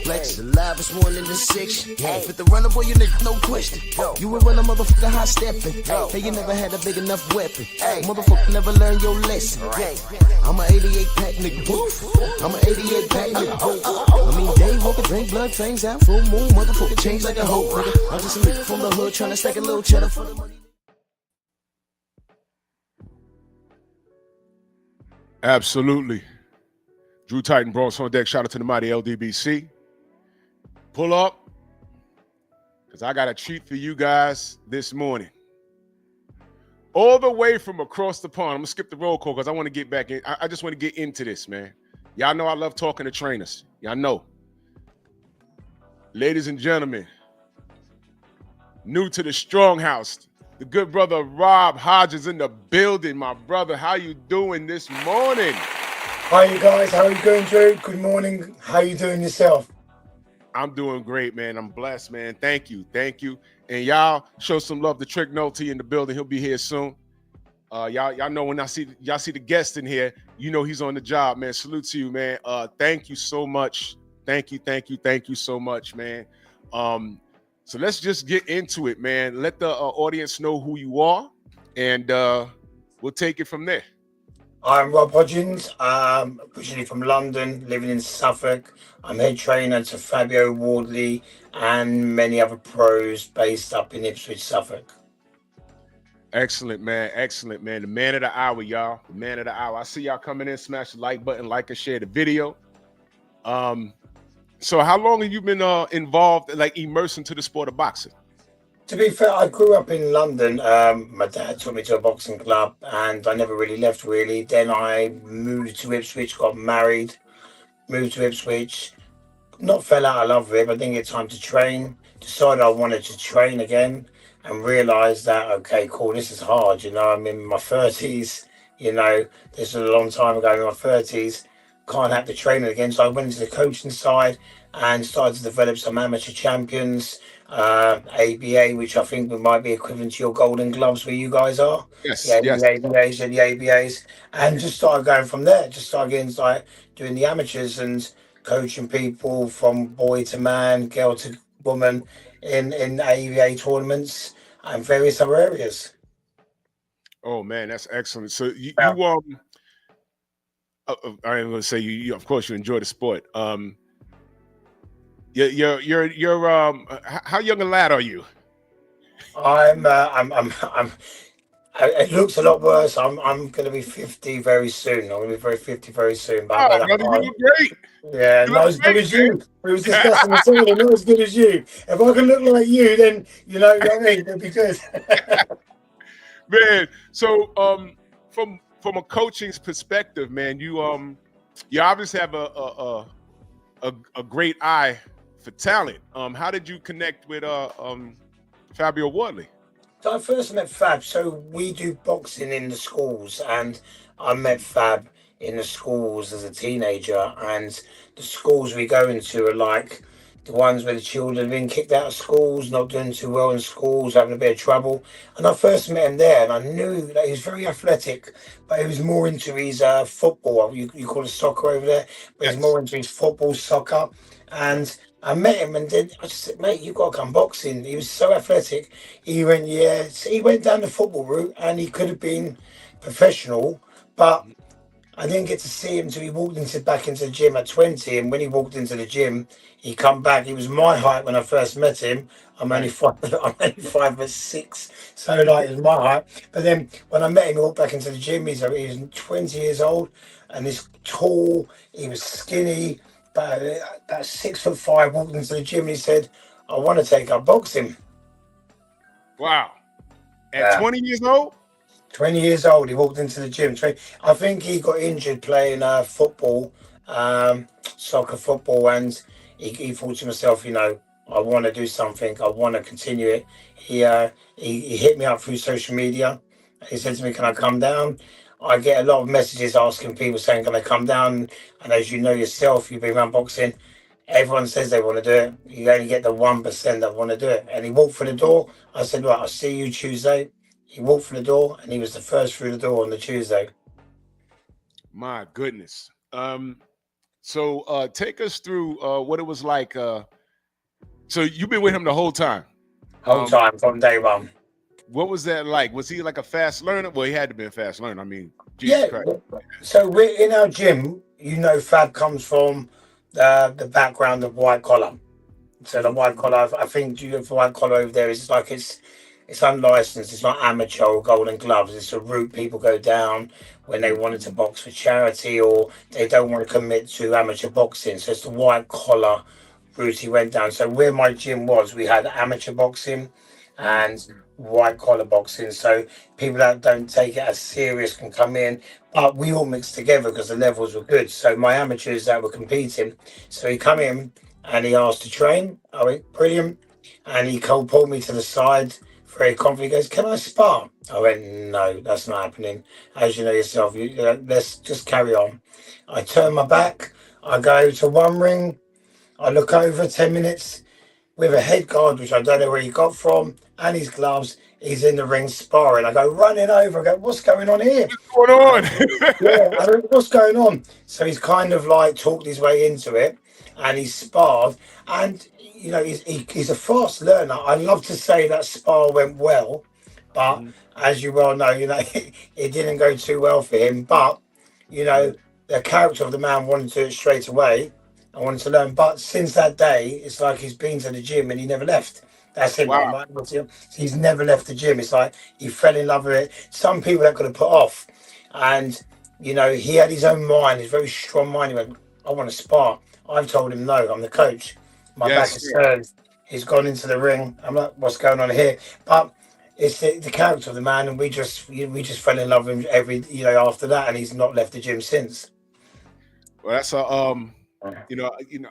Flex, the livest one in the section. Fit the runner, boy, you nigga, no question. You were running, motherfucker, high stepping. Hey, you never had a big enough weapon. Motherfucker, never learned your lesson. I'm an 88 pack nigga, boof. I'm an 88 pack nigga, boof. I mean, day walker, drink blood, fangs out, full moon, motherfucker, change like a hoe, nigga. I'm just a nigga from the hood, trying to stack a little cheddar for the money. Absolutely. Drew Titan, Bronx on deck. Shout out to the mighty LDBC. Pull up, because I got a treat for you guys this morning. All the way from across the pond. I'm going to skip the roll call because I want to get back in. I just want to get into this, man. Y'all know I love talking to trainers. Y'all know. Ladies and gentlemen, new to the Stronghouse, the good brother Rob Hodgins in the building. My brother, how you doing this morning? Hi, you guys. How are you doing, Drew? Good morning. How you doing yourself? I'm doing great, man. I'm blessed, man. Thank you. Thank you. And y'all show some love to Trick Nolte in the building. He'll be here soon. Y'all know when y'all see the guest in here, you know he's on the job, man. Salute to you, man. Thank you so much. Thank you so much, man. So let's just get into it, man. Let the audience know who you are, and we'll take it from there. I'm Rob Hodgins, originally from London, living in Suffolk. I'm head trainer to Fabio Wardley and many other pros based up in Ipswich, Suffolk. Excellent, man. Excellent, man. The man of the hour, y'all. The man of the hour. I see y'all coming in. Smash the like button, like and share the video. So how long have you been involved, like immersed into the sport of boxing? To be fair, I grew up in London. My dad took me to a boxing club and I never really left, really. Then I moved to Ipswich, got married, moved to Ipswich. Not fell out of love with it, but didn't get time to train. Decided I wanted to train again and realised that, okay, cool, this is hard. You know, I'm in my 30s, you know, this is a long time ago in my 30s. Can't have to train again. So I went into the coaching side and started to develop some amateur champions. ABA, which I think might be equivalent to your Golden Gloves where you guys are. Yes, Yeah, yes. the ABAs and the ABAs, and just started going from there. Just started getting like doing the amateurs and coaching people from boy to man, girl to woman in ABA tournaments and various other areas. Oh man, that's excellent. So you Yeah. I'm going to say you of course you enjoy the sport. You're how young a lad are you? I'm it looks a lot worse. I'm going to be 50 very soon. I'm going to be 50 very soon. But Oh, brother, you look great. yeah, You not look as good great, as you. We was discussing this earlier. Not as good as you. If I can look like you, then you know what I mean. It'd be good. Man, so from a coaching's perspective, man, you obviously have a great eye for talent. How did you connect with Fabio Wardley? So I first met Fab. So we do boxing in the schools, and I met Fab in the schools as a teenager. And the schools we go into are like the ones where the children have been kicked out of schools, not doing too well in schools, having a bit of trouble. And I first met him there, and I knew that he was very athletic, but he was more into his football. You call it soccer over there, but Yes. he's more into his football, soccer. And I met him, and then I just said, mate, you got to come boxing. He was so athletic. He went, yeah. So he went down the football route, and he could have been professional, but I didn't get to see him until he walked back into the gym at 20. And when he walked into the gym, he come back. He was my height when I first met him. I'm only 5'6", so like it was my height. But then when I met him, he walked back into the gym. He was 20 years old, and he's tall. He was skinny, but about 6'5", walked into the gym. And he said, "I want to take up boxing." Wow. At 20 years old? 20 years old, he walked into the gym. I think he got injured playing football, soccer football, and he thought to himself, you know, I want to do something. I want to continue it. He hit me up through social media. He said to me, "Can I come down?" I get a lot of messages asking people saying, "Can I come down?" And as you know yourself, you've been around boxing. Everyone says they want to do it. You only get the 1% that want to do it. And he walked through the door. I said, "Right, I'll see you Tuesday." He walked through the door, and he was the first through the door on the Tuesday. My goodness. So take us through what it was like. So you've been with him the whole time. Whole time from day one. What was that like? Was he like a fast learner? Well, he had to be a fast learner. I mean, Jesus Christ. So we're in our gym. You know, Fab comes from the background of white collar. So the white collar, I think you look for white collar over there. It's like it's unlicensed. It's not amateur or golden gloves. It's a route people go down when they wanted to box for charity or they don't want to commit to amateur boxing. So it's the white collar route he went down. So where my gym was, we had amateur boxing and white collar boxing. So people that don't take it as serious can come in, but we all mixed together because the levels were good. So my amateurs that were competing, so he come in and he asked to train. I went, brilliant. And he pulled me to the side, very confident. He goes, "Can I spar?" I went, "No, that's not happening. As you know yourself, let's just carry on." I turn my back. I go to one ring. I look over 10 minutes with a head guard, which I don't know where he got from, and his gloves. He's in the ring sparring. I go running over. I go, "What's going on here?" What's going on? Yeah, I go, "What's going on?" So he's kind of like talked his way into it, and he sparred. And you know, he's a fast learner. I love to say that spar went well, but as you well know, it didn't go too well for him. But you know, the character of the man wanted to do it straight away. I wanted to learn, but since that day, it's like he's been to the gym and he never left. That's it. Wow. He's never left the gym. It's like he fell in love with it. Some people that could have put off, and you know, he had his own mind. He's very strong mind. He went, "I want to spar." I've told him no. I'm the coach. My back is turned. He's gone into the ring. I'm like, "What's going on here?" But it's the character of the man, and we just fell in love with him after that, and he's not left the gym since. Well, that's a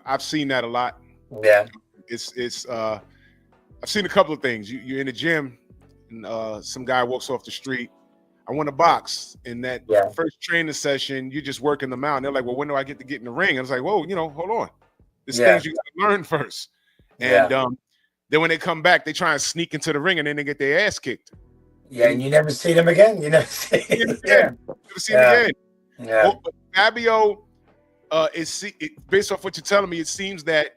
I've seen that a lot. Yeah. It's I've seen a couple of things. You're in the gym and some guy walks off the street. I want to box. In that first training session, you're just working them out. And they're like, "Well, when do I get to get in the ring?" And I was like, "Whoa, hold on. There's things you got to learn first." And then when they come back, they try and sneak into the ring and then they get their ass kicked. Yeah, and you never see them again. You never see them again. Never see them again. Yeah. Well, but Fabio, based off what you're telling me, it seems that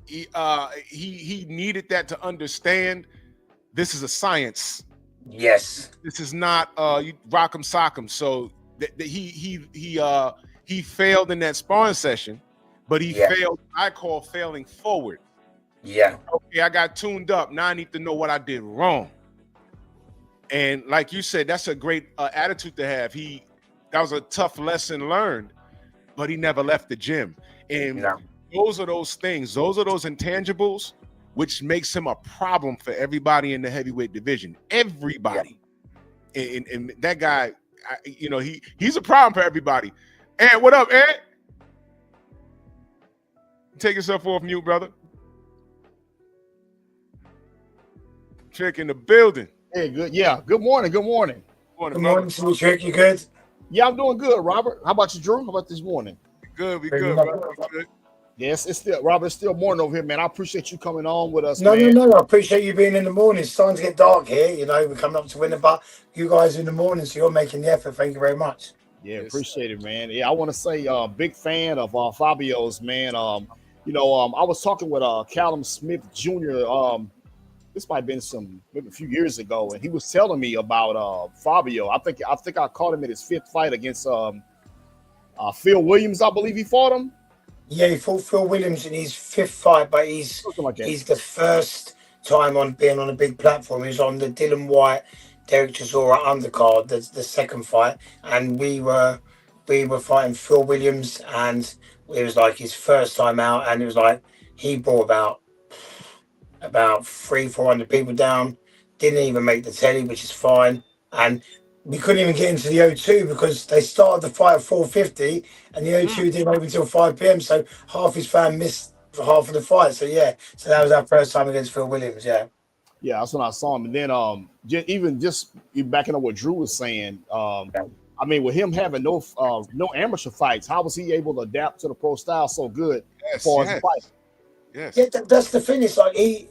he needed that to understand this is a science. Yes. This is not you rock 'em sock 'em. So he failed in that sparring session, but he failed. I call failing forward. Yeah. Okay, I got tuned up. Now I need to know what I did wrong. And like you said, that's a great attitude to have. That was a tough lesson learned, but he never left the gym. And those are those things. Those are those intangibles, which makes him a problem for everybody in the heavyweight division. Everybody. Yeah. And that guy, he's a problem for everybody. Ed, what up, Ed? Take yourself off mute, brother. Trick in the building. Hey, good. Yeah. Good morning. Good morning. Good morning, Trick. You good? Yeah, I'm doing good, Robert. How about you, Drew? How about this morning? Good. We good, brother. We good. Yes, it's still Robert. It's still morning over here, man. I appreciate you coming on with us. No. I appreciate you being in the morning. It's starting to get dark here. We're coming up to winter, but you guys in the morning, so you're making the effort. Thank you very much. Yeah, appreciate it, man. Yeah, I want to say, big fan of Fabio's, man. I was talking with Callum Smith Jr. This might have been maybe a few years ago, and he was telling me about Fabio. I think I caught him in his fifth fight against Phil Williams. I believe he fought him. Yeah, he fought Phil Williams in his fifth fight, but he's the first time being on a big platform. He was on the Dylan White, Derek Chisora undercard, the second fight, and we were fighting Phil Williams, and it was like his first time out, and it was like he brought about 300-400 people down, didn't even make the telly, which is fine, and we couldn't even get into the O2 because they started the fight at 4:50 and the O2 didn't open until 5 p.m. So half his fan missed half of the fight. So yeah, so that was our first time against Phil Williams. Yeah. Yeah, that's when I saw him. And then just backing up what Drew was saying, I mean, with him having no amateur fights, how was he able to adapt to the pro style so good as far as the fight? Yes. Yeah, that's the thing. It's like he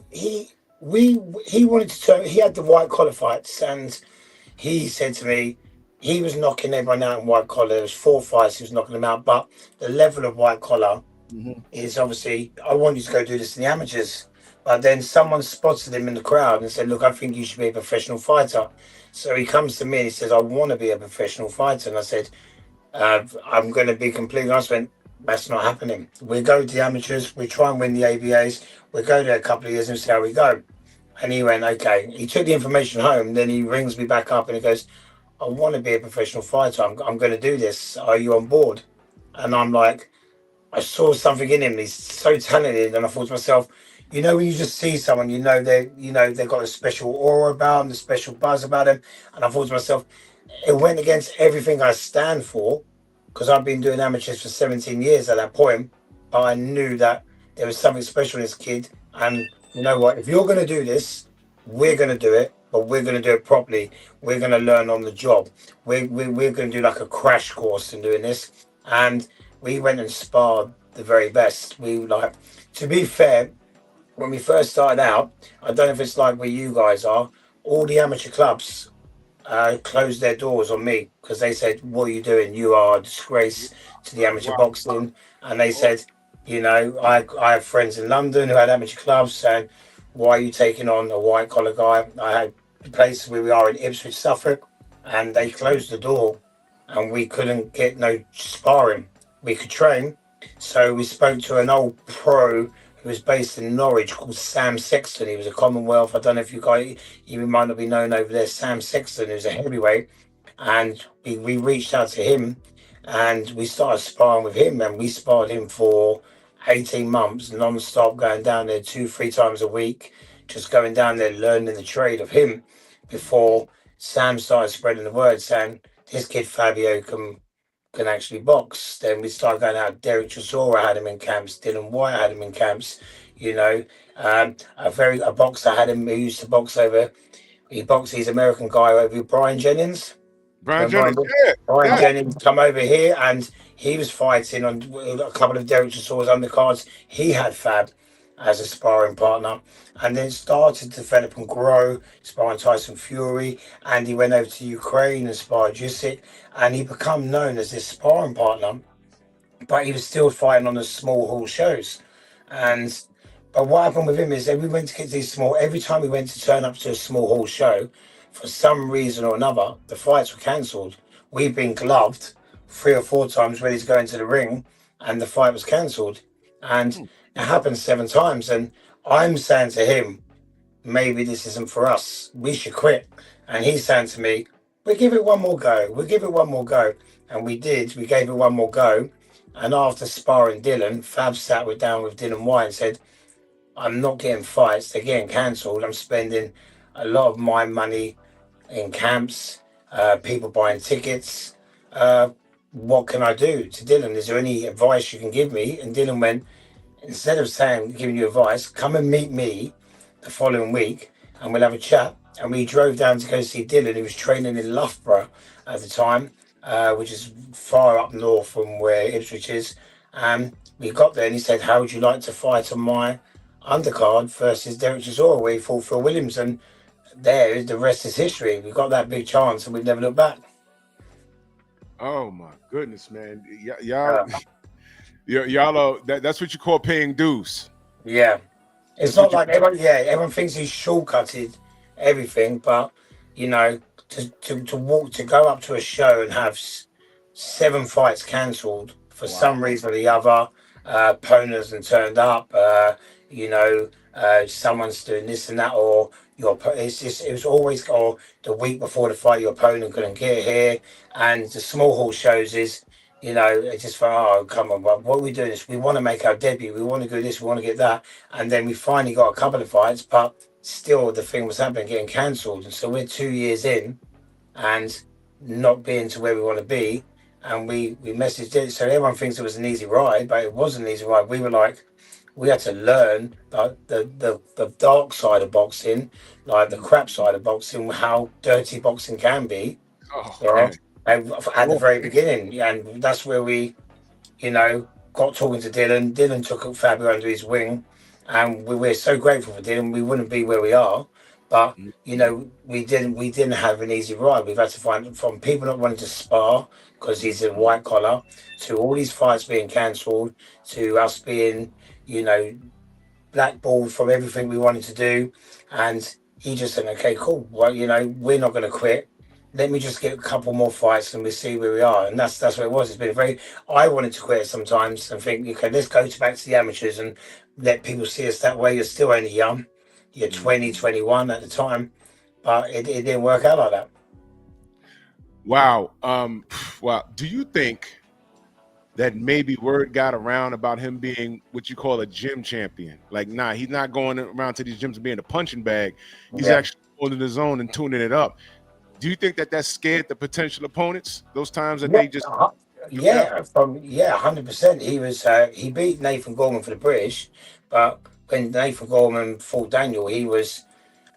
wanted to turn. He had the white collar fights, and he said to me, he was knocking everyone out in white collar. There was 4 fights, he was knocking them out. But the level of white collar is obviously, I want you to go do this in the amateurs. But then someone spotted him in the crowd and said, look, I think you should be a professional fighter. So he comes to me and he says, I want to be a professional fighter. And I said, I'm going to be completely honest. I went, that's not happening. We go to the amateurs, we try and win the ABAs, we go there a couple of years and see how we go. And he went, okay. He took the information home, then he rings me back up and he goes, I want to be a professional fighter. I'm going to do this. Are you on board? And I'm like, I saw something in him. He's so talented. And I thought to myself, you know, when you just see someone, they've got a special aura about them, a special buzz about them. And I thought to myself, it went against everything I stand for, because I've been doing amateurs for 17 years at that point. But I knew that there was something special in this kid. And you know what? If you're going to do this, we're going to do it, but we're going to do it properly. We're going to learn on the job. We're going to do like a crash course in doing this. And we went and sparred the very best. To be fair, when we first started out, I don't know if it's like where you guys are, all the amateur clubs closed their doors on me because they said, what are you doing? You are a disgrace to the amateur boxing. And they said, I have friends in London who had amateur clubs saying, why are you taking on a white collar guy? I had places where we are in Ipswich, Suffolk, and they closed the door and we couldn't get no sparring. We could train. So we spoke to an old pro who was based in Norwich called Sam Sexton. He was a Commonwealth. I don't know if you guys, you might not be known over there. Sam Sexton, who's a heavyweight. And we reached out to him and we started sparring with him, and we sparred him for 18 months non-stop, going down there 2-3 times a week, just going down there learning the trade of him before Sam started spreading the word saying this kid Fabio can actually box. Then we started going out. Derek Chisora had him in camps, Dylan White had him in camps, a boxer had him who used to box he's American guy over Brian Jennings. Brian Jennings come over here and he was fighting on a couple of Derek Chisora's undercards. He had Fab as a sparring partner, and then started to develop and grow, sparring Tyson Fury, and he went over to Ukraine and sparred Usyk, and he became known as this sparring partner, but he was still fighting on the small hall shows. But what happened with him is that we went to get these every time we went to turn up to a small hall show, for some reason or another, the fights were cancelled. We've been gloved 3 or 4 times ready to go into the ring, and the fight was cancelled. And it happened 7 times. And I'm saying to him, maybe this isn't for us. We should quit. And he's saying to me, we'll give it one more go. We'll give it one more go. And we did. We gave it one more go. And after sparring Dylan, Fab sat down with Dylan White and said, I'm not getting fights. They're getting cancelled. I'm spending a lot of my money in camps, people buying tickets. What can I do? To Dylan, is there any advice you can give me? And Dylan went, instead of giving you advice, come and meet me the following week and we'll have a chat. And we drove down to go see Dylan, who was training in Loughborough at the time, which is far up north from where Ipswich is. And we got there and he said, how would you like to fight on my undercard versus Derek Chisora, where he fought Phil Williams? And the rest is history. We got that big chance and we've never looked back. Oh my goodness, man! Y'all are that's what you call paying dues. Yeah, it's not like everyone thinks he's shortcutted everything, but to go up to a show and have 7 fights cancelled for some reason or the other, opponents and turned up, someone's doing this and that, or it was always, or the week before the fight your opponent couldn't get here. And the small hall shows is, it just thought, oh come on, what are we doing this? We want to make our debut, we want to do this, we want to get that. And then we finally got a couple of fights, but still the thing was happening, getting cancelled. And so we're 2 years in and not being to where we want to be. And we messaged it, so everyone thinks it was an easy ride, but it wasn't an easy ride. We were like, we had to learn the dark side of boxing, like the crap side of boxing, how dirty boxing can be. Oh Yeah, man. and at the Sure. very beginning, yeah, and that's where we, got talking to Dylan. Dylan took Fabio under his wing, and we're so grateful for Dylan. We wouldn't be where we are, but we didn't have an easy ride. We've had to find from people not wanting to spar because he's in white collar, to all these fights being cancelled, to us being, you know, blackballed from everything we wanted to do. And he just said, okay, cool. Well, we're not going to quit. Let me just get a couple more fights and we see where we are. And that's what it was. It's been very, I wanted to quit sometimes and think, okay, let's go back to the amateurs and let people see us that way. You're still only young. You're 20, 21 at the time. But it didn't work out like that. Wow. Well, do you think that maybe word got around about him being what you call a gym champion? Like, nah, he's not going around to these gyms and being a punching bag. He's actually holding his own and tuning it up. Do you think that scared the potential opponents those times that they just? Yeah, 100%. He beat Nathan Gorman for the British, but when Nathan Gorman fought Daniel, he was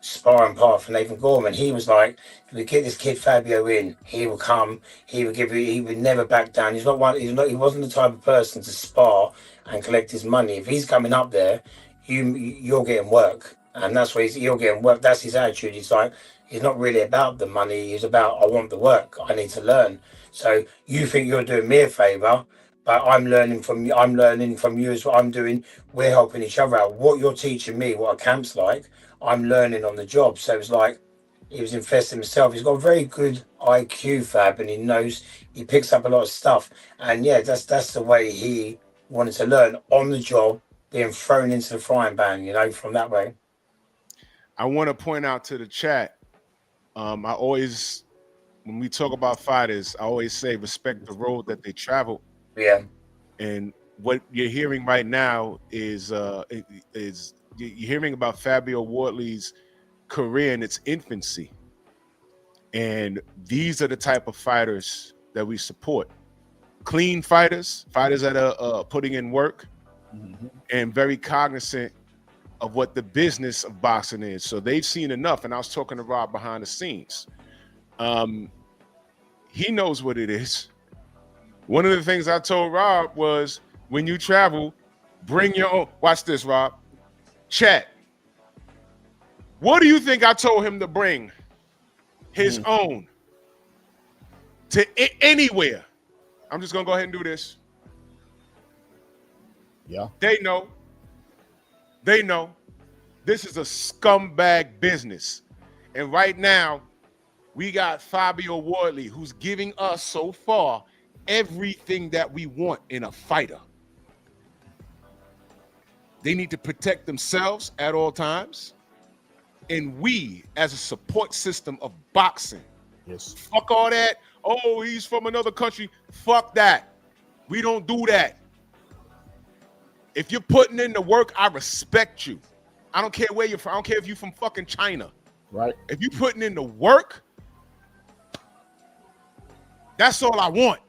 sparring part for Nathan Gorman. He was like, we get this kid Fabio in, he will come, he would never back down. He wasn't the type of person to spar and collect his money. If he's coming up there, you're getting work. And that's what you're getting work. That's his attitude. He's like, he's not really about the money. He's about, I want the work. I need to learn. So you think you're doing me a favor, but I'm learning from you. I'm learning from you as what I'm doing. We're helping each other out. What you're teaching me, what a camp's like, I'm learning on the job. So it's like he was investing himself. He's got a very good IQ, Fab, and he picks up a lot of stuff. And yeah, that's the way he wanted to learn on the job, being thrown into the frying pan, from that way. I want to point out to the chat. I always, when we talk about fighters, I always say respect the road that they travel. Yeah. And what you're hearing right now is you're hearing about Fabio Wardley's career in its infancy. And these are the type of fighters that we support. Clean fighters that are putting in work and very cognizant of what the business of boxing is. So they've seen enough. And I was talking to Rob behind the scenes. He knows what it is. One of the things I told Rob was, when you travel, bring your own. Watch this, Rob. Chat. What do you think I told him to bring? His own. To anywhere. I'm just going to go ahead and do this. Yeah. They know. They know. This is a scumbag business. And right now, we got Fabio Wardley, who's giving us so far everything that we want in a fighter. They need to protect themselves at all times. And we, as a support system of boxing, fuck all that. Oh, he's from another country. Fuck that. We don't do that. If you're putting in the work, I respect you. I don't care where you're from. I don't care if you're from fucking China. Right. If you're putting in the work, that's all I want.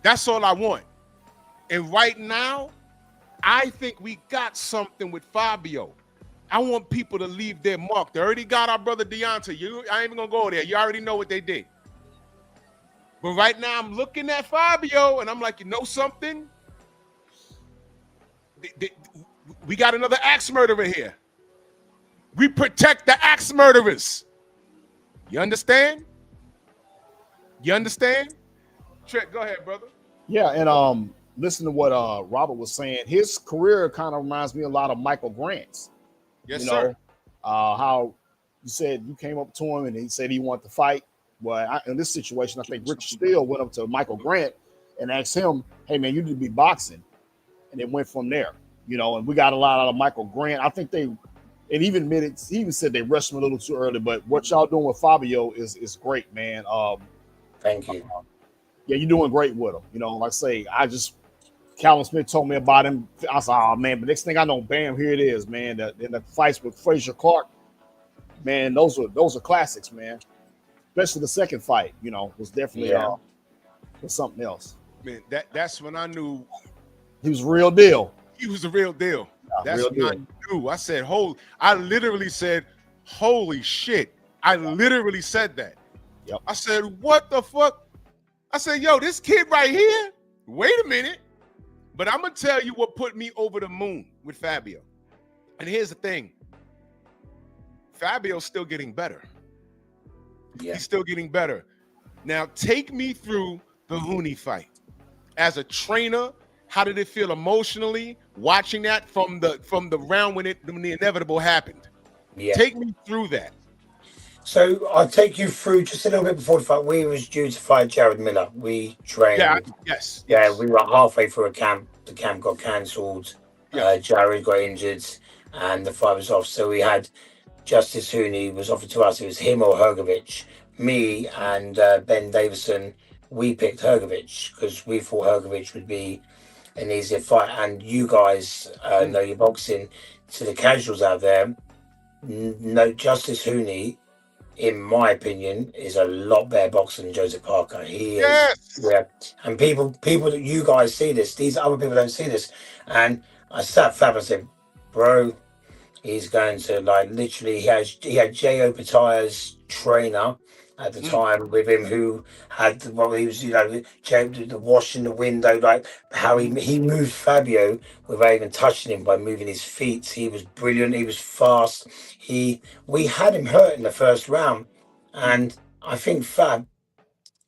That's all I want. And right now, I think we got something with Fabio. I want people to leave their mark. They already got our brother Deontay. I ain't even gonna go there. You already know what they did. But right now, I'm looking at Fabio, and I'm like, you know something? We got another axe murderer here. We protect the axe murderers. You understand? You understand? Trent, go ahead, brother. Yeah, and listen to what Robert was saying. His career kind of reminds me a lot of Michael Grant's. Yes, sir. How you said you came up to him and he said he wanted to fight. Well, in this situation, I think Richard Steele went up to Michael Grant and asked him, "Hey, man, you need to be boxing," and it went from there. And we got a lot out of Michael Grant. I think he even said they rushed him a little too early. But what y'all doing with Fabio is great, man. Thank you. Yeah, you're doing great with him. Like I say, Callum Smith told me about him. I said, oh man, but next thing I know, bam, here it is, man. In the fights with Frazier Clark, man, those are classics, man. Especially the second fight, was definitely was something else. Man, that's when I knew he was real deal. he was the real deal. That's real what deal. I knew. I said, I literally said, holy shit. I literally said that. Yep. I said, what the fuck? I said, yo, this kid right here, wait a minute. But I'm going to tell you what put me over the moon with Fabio. And here's the thing. Fabio's still getting better. Yeah. He's still getting better. Now, take me through the Hooney fight. As a trainer, how did it feel emotionally watching that from the round when the inevitable happened? Yeah. Take me through that. So I'll take you through just a little bit before the fight. We was due to fight Jared Miller. We trained. Yeah, yes. We were halfway through a camp. The camp got cancelled. Yeah. Jared got injured, and the fight was off. So we had Justice Hooney was offered to us. It was him or Hergovich. Me and Ben Davison, we picked Hergovich because we thought Hergovich would be an easier fight. And you guys know your boxing. To the casuals out there, no, Justice Hooney, in my opinion, is a lot better boxer than Joseph Parker. He is, Yes. yeah. And people that you guys see this, these other people don't see this. And I sat Fab and said, bro, he's going to like literally. He had J.O. Pataya's trainer at the time with him, who had he was, the wash in the window, like how he moved Fabio without even touching him by moving his feet. He was brilliant. He was fast. We had him hurt in the first round, and I think Fab,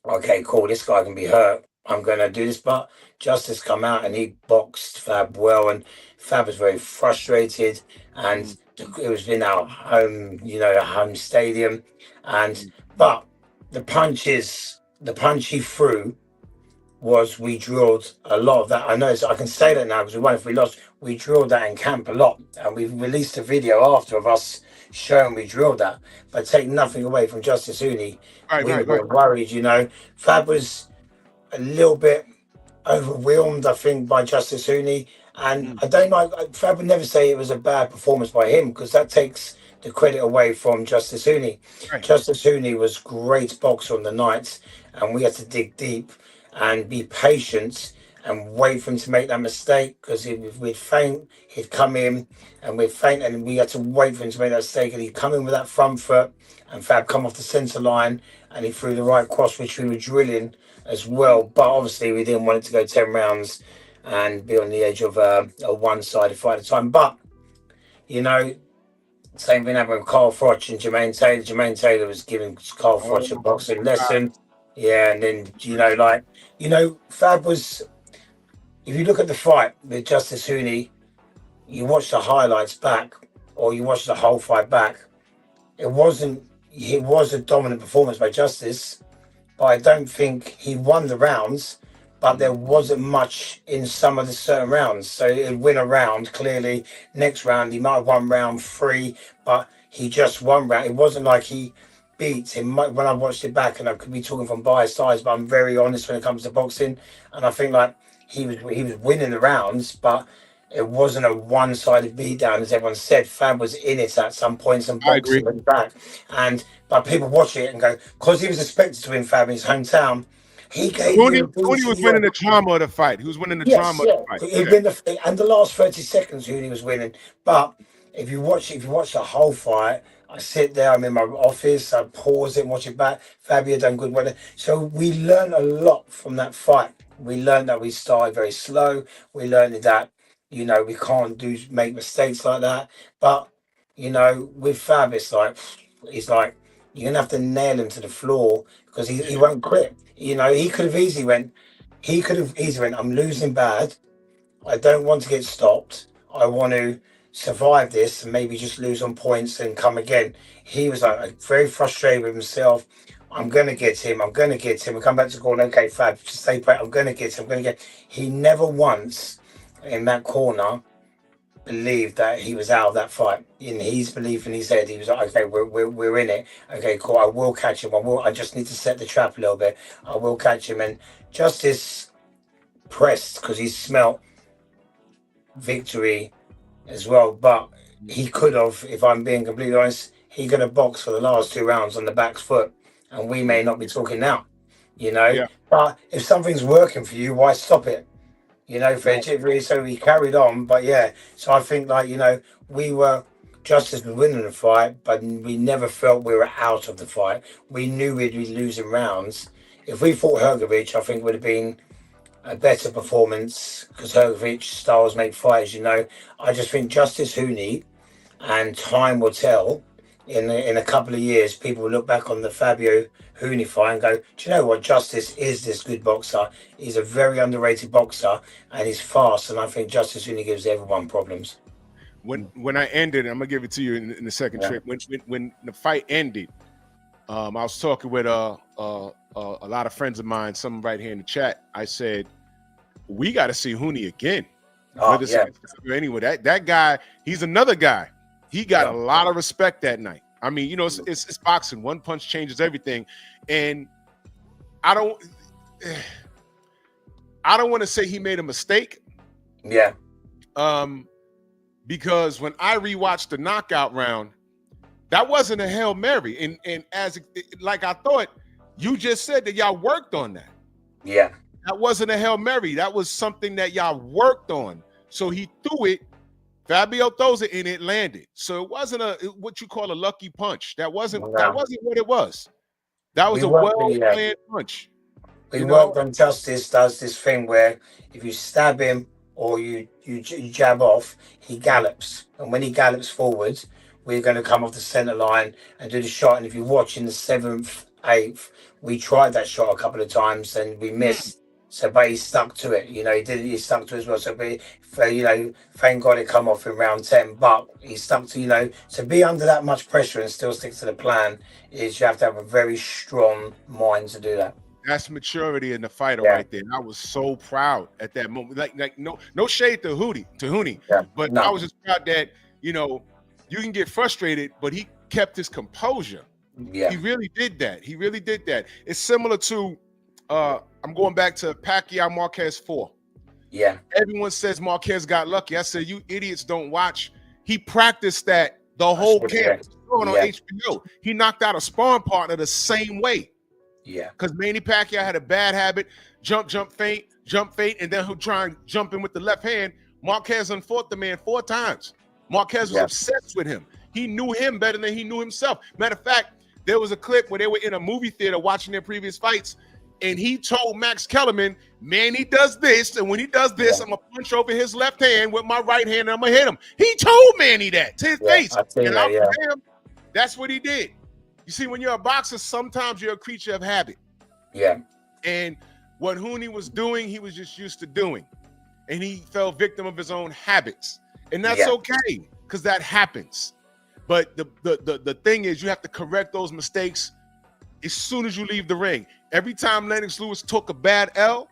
okay, cool, this guy can be hurt. I'm gonna do this, but Justice come out and he boxed Fab well, and Fab was very frustrated, and it was in our home, home stadium, but the punch he threw was, we drilled a lot of that. I know, so I can say that now because we won. If we lost, we drilled that in camp a lot, and we released a video after of us showing we drilled that. But take nothing away from Justice Hooney. We were worried, Fab was a little bit overwhelmed, I think, by Justice Hooney. And I don't like, Fab would never say it was a bad performance by him, because that takes the credit away from Justice Hooney. Right. Justice Hooney was great boxer on the night, and we had to dig deep and be patient and wait for him to make that mistake, because if we'd faint, he'd come in and we'd faint, and we had to wait for him to make that mistake, and he'd come in with that front foot, and Fab come off the centre line, and he threw the right cross, which we were drilling as well. But obviously we didn't want it to go 10 rounds and be on the edge of a one-sided fight at a time. But, same thing happened with Carl Froch and Jermaine Taylor. Jermaine Taylor was giving Carl Froch a boxing lesson. Yeah, and then, Fab was, if you look at the fight with Justice Hooney, you watch the highlights back, or you watch the whole fight back, it was a dominant performance by Justice, but I don't think he won the rounds, but there wasn't much in some of the certain rounds. So he'd win a round, clearly. Next round, he might have won round 3, but he just won round. It wasn't like he beat him. When I watched it back, and I could be talking from biased eyes, but I'm very honest when it comes to boxing, and I think like he was winning the rounds, but it wasn't a one-sided beatdown, as everyone said. Fab was in it at some points, and boxing went back. But people watch it and go, because he was expected to win Fab in his hometown, he gave Hooney was winning the drama of the fight. He was winning the drama of the fight. He'd win and the last 30 seconds, Hooney was winning. But if you watch the whole fight, I sit there, I'm in my office, I pause it and watch it back. Fabio done good with it. So we learned a lot from that fight. We learned that we started very slow. We learned that, we can't make mistakes like that. But, with Fab, it's like, you're going to have to nail him to the floor, because he won't quit. He could have easily went, I'm losing bad. I don't want to get stopped. I want to survive this and maybe just lose on points and come again. He was like very frustrated with himself. I'm going to get him. We come back to the corner. Okay, Fab, just stay put. I'm going to get him. He never once in that corner believed that he was out of that fight. In his belief in his head, he was like, okay, we're in it. Okay, cool. I will catch him. I just need to set the trap a little bit. I will catch him. And Justice pressed because he smelt victory as well. But he could have, if I'm being completely honest, he could have boxed for the last 2 rounds on the back foot, and we may not be talking now. Yeah. But if something's working for you, why stop it? You know, so we carried on. But yeah, so I think like we were Justice was winning the fight, but we never felt we were out of the fight. We knew we'd be losing rounds. If we fought Hergovich, I think it would have been a better performance because Hergovich styles make fighters. I just think Justice Hooney, and time will tell. In a couple of years, people will look back on the Fabio Hooney fight and go, "Do you know what? Justice is this good boxer. He's a very underrated boxer, and he's fast." And I think Justice Hooney gives everyone problems. When I ended, I'm gonna give it to you in the second trick. When the fight ended, I was talking with a lot of friends of mine, some right here in the chat. I said, we got to see Hooney again. Anyway, that guy, he's another guy. He got a lot of respect that night. I mean, it's boxing. One punch changes everything. And I don't want to say he made a mistake. Yeah. Because when I rewatched the knockout round, that wasn't a Hail Mary. And as like I thought, you just said that y'all worked on that. Yeah. That wasn't a Hail Mary. That was something that y'all worked on. So he threw it. Fabio throws it and it landed. So it wasn't what you call a lucky punch. That wasn't what it was. That was a well-planned punch. We worked on Justice does this thing where if you stab him or you jab off, he gallops. And when he gallops forwards, we're going to come off the center line and do the shot. And if you watch in the 7th, 8th, we tried that shot a couple of times and we missed. So, but he stuck to it. He stuck to it as well. So, thank God it come off in round 10. But he stuck to, to be under that much pressure and still stick to the plan is you have to have a very strong mind to do that. That's maturity in the fighter right there. And I was so proud at that moment. Like no shade to Hooney, but I was just proud that you can get frustrated, but he kept his composure. Yeah, he really did that. It's similar to I'm going back to Pacquiao Marquez 4. Yeah, everyone says Marquez got lucky. I said you idiots don't watch. He practiced that the whole camp. On HBO. He knocked out a sparring partner the same way. Yeah, because Manny Pacquiao had a bad habit, jump, feint, and then he'll try and jump in with the left hand. Marquez fought the man 4 times. Marquez was obsessed with him. He knew him better than he knew himself. Matter of fact, there was a clip where they were in a movie theater watching their previous fights, and he told Max Kellerman, Manny does this, and when he does this, I'm going to punch over his left hand with my right hand, and I'm going to hit him. He told Manny that to his face. And that's what he did. You see, when you're a boxer, sometimes you're a creature of habit. Yeah. And what Hooney was doing, he was just used to doing. And he fell victim of his own habits. And that's okay, because that happens. But the thing is, you have to correct those mistakes as soon as you leave the ring. Every time Lennox Lewis took a bad L,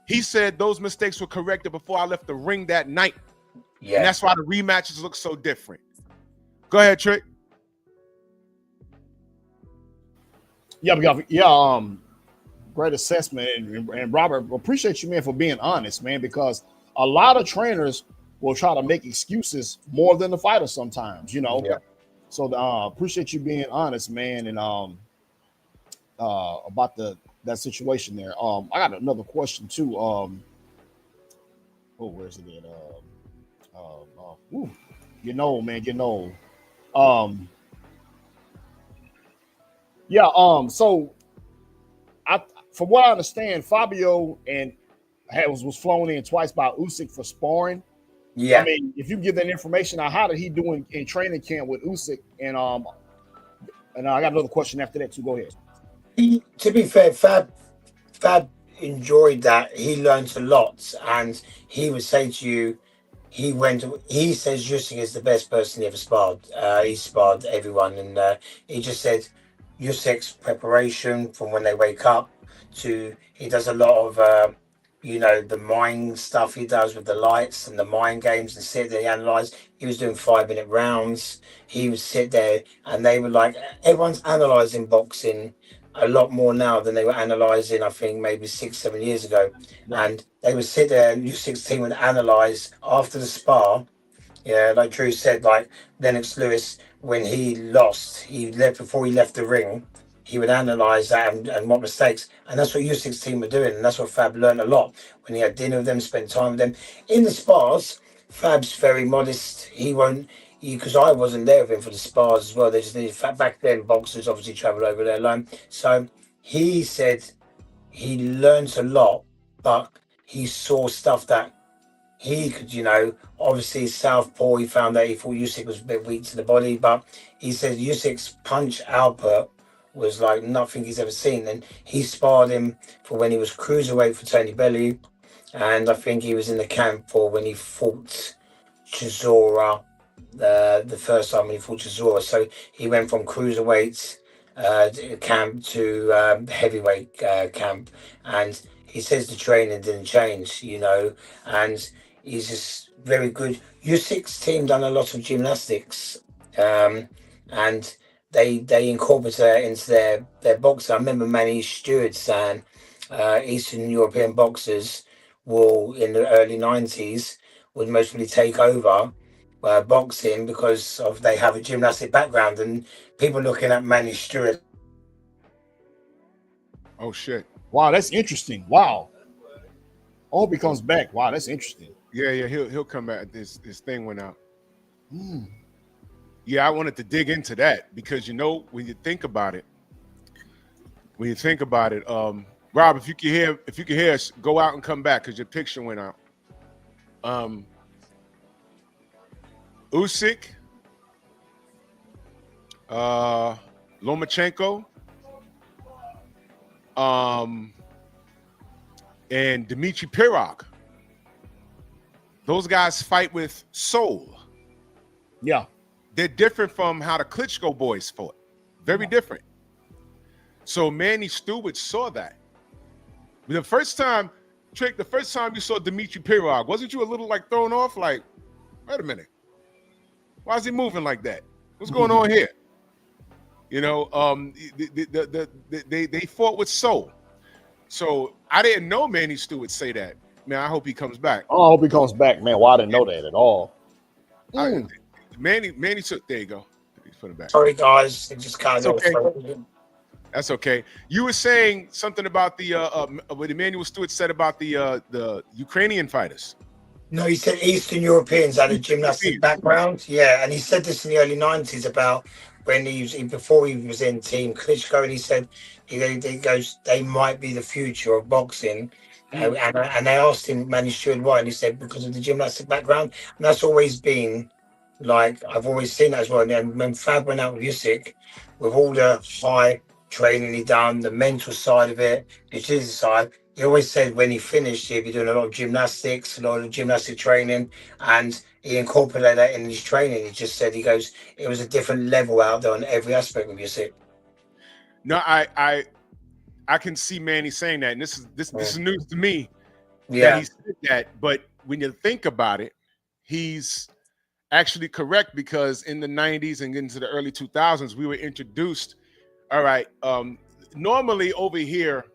he said those mistakes were corrected before I left the ring that night. Yeah. And that's why the rematches look so different. Go ahead, Trick. Yeah. Great assessment, and Robert, appreciate you, man, for being honest, man, because a lot of trainers will try to make excuses more than the fighter sometimes, Yeah. So appreciate you being honest, man, and about that situation there. I got another question too. Where's it at? So from what I understand, Fabio was flown in twice by Usyk for sparring. Yeah. I mean, if you give that information out, how did he do in training camp with Usyk? And I got another question after that too. Go ahead. To be fair, Fab enjoyed that. He learned a lot, and he would say to you, he says Usyk is the best person he ever sparred. He sparred everyone, and he just said Usyk's preparation from when they wake up to he does a lot of the mind stuff he does with the lights and the mind games and sit there and analyze. He was doing 5-minute rounds. He would sit there and they were like, everyone's analyzing boxing a lot more now than they were analyzing, I think, maybe 6-7 years ago. Right. And they would sit there and Usyk's team would analyze after the spar. Yeah, like Drew said, like Lennox Lewis, when he lost, before he left the ring, he would analyse that and what mistakes. And that's what Usyk's team were doing. And that's what Fab learned a lot when he had dinner with them, spent time with them. In the spars, Fab's very modest. He won't, because I wasn't there with him for the spars as well. They just needed, back then, boxers obviously travel over there alone. So he said he learned a lot, but he saw stuff that he could, obviously southpaw, he found that he thought Usyk was a bit weak to the body, but he said Usyk's punch output was like nothing he's ever seen. And he sparred him for when he was cruiserweight for Tony Bellew, and I think he was in the camp for when he fought Chisora, the first time when he fought Chisora. So he went from cruiserweight camp to heavyweight camp, and he says the training didn't change, and he's just very good. Usyk's team done a lot of gymnastics, and they incorporate that into their boxing. I remember Manny Stewart saying Eastern European boxers will, in the early 90s, would mostly take over boxing because of they have a gymnastic background, and people looking at Manny Stewart. Oh shit! Wow, that's interesting. Wow. I hope he comes back. Wow, that's interesting. Yeah, he'll come back. This thing went out. Yeah, I wanted to dig into that because when you think about it, Rob, if you can hear us, go out and come back because your picture went out. Usyk, Lomachenko, and Dmitry Pirog. Those guys fight with soul. Yeah. They're different from how the Klitschko boys fought. Very different. So Manny Stewart saw that. The first time you saw Dmitry Pirog, wasn't you a little like thrown off? Like, wait a minute. Why is he moving like that? What's going on here? They fought with soul. So I didn't know Manny Stewart say that. Man, I hope he comes back. Oh, I hope he comes back, man. Well, I didn't know that at all. Manny took. There you go. He's putting it back. Sorry, guys. It just kind of okay. That's okay. You were saying something about the what Emmanuel Stewart said about the Ukrainian fighters. No, he said Eastern Europeans had a gymnastic background. Yeah, and he said this in the early 90s about when before he was in Team Klitschko, and he said he goes, they might be the future of boxing. And they asked him, Manny Stewart, why? And he said, because of the gymnastic background. And that's always been, like, I've always seen that as well. And when Fab went out with Usyk, with all the high training he done, the mental side of it, the physical side, he always said when he finished, he'd be doing a lot of gymnastics, a lot of gymnastic training, and he incorporated that in his training. He just said, he goes, it was a different level out there on every aspect of Usyk. No, I can see Manny saying that, and this is news to me. Yeah, that he said that. But when you think about it, he's actually correct, because in the 90s and into the early 2000s, we were introduced. All right, normally over here,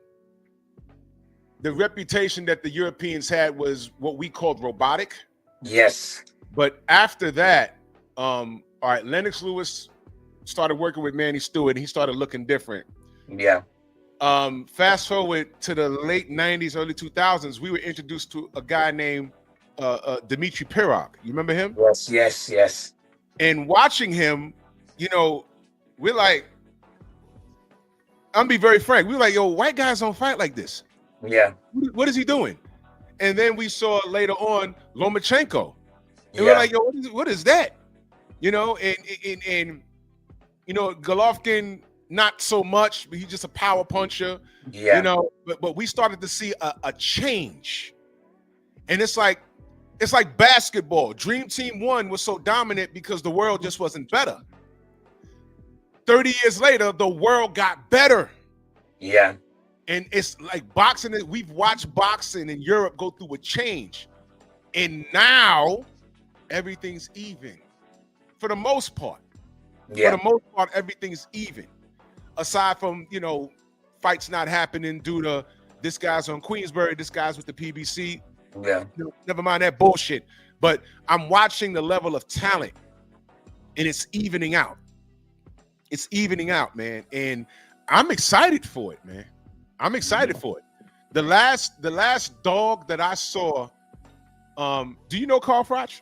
the reputation that the Europeans had was what we called robotic. Yes. But after that, all right, Lennox Lewis started working with Manny Stewart, and he started looking different. Yeah. Fast forward to the late 90s, early 2000s, we were introduced to a guy named Dmitry Pirog. You remember him? Yes. And watching him, we're like, I'm gonna be very frank, we were like, yo, white guys don't fight like this. Yeah. What is he doing? And then we saw later on Lomachenko. And we're like, yo, what is that? And Golovkin, not so much, but he's just a power puncher. Yeah. But we started to see a change. And it's like basketball. Dream Team 1 was so dominant because the world just wasn't better. 30 years later, the world got better. Yeah. And it's like boxing. We've watched boxing in Europe go through a change. And now everything's even for the most part. Yeah. For the most part, everything's even. Aside from, fights not happening due to this guy's on Queensberry, this guy's with the PBC. Yeah. Never mind that bullshit. But I'm watching the level of talent, and it's evening out. It's evening out, man. And I'm excited for it, man. I'm excited for it. The last dog that I saw, do you know Carl Froch?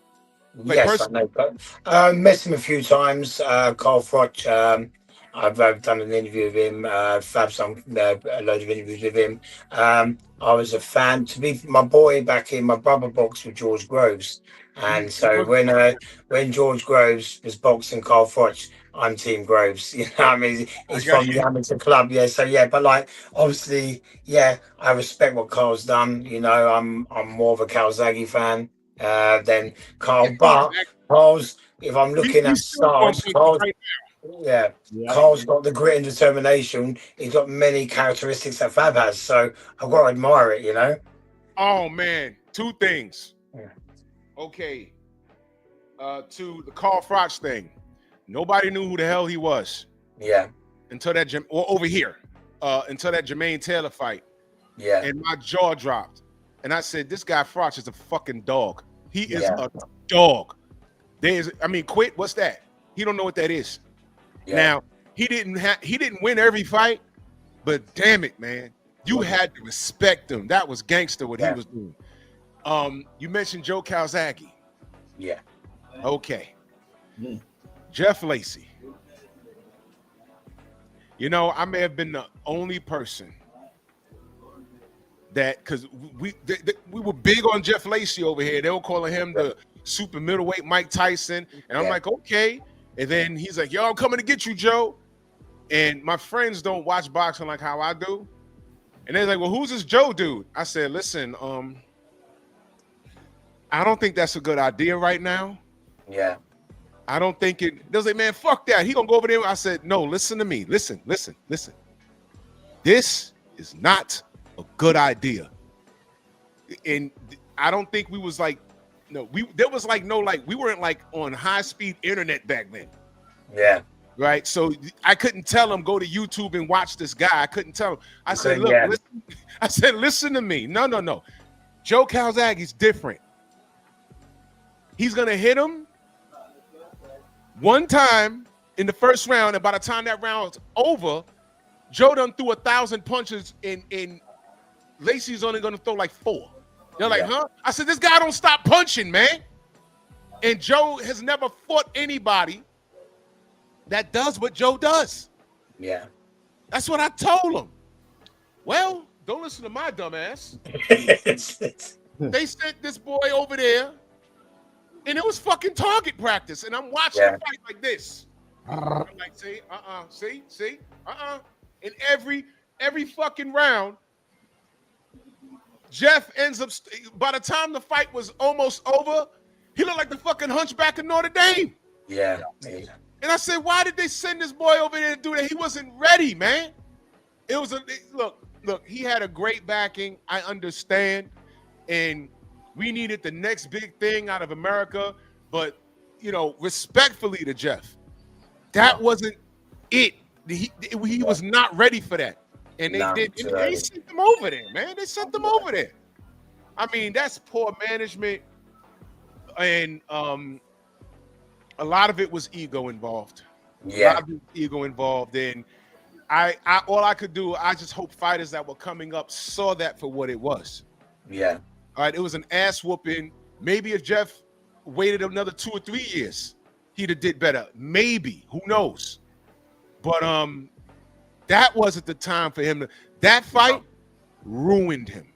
Like Yes, I know. Met him a few times. Carl Froch. I've done an interview with him. Fab's done a load of interviews with him. I was a fan. To be my boy back in my brother boxed with George Groves, and so when George Groves was boxing Carl Froch, I'm Team Groves. You know what I mean? He's from the amateur club, yeah. So yeah, but like obviously, yeah, I respect what Carl's done. You know, I'm more of a Calzaghe fan than Carl. But Carl's, if I'm looking at stars, Carl's, yeah, Carl's got the grit and determination. He's got many characteristics that Fab has. So I've got to admire it, you know. Oh man, two things. Yeah. Okay, to the Carl Froch thing. Nobody knew who the hell he was. Yeah. Until that over here, until that Jermaine Taylor fight. Yeah. And my jaw dropped, and I said, "This guy Froch is a fucking dog. He is a dog." Quit. What's that? He don't know what that is. Yeah. Now he didn't win every fight, but damn it, man, you had to respect him. That was gangster what he was doing. You mentioned Joe Calzaghe. Yeah. Okay. Jeff Lacey. You know, I may have been the only person that, because we were big on Jeff Lacey over here. They were calling him the super middleweight Mike Tyson. And I'm like, okay. And then he's like, yo, I'm coming to get you, Joe. And my friends don't watch boxing like how I do. And they're like, well, who's this Joe dude? I said, listen, I don't think that's a good idea right now. Yeah. I don't think it. They'll say, man, fuck that. He gonna go over there. I said, no, listen to me. Listen. This is not a good idea. And I don't think we was like, we weren't like on high speed internet back then. Yeah. Right. So I couldn't tell him go to YouTube and watch this guy. I couldn't tell him. I said, look, listen. I said, listen to me. No. Joe Calzaghe's different. He's gonna hit him one time in the first round, and by the time that round's over, Joe done threw 1,000 punches, and Lacey's only gonna throw like 4. They're like, huh? I said, this guy don't stop punching, man. And Joe has never fought anybody that does what Joe does. Yeah. That's what I told him. Well, don't listen to my dumb ass. They sent this boy over there, and it was fucking target practice. And I'm watching the fight like this. I'm like, see, see. And every fucking round, Jeff ends up, by the time the fight was almost over, he looked like the fucking hunchback of Notre Dame. Yeah. And I said, why did they send this boy over there to do that? He wasn't ready, man. It was look, he had a great backing. I understand. And we needed the next big thing out of America. But, you know, respectfully to Jeff, that wasn't it. He was not ready for that. And they sent them over there, man. They sent them over there. I mean, that's poor management. And a lot of it was ego involved. Yeah. A lot of it was ego involved. And I all I could do, I just hope fighters that were coming up saw that for what it was. Yeah. All right. It was an ass whooping. Maybe if Jeff waited another 2 or 3 years, he'd have did better. Maybe. Who knows? But that wasn't the time for him to. That fight ruined him.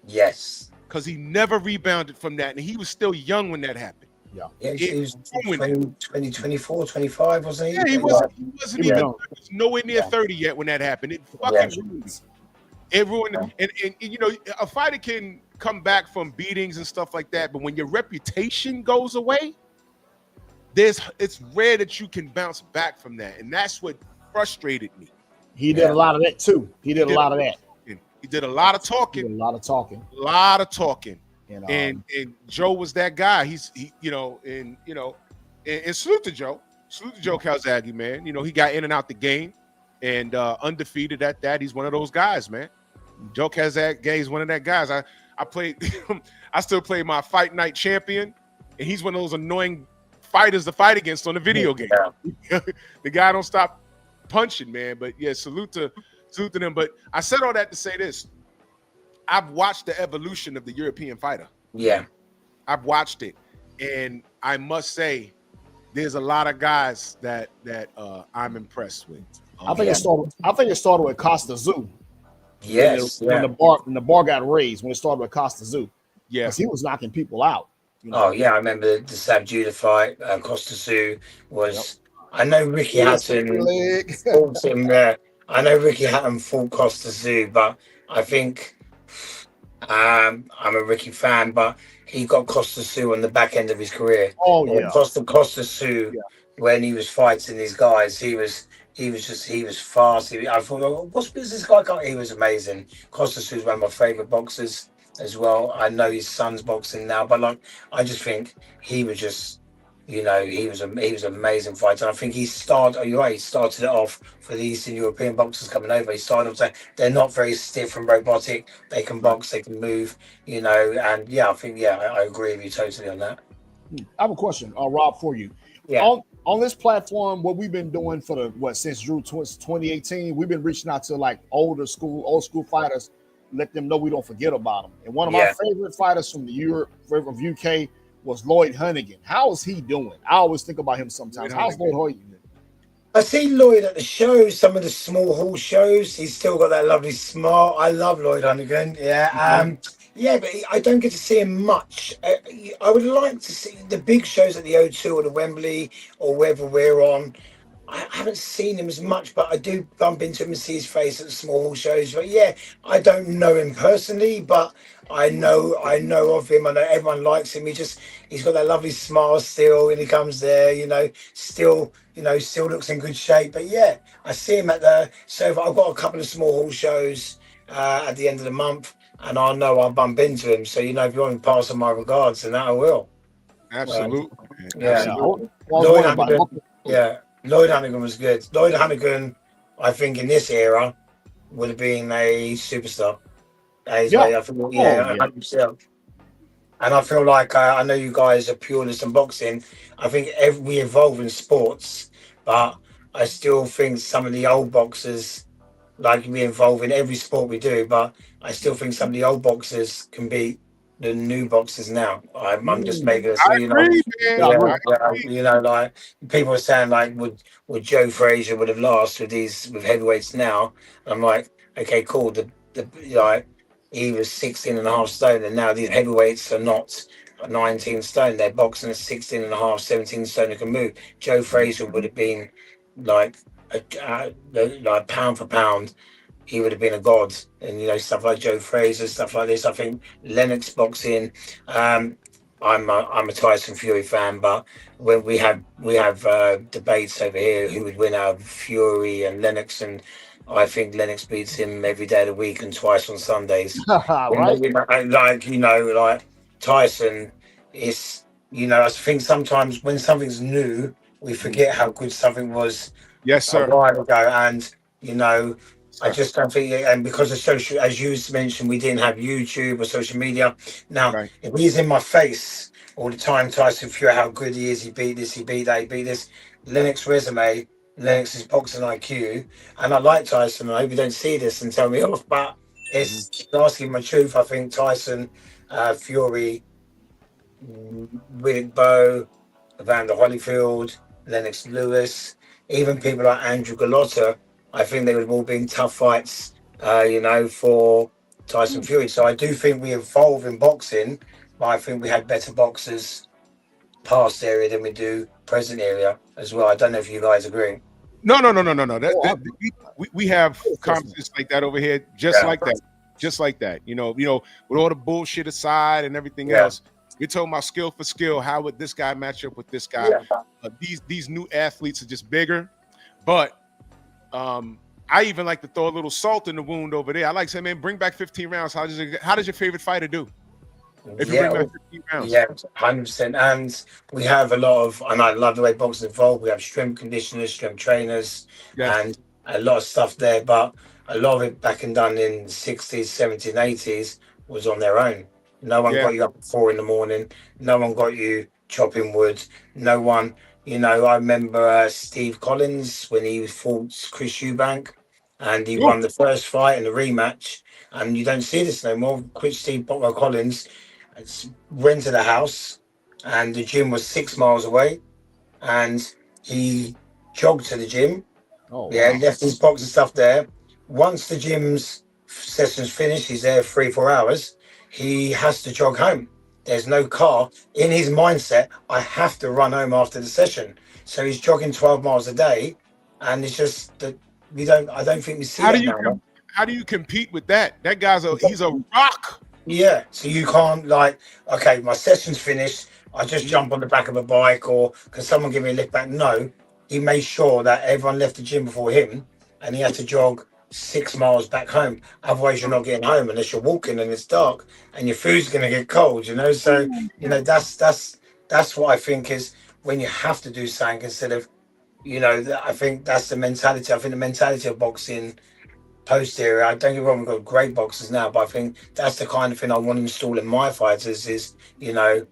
Yes. Because he never rebounded from that. And he was still young when that happened. Yeah, he was 24, 25, wasn't he? Yeah, he wasn't even, he was nowhere near 30 yet when that happened. It fucking ruined him. It ruined him. And you know, a fighter can come back from beatings and stuff like that, but when your reputation goes away, it's rare that you can bounce back from that. And that's what frustrated me. He did a lot of that too. He did a lot of that. He did a lot of talking. A lot of talking. And Joe was that guy. He and salute to Joe. Salute to Joe Calzaghe, man. You know, he got in and out the game and undefeated at that. He's one of those guys, man. Joe Calzaghe is one of that guys. I played I still play my Fight Night Champion, and he's one of those annoying fighters to fight against on the video game. The guy don't stop punching, man. But yeah, salute to them. But I said all that to say this: I've watched the evolution of the European fighter. Yeah. I've watched it, and I must say, there's a lot of guys that I'm impressed with. I think it started with Costa Zoo. Yes. When the bar got raised, when it started with Costa Zoo. Yeah, because he was knocking people out. You know? Oh yeah, I remember the Sab Judah fight. Costa Zoo was. I know Ricky Hatton fought him there. I know Ricky Hatton fought Costa Zoo, but I think I'm a Ricky fan, but he got Costa Zoo on the back end of his career. Oh yeah, Costa Zoo when he was fighting these guys, he was fast. I thought, oh, what's this guy got? He was amazing. Costa Zoo is one of my favorite boxers as well. I know his son's boxing now, but like I just think he was just, he was an amazing fighter. And I think he started it off for the Eastern European boxers coming over. He started off saying they're not very stiff and robotic. They can box, they can move, and I think I agree with you totally on that. I have a question, Rob, for you. Yeah. On this platform, what we've been doing since Drew 2018, we've been reaching out to like old school fighters, let them know we don't forget about them. And one of my favorite fighters from the UK was Lloyd Hunnigan. How is he doing? I always think about him sometimes. How's Lloyd Hunnigan? I see Lloyd at the shows, some of the small hall shows. He's still got that lovely smile. I love Lloyd Hunnigan. Yeah. But I don't get to see him much. I would like to see the big shows at the O2 or the Wembley or wherever we're on. I haven't seen him as much, but I do bump into him and see his face at the small hall shows. But I don't know him personally, but I know of him. I know everyone likes him. He's got that lovely smile still, and he comes there, still looks in good shape. But I see him so I've got a couple of small hall shows at the end of the month, and I know I'll bump into him. So if you want to pass on my regards, then that I will. Absolutely. Lloyd Hunnigan was good. Lloyd Hunnigan, I think, in this era, would have been a superstar. I think, 100%. And I feel like I know you guys are purists in boxing. I think we evolve in sports, but I still think some of the old boxers, like we evolve in every sport we do, but I still think some of the old boxers can beat the new boxers now. I'm just making a like people are saying like would Joe Frazier would have lost with heavyweights now? And I'm like, okay, cool. He was 16 and a half stone, and now these heavyweights are not 19 stone. They're boxing at 16 and a half, 17 stone who can move. Joe Frazier would have been like pound for pound. He would have been a god, and stuff like Joe Frazier, stuff like this. I think Lennox boxing. I'm a Tyson Fury fan, but when we have debates over here who would win out of Fury and Lennox, and I think Lennox beats him every day of the week and twice on Sundays. Right? Like Tyson is. I think sometimes when something's new, we forget how good something was. Yes, sir. A while ago, and I just don't think, and because of social, as you mentioned, we didn't have YouTube or social media. Now, if he's in my face all the time, Tyson Fury, how good he is, he beat this, he beat that, he beat this. Lennox's boxing IQ, and I like Tyson. I hope you don't see this and tell me off, but it's asking my truth. I think Tyson, Fury, Riddick Bowe, Evander Holyfield, Lennox Lewis, even people like Andrew Gallotta, I think they would have all been tough fights, for Tyson Fury. So I do think we evolve in boxing, but I think we had better boxers past area than we do present area as well. I don't know if you guys agree. No. We have conversations like that over here, just like that. With all the bullshit aside and everything else, we're talking about skill for skill. How would this guy match up with this guy? These new athletes are just bigger, but I even like to throw a little salt in the wound over there. I like to say, man, bring back 15 rounds. How does your favorite fighter do? If you bring back 15 rounds. Yeah, 100%. And we have a lot of, and I love the way boxing evolved. We have strength conditioners, strength trainers, and a lot of stuff there. But a lot of it back and done in the 60s, 70s, 80s was on their own. No one got you up at 4 a.m. No one got you chopping wood. No one You know, I remember Steve Collins when he fought Chris Eubank, and he Yeah. won the first fight in the rematch. And you don't see this no more. Steve Collins rented a house, and the gym was 6 miles away, and he jogged to the gym. Oh, Yeah, wow. left his box and stuff there. Once the gym's session's finished, he's there 3-4 hours. He has to jog home. There's no car. In his mindset, I have to run home after the session. So he's jogging 12 miles a day, and it's just that we don't. I don't think we see How do that you now. how do you compete with that? That guy's he's a rock. Yeah, so you can't like, okay, my session's finished. I just jump on the back of a bike, or can someone give me a lift back? No, he made sure that everyone left the gym before him, and he had to jog 6 miles back home. Otherwise, you're not getting home unless you're walking and it's dark, and your food's gonna get cold. You know, so you know that's what I think is when you have to do something instead of, you know, I think that's the mentality. I think the mentality of boxing post era. I don't get me wrong, we've got great boxers now, but I think that's the kind of thing I want to install in my fighters is, you know,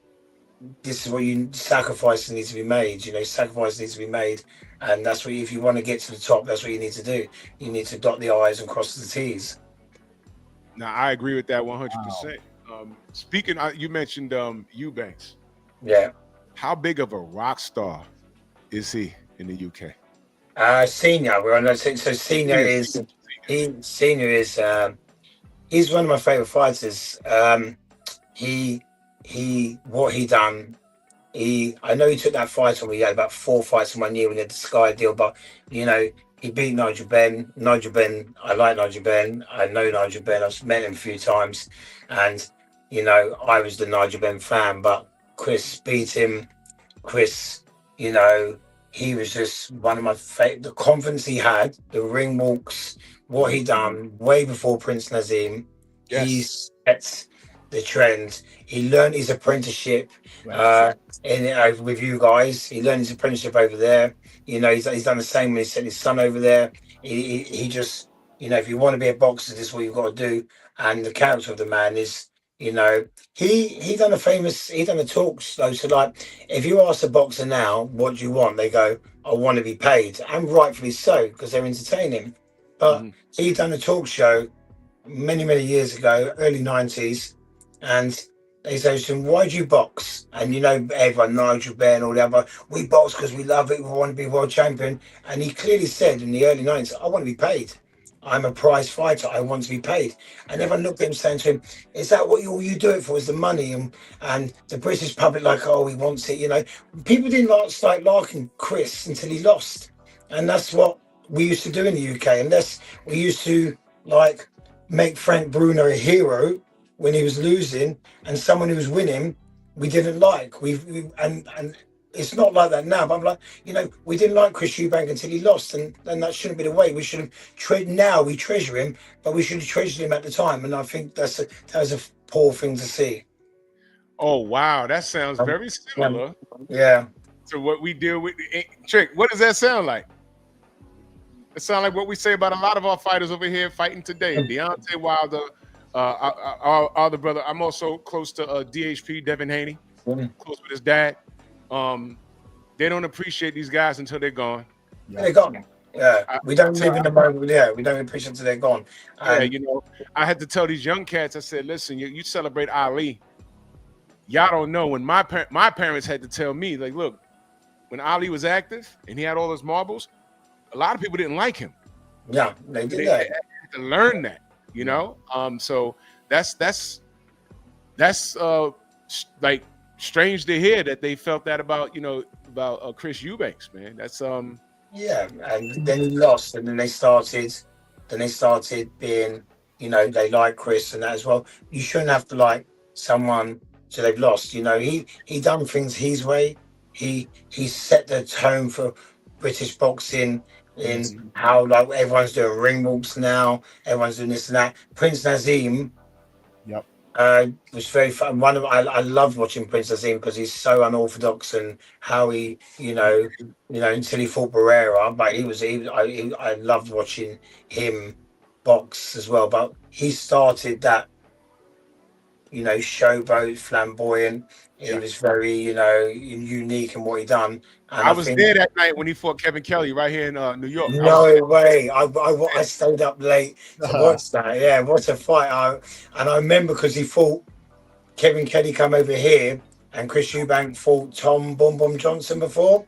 this is what you sacrifices need to be made, you know, sacrifice needs to be made. And that's what if you want to get to the top, that's what you need to do. You need to dot the I's and cross the T's. Now I agree with that 100%. Speaking, you mentioned Eubanks. Yeah. How big of a rock star is he in the UK? Senior, we're on that. So senior is he's one of my favorite fighters. What he done. I know he took that fight on. We had about 4 fights in 1 year when he had the Sky deal, but you know he beat Nigel Benn. Nigel Benn, I like Nigel Benn. I know Nigel Benn. I've met him a few times, and you know I was the Nigel Benn fan, but Chris beat him. Chris, you know, he was just one of my favorite. The confidence he had, the ring walks, what he done way before Prince Nazim. Yes. He set the trend. He learned his apprenticeship with you guys. He learned his apprenticeship over there. You know, he's done the same when he sent his son over there. He just, you know, if you want to be a boxer, this is what you've got to do. And the character of the man is, you know, he done a talk show. So like, if you ask a boxer now, what do you want? They go, I want to be paid, and rightfully so because they're entertaining. But he done a talk show many years ago, early 90s, and they say to him, why do you box? And you know, everyone, Nigel Benn, all the other, we box because we love it, we want to be world champion. And he clearly said in the early 90s, I want to be paid. I'm a prize fighter, I want to be paid. And everyone looked at him saying to him, is that what you do it for, is the money? And the British public like, oh, he wants it, you know. People didn't start liking Chris until he lost. And that's what we used to do in the UK. Unless we used to like make Frank Bruno a hero when he was losing, and someone who was winning we didn't like. And it's not like that now, but I'm like, you know, we didn't like Chris Eubank until he lost, and that shouldn't be the way. We should have now we treasure him, but we should have treasured him at the time. And I think that was a poor thing to see. Oh wow, that sounds very similar. Yeah. To what we deal with. Trick, what does that sound like? It sounds like what we say about a lot of our fighters over here fighting today. Deontay Wilder, our other brother. I'm also close to DHP, Devin Haney, close with his dad. They don't appreciate these guys until they're gone. They're gone. Yeah, we don't live in the moment. Yeah, we don't appreciate until they're gone. Yeah, you know, I had to tell these young cats. I said, listen, you celebrate Ali. Y'all don't know when my parents had to tell me, like, look, when Ali was active and he had all his marbles, a lot of people didn't like him. Yeah, they did. They had to learn that, you know. So that's like strange to hear that they felt that about, you know, about Chris Eubanks, man. That's yeah, and then he lost, and then they started being, you know, they like Chris and that as well. You shouldn't have to like someone so they've lost. You know, he done things his way. He set the tone for British boxing in how like everyone's doing ring walks now, everyone's doing this and that. Prince Nazim, was very fun. I loved watching Prince Nazim because he's so unorthodox, and how he, you know, until he fought Barrera, but I loved watching him box as well. But he started that, showboat, flamboyant. He Yeah. was very, unique in what he done. And I I was think, there that night when he fought Kevin Kelly right here in New York. I was no way. I stayed up late to watch that. Yeah, what a fight. And I remember because he fought Kevin Kelly come over here and Chris Eubank fought Tom Bum Bum Johnson before.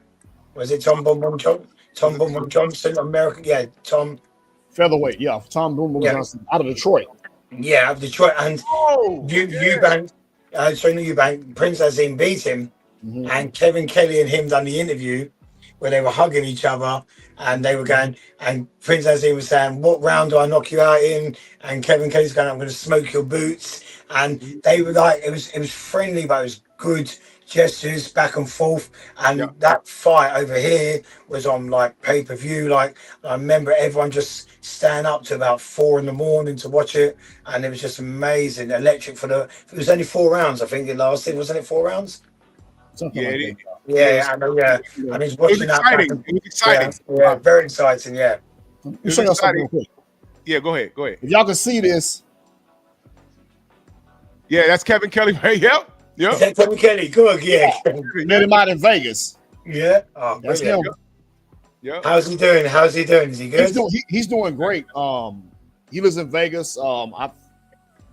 Was it Tom Bum Bum Johnson? Tom Bum Bum Johnson, American. Yeah, Tom. Featherweight, yeah. Tom Boom Boom Yeah. Johnson out of Detroit. Yeah, of Detroit. And Eubank, Eubank, Prince Azim beat him. Mhm. And Kevin Kelly and him done the interview where they were hugging each other and they were going, and Prince Azim was saying, "What round do I knock you out in?" And Kevin Kelly's going, "I'm going to smoke your boots." And they were like, it was friendly, but it was good gestures back and forth. And that fight over here was on like pay-per-view. Like I remember everyone just standing up to about 4 a.m. to watch it, and it was just amazing, electric it was only 4 rounds, I think it lasted, wasn't it 4 rounds? Something Yeah, like it that. Yeah, I know, yeah. And he's It was watching that. exciting. It was exciting. Yeah, very exciting, yeah. Let me show y'all something real quick. Yeah, go ahead. Go ahead. If y'all can see this, Yeah, that's Kevin Kelly. Right? Yep. Is that Kevin Kelly? Good, yeah. met him out in Vegas. Yeah. Oh, That's brilliant. him. Yep. How's he doing? Is he good? He's doing great. He lives in Vegas. I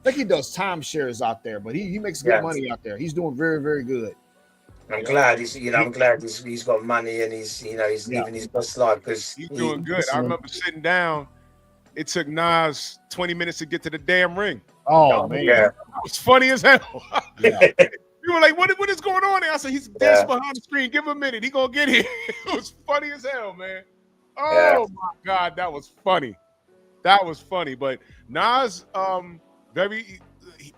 think he does timeshares out there, but he makes good money out there. He's doing very, very good. I'm glad he's got money and he's living his best life because He's doing good. I remember sitting down. It took Nas 20 minutes to get to the damn ring. Oh man, yeah. It was funny as hell. Yeah. We were like, what is going on there? I said, he's dancing behind the screen. Give him a minute. He gonna get here. It was funny as hell, man. Oh my God, that was funny. That was funny. But Nas, very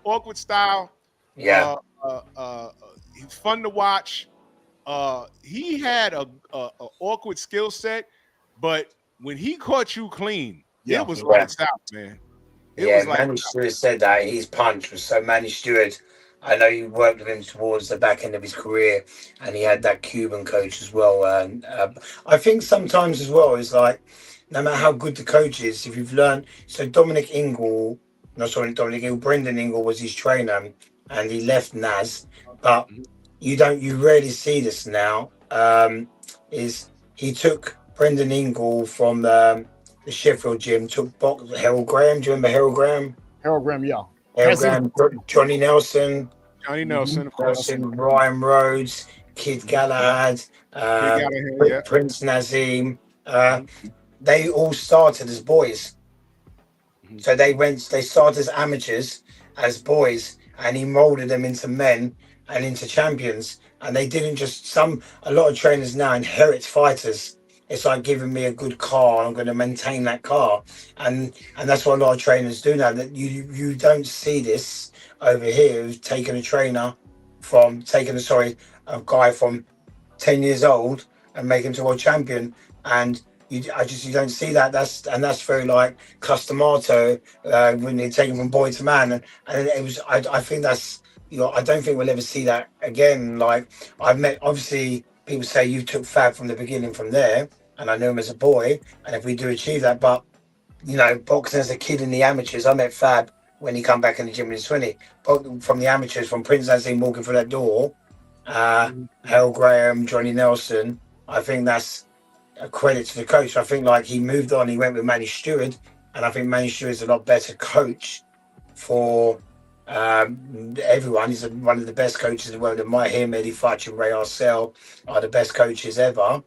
awkward style. Yeah. He's fun to watch. He had a awkward skill set, but when he caught you clean, it was lights out, man. It was like Manny Stewart said that his punch was so. Manny Stewart, I know you worked with him towards the back end of his career, and he had that Cuban coach as well. And I think sometimes as well is like, no matter how good the coach is, if you've learned. So Brendan Ingle was his trainer, and he left Nas, but you rarely see this now. Is he took Brendan Ingle from the Sheffield gym, took Harold Graham. Do you remember Harold Graham? Harold Graham, yeah. Harold Graham, Johnny Nelson, of course. Ryan Rhodes, Kid Galahad, Prince Nazim. They all started as boys. So they started as amateurs, as boys, and he molded them into men and into champions. And they didn't just a lot of trainers now inherit fighters. It's like giving me a good car, I'm going to maintain that car. And that's what a lot of trainers do now. That you don't see this over here who's taken a guy from 10 years old and make him to world champion. And you don't see that. That's very like Customato when they take him from boy to man. And it was I think that's I don't think we'll ever see that again. Like I've met, obviously people say you took Fab from the beginning from there, and I knew him as a boy. And if we do achieve that, but boxing as a kid in the amateurs, I met Fab when he come back in the gym when he was 20. But from the amateurs, from Prince Azim walking through that door, Harold Graham, Johnny Nelson, I think that's a credit to the coach. I think like he moved on, he went with Manny Stewart, and I think Manny Stewart's a lot better coach for everyone. He's one of the best coaches in the world. And him, Eddie Futch and Ray Arcel are the best coaches ever.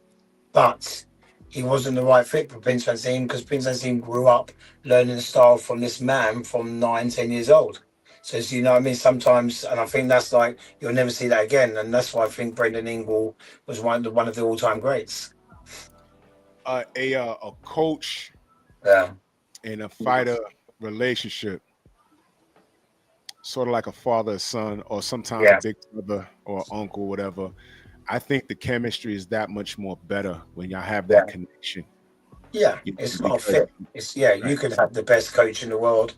But he wasn't the right fit for Prince Azim because Prince Azim grew up learning the style from this man from 9-10 years old. So you know what I mean? Sometimes, and I think that's like you'll never see that again. And that's why I think Brendan Ingle was one of the all-time greats. A coach and a fighter relationship, sort of like a father son, or sometimes a big brother or uncle, whatever. I think the chemistry is that much more better when y'all have that connection. Yeah, it's not fit. You could have the best coach in the world,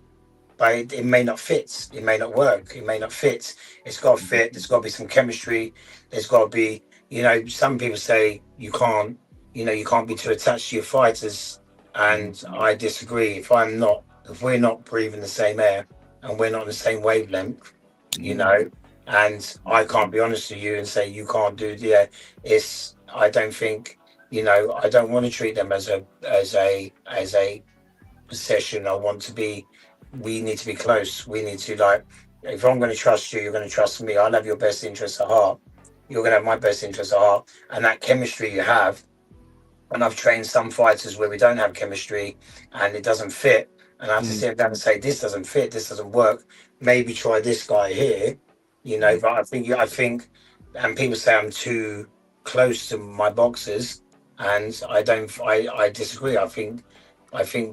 but it may not fit. It may not work. It may not fit. It's got to fit. There's got to be some chemistry. There's got to be, some people say you can't be too attached to your fighters, and I disagree. If we're not breathing the same air and we're not on the same wavelength, you know, and I can't be honest with you and say you can't do. Yeah, it's. I don't think, you know, I don't want to treat them as a possession. I want to be. We need to be close. We need to, like. If I'm going to trust you, you're going to trust me. I'll have your best interests at heart. You're going to have my best interests at heart, and that chemistry you have. And I've trained some fighters where we don't have chemistry and it doesn't fit. And I have to sit down and say, this doesn't fit, this doesn't work. Maybe try this guy here, you know. But I think, and people say I'm too close to my boxers, and I don't. I disagree. I think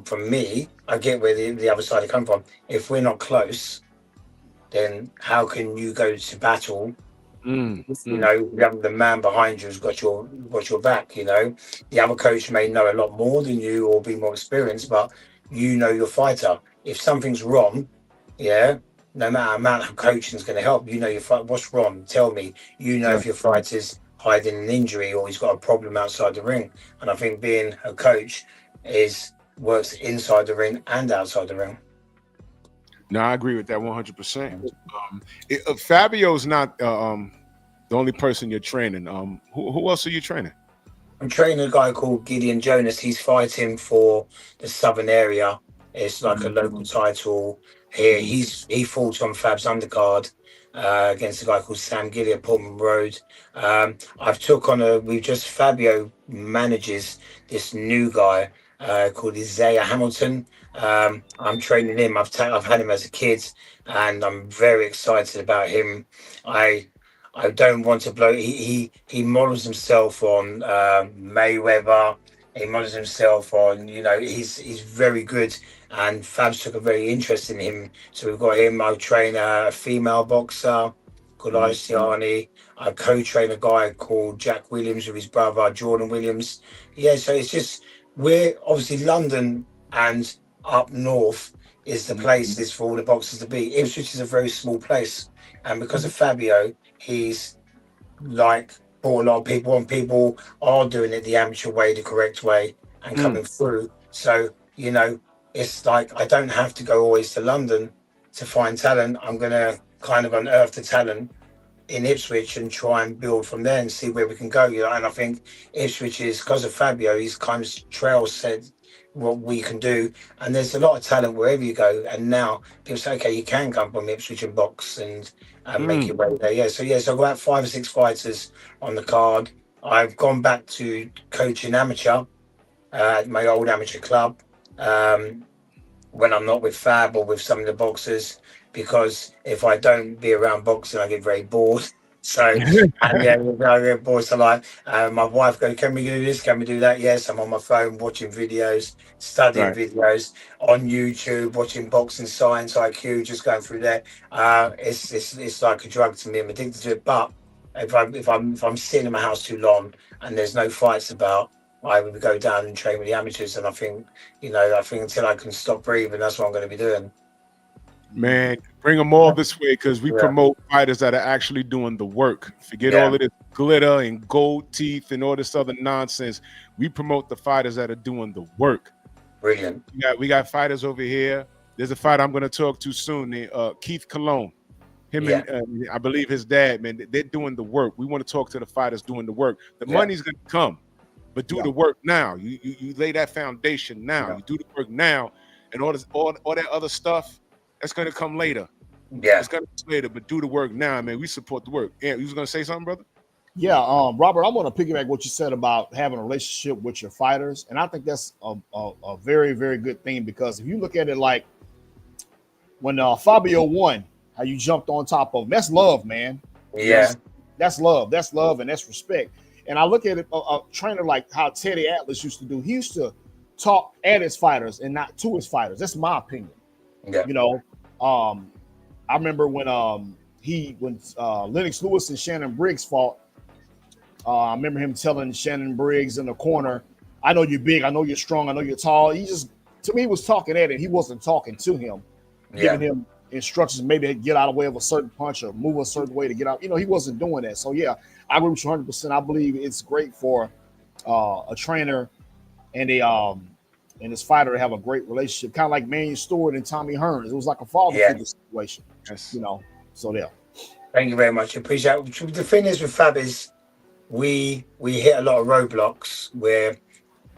for me, I get where the other side come from. If we're not close, then how can you go to battle? You know, the man behind you has got your back. You know, the other coach may know a lot more than you or be more experienced, but you know your fighter. If something's wrong, yeah, no matter amount of coaching is going to help. You know your fight. What's wrong? Tell me. You know if your fighter's hiding an injury or he's got a problem outside the ring. And I think being a coach works inside the ring and outside the ring. No, I agree with that 100%. Fabio's not the only person you're training. Who else are you training? I'm training a guy called Gideon Jonas. He's fighting for the southern area. It's like a local title here. He fought on Fab's undercard against a guy called Sam Gilly at Portman Road. Fabio manages this new guy called Isaiah Hamilton. I'm training him. I've had him as a kid, and I'm very excited about him. I don't want to blow. He models himself on Mayweather. He models himself on, you know, he's very good, and Fabs took a very interest in him. So we've got him. I train a female boxer called Isiani. I co-train a guy called Jack Williams with his brother Jordan Williams. Yeah, so it's just, we're obviously London and up north is the places for all the boxers to be. Ipswich is a very small place, and because of Fabio, he's like brought a lot of people on. People are doing it the amateur way, the correct way, and coming through. So, you know, it's like I don't have to go always to London to find talent. I'm gonna kind of unearth the talent in Ipswich and try and build from there and see where we can go. You know, and I think Ipswich is, because of Fabio, he's kind of trail said what we can do, and there's a lot of talent wherever you go. And now people say, okay, you can come from Ipswich and box and make your way there. So I've got 5 or 6 fighters on the card. I've gone back to coaching amateur at my old amateur club when I'm not with Fab or with some of the boxers, because if I don't be around boxing, I get very bored. So, and yeah, I get bored. So, like, my wife goes, "Can we do this? Can we do that?" Yes, I'm on my phone watching videos, studying videos on YouTube, watching boxing science, IQ, just going through that. It's like a drug to me. I'm addicted to it. But if I'm sitting in my house too long and there's no fights about, I would go down and train with the amateurs. And I think until I can stop breathing, that's what I'm going to be doing. Man, bring them all this way, because we promote fighters that are actually doing the work. Forget all of this glitter and gold teeth and all this other nonsense. We promote the fighters that are doing the work. Brilliant. We got fighters over here. There's a fighter I'm going to talk to soon, named Keith Cologne. And I believe his dad, man, they're doing the work. We want to talk to the fighters doing the work. The money's going to come, but do the work now. You lay that foundation now. You do the work now, and all that other stuff, that's going to come later. It's going to come later, but do the work now, man. We support the work. Yeah, you was going to say something, brother? Yeah, Robert, I want to piggyback what you said about having a relationship with your fighters, and I think that's a very, very good thing, because if you look at it like when Fabio won, how you jumped on top of him, that's love, man. Yeah, that's love, and that's respect. And I look at it, a trainer like how Teddy Atlas used to do. He used to talk at his fighters and not to his fighters. That's my opinion. Yeah. You know, I remember when Lennox Lewis and Shannon Briggs fought. I remember him telling Shannon Briggs in the corner, "I know you're big, I know you're strong, I know you're tall." He just, to me, was talking at it. He wasn't talking to him, giving him instructions, maybe to get out of the way of a certain punch or move a certain way to get out. You know, he wasn't doing that. So yeah, I agree with you 100%. I believe it's great for a trainer and his fighter to have a great relationship, kind of like Manuel Stewart and Tommy Hearns. It was like a father figure situation, you know. So there. Thank you very much. Appreciate it. The thing is with Fab is we hit a lot of roadblocks where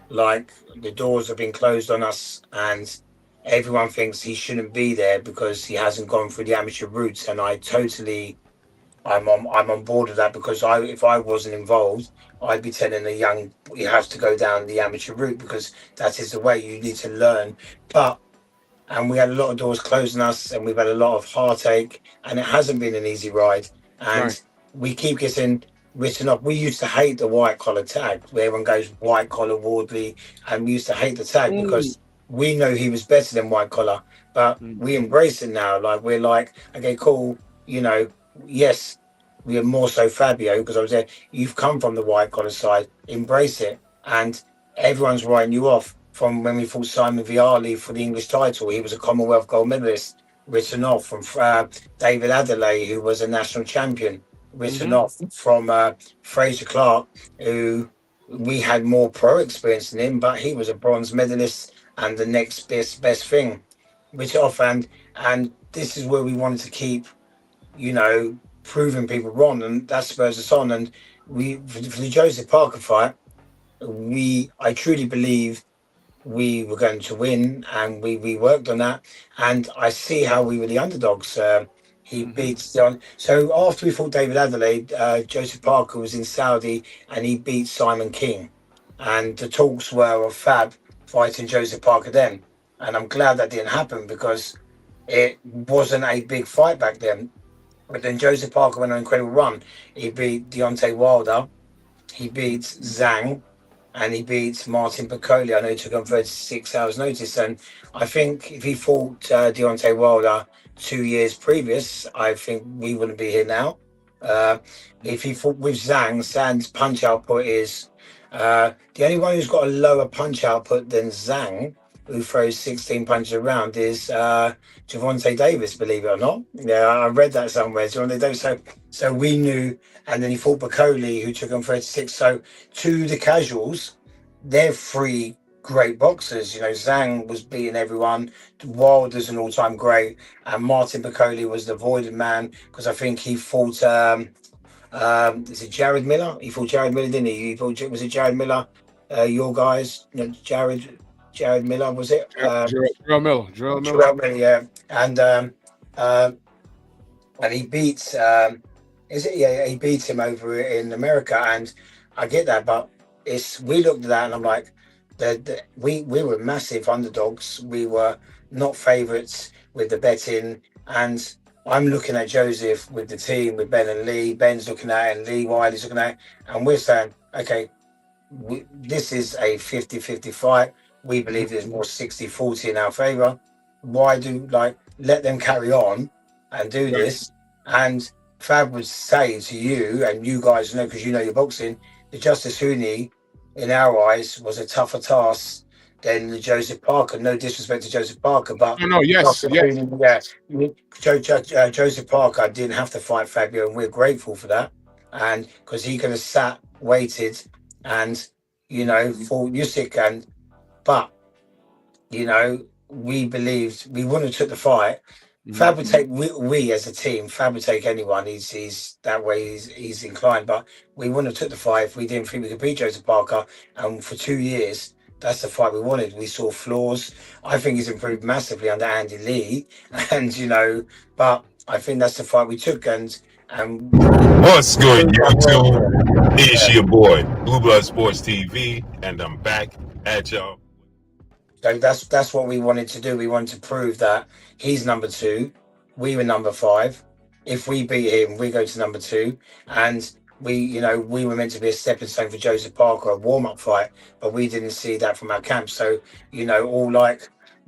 like the doors have been closed on us and everyone thinks he shouldn't be there because he hasn't gone through the amateur routes. And I'm on board with that because if I wasn't involved, I'd be telling a young you have to go down the amateur route because that is the way you need to learn. But and we had a lot of doors closing us and we've had a lot of heartache and it hasn't been an easy ride and Right. we keep getting written off. We used to hate the white collar tag where everyone goes white collar Wardley and we used to hate the tag because we know he was better than white collar, but we embrace it now. Like we're like, okay, cool, yes, we are more so Fabio because I was there. You've come from the white collar side, embrace it. And everyone's writing you off from when we fought Simon Viali for the English title. He was a Commonwealth gold medalist, written off from David Adelaide, who was a national champion, written off from Fraser Clark, who we had more pro experience than him, but he was a bronze medalist and the next best thing, written off. And this is where we wanted to keep, proving people wrong, and that spurs us on. And we for the Joseph Parker fight, I truly believe we were going to win, and we worked on that. And I see how we were the underdogs. He beats John. So after we fought David Adelaide, Joseph Parker was in Saudi, and he beat Simon King. And the talks were of Fab fighting Joseph Parker then. And I'm glad that didn't happen because it wasn't a big fight back then. But then Joseph Parker went on an incredible run. He beat Deontay Wilder, he beats Zhang, and he beats Martin Piccoli. I know he took on 36 hours notice. And I think if he fought Deontay Wilder 2 years previous, I think we wouldn't be here now. If he fought with Zhang's punch output is the only one who's got a lower punch output than Zhang, who throws 16 punches around, is Gervonta Davis, believe it or not. Yeah, I read that somewhere. Gervonta Davis. So we knew, and then he fought Piccoli, who took on 36. So to the casuals, they're three great boxers. Zhang was beating everyone. Wilder's an all-time great, and Martin Piccoli was the voided man because I think he fought. Is it Jared Miller? He fought Jared Miller, didn't he? Was it Jared Miller? Your guys, Jared Miller, was it? Gerald Miller. Gerald Miller, yeah. And he beats. Is it? Yeah, he beats him over in America, and I get that, but we looked at that, and I'm like, we were massive underdogs. We were not favourites with the betting, and I'm looking at Joseph with the team, with Ben and Lee. Ben's looking at it, and Lee Wiley's looking at it, and we're saying, okay, this is a 50-50 fight. We believe there's more 60-40 in our favour. Why let them carry on and do this? And Fab would say to you, and you guys know because you know your boxing, the Justice Hooney, in our eyes, was a tougher task than the Joseph Parker. No disrespect to Joseph Parker, but Joseph Parker didn't have to fight Fabio, and we're grateful for that. And because he could have sat, waited, and fought Usyk, but we believed we wouldn't have took the fight. Fab would take we as a team. Fab would take anyone. He's that way. He's inclined, but we wouldn't have took the fight if we didn't think we could beat Joseph Parker. And for 2 years, that's the fight we wanted. We saw flaws. I think he's improved massively under Andy Lee, and but I think that's the fight we took. And what's good, YouTube? It's your boy Blue Blood Sports TV, and I'm back at y'all. So that's what we wanted to do. We wanted to prove that he's number 2, we were number 5. If we beat him, we go to number 2, and we were meant to be a stepping stone for Joseph Parker, a warm-up fight, but we didn't see that from our camp. So we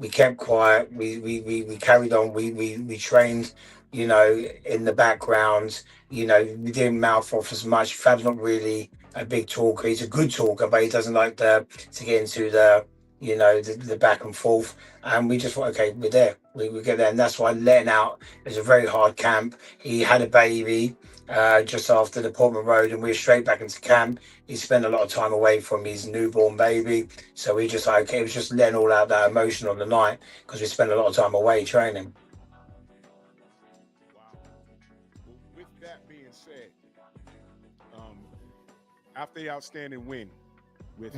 kept quiet. We carried on. We trained, in the background. We didn't mouth off as much. Fab's not really a big talker. He's a good talker, but he doesn't like to get into the back and forth. And we just thought, okay, we're there. We get there, and that's why letting out. It was a very hard camp. He had a baby just after the Portman Road, and we were straight back into camp. He spent a lot of time away from his newborn baby, so we just it was just letting all out that emotion on the night because we spent a lot of time away training. said, after the outstanding win with,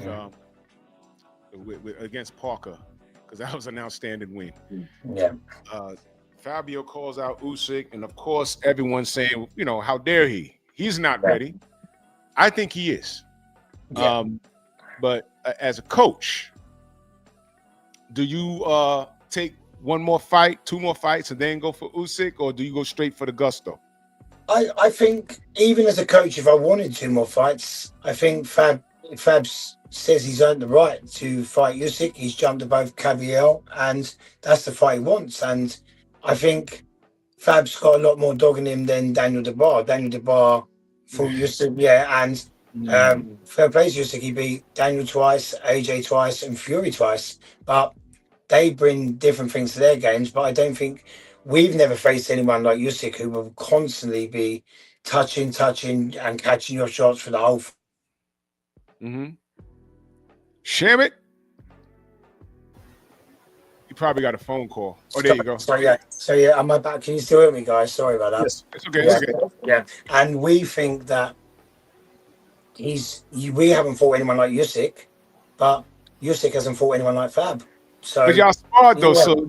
with against Parker, because that was an outstanding win. Yeah. Fabio calls out Usyk, and of course, everyone's saying, you know, how dare he? He's not ready. I think he is. Yeah. But as a coach, do you take one more fight, two more fights, and then go for Usyk, or do you go straight for the gusto? I think even as a coach, if I wanted 2 more fights, I think Fab says he's earned the right to fight Usyk. He's jumped above Caviel, and that's the fight he wants. And I think Fab's got a lot more dog in him than Daniel Dubois. Daniel Dubois fought Usyk, and fair play to Usyk. He beat Daniel twice, AJ twice, and Fury twice. But they bring different things to their games. But I don't think we've never faced anyone like Usyk who will constantly be touching, and catching your shots for the whole. Sham it. You probably got a phone call. Oh, there you go. So yeah, am I back? Can you still hear me, guys? Sorry about that. Yes, it's okay. It's okay. Yeah, and we think that we haven't fought anyone like Usyk, but Usyk hasn't fought anyone like Fab. So, but y'all sparred though, Fabio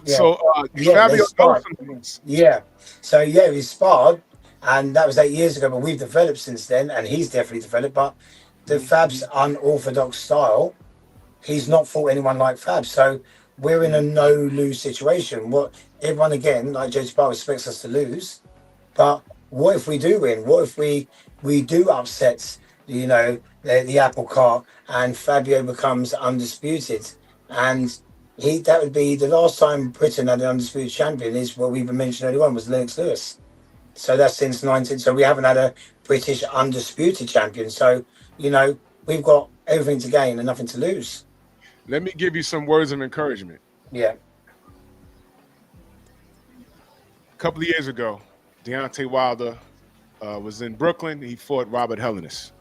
knows some things. Yeah, so yeah, we sparred, and that was 8 years ago. But we've developed since then, and he's definitely developed. But the Fab's unorthodox style, he's not fought anyone like Fab. So we're in a no-lose situation. What everyone again, like Joe Sparrow, expects us to lose. But what if we do win? What if we do upset, you know, the apple cart, and Fabio becomes undisputed? And that would be the last time Britain had an undisputed champion. Is what we've been mentioning earlier on was Lennox Lewis. So that's since 19. So we haven't had a British undisputed champion. So, you know, we've got everything to gain and nothing to lose. Let me give you some words of encouragement. Yeah. A couple of years ago, Deontay Wilder was in Brooklyn. He fought Robert Hodgins.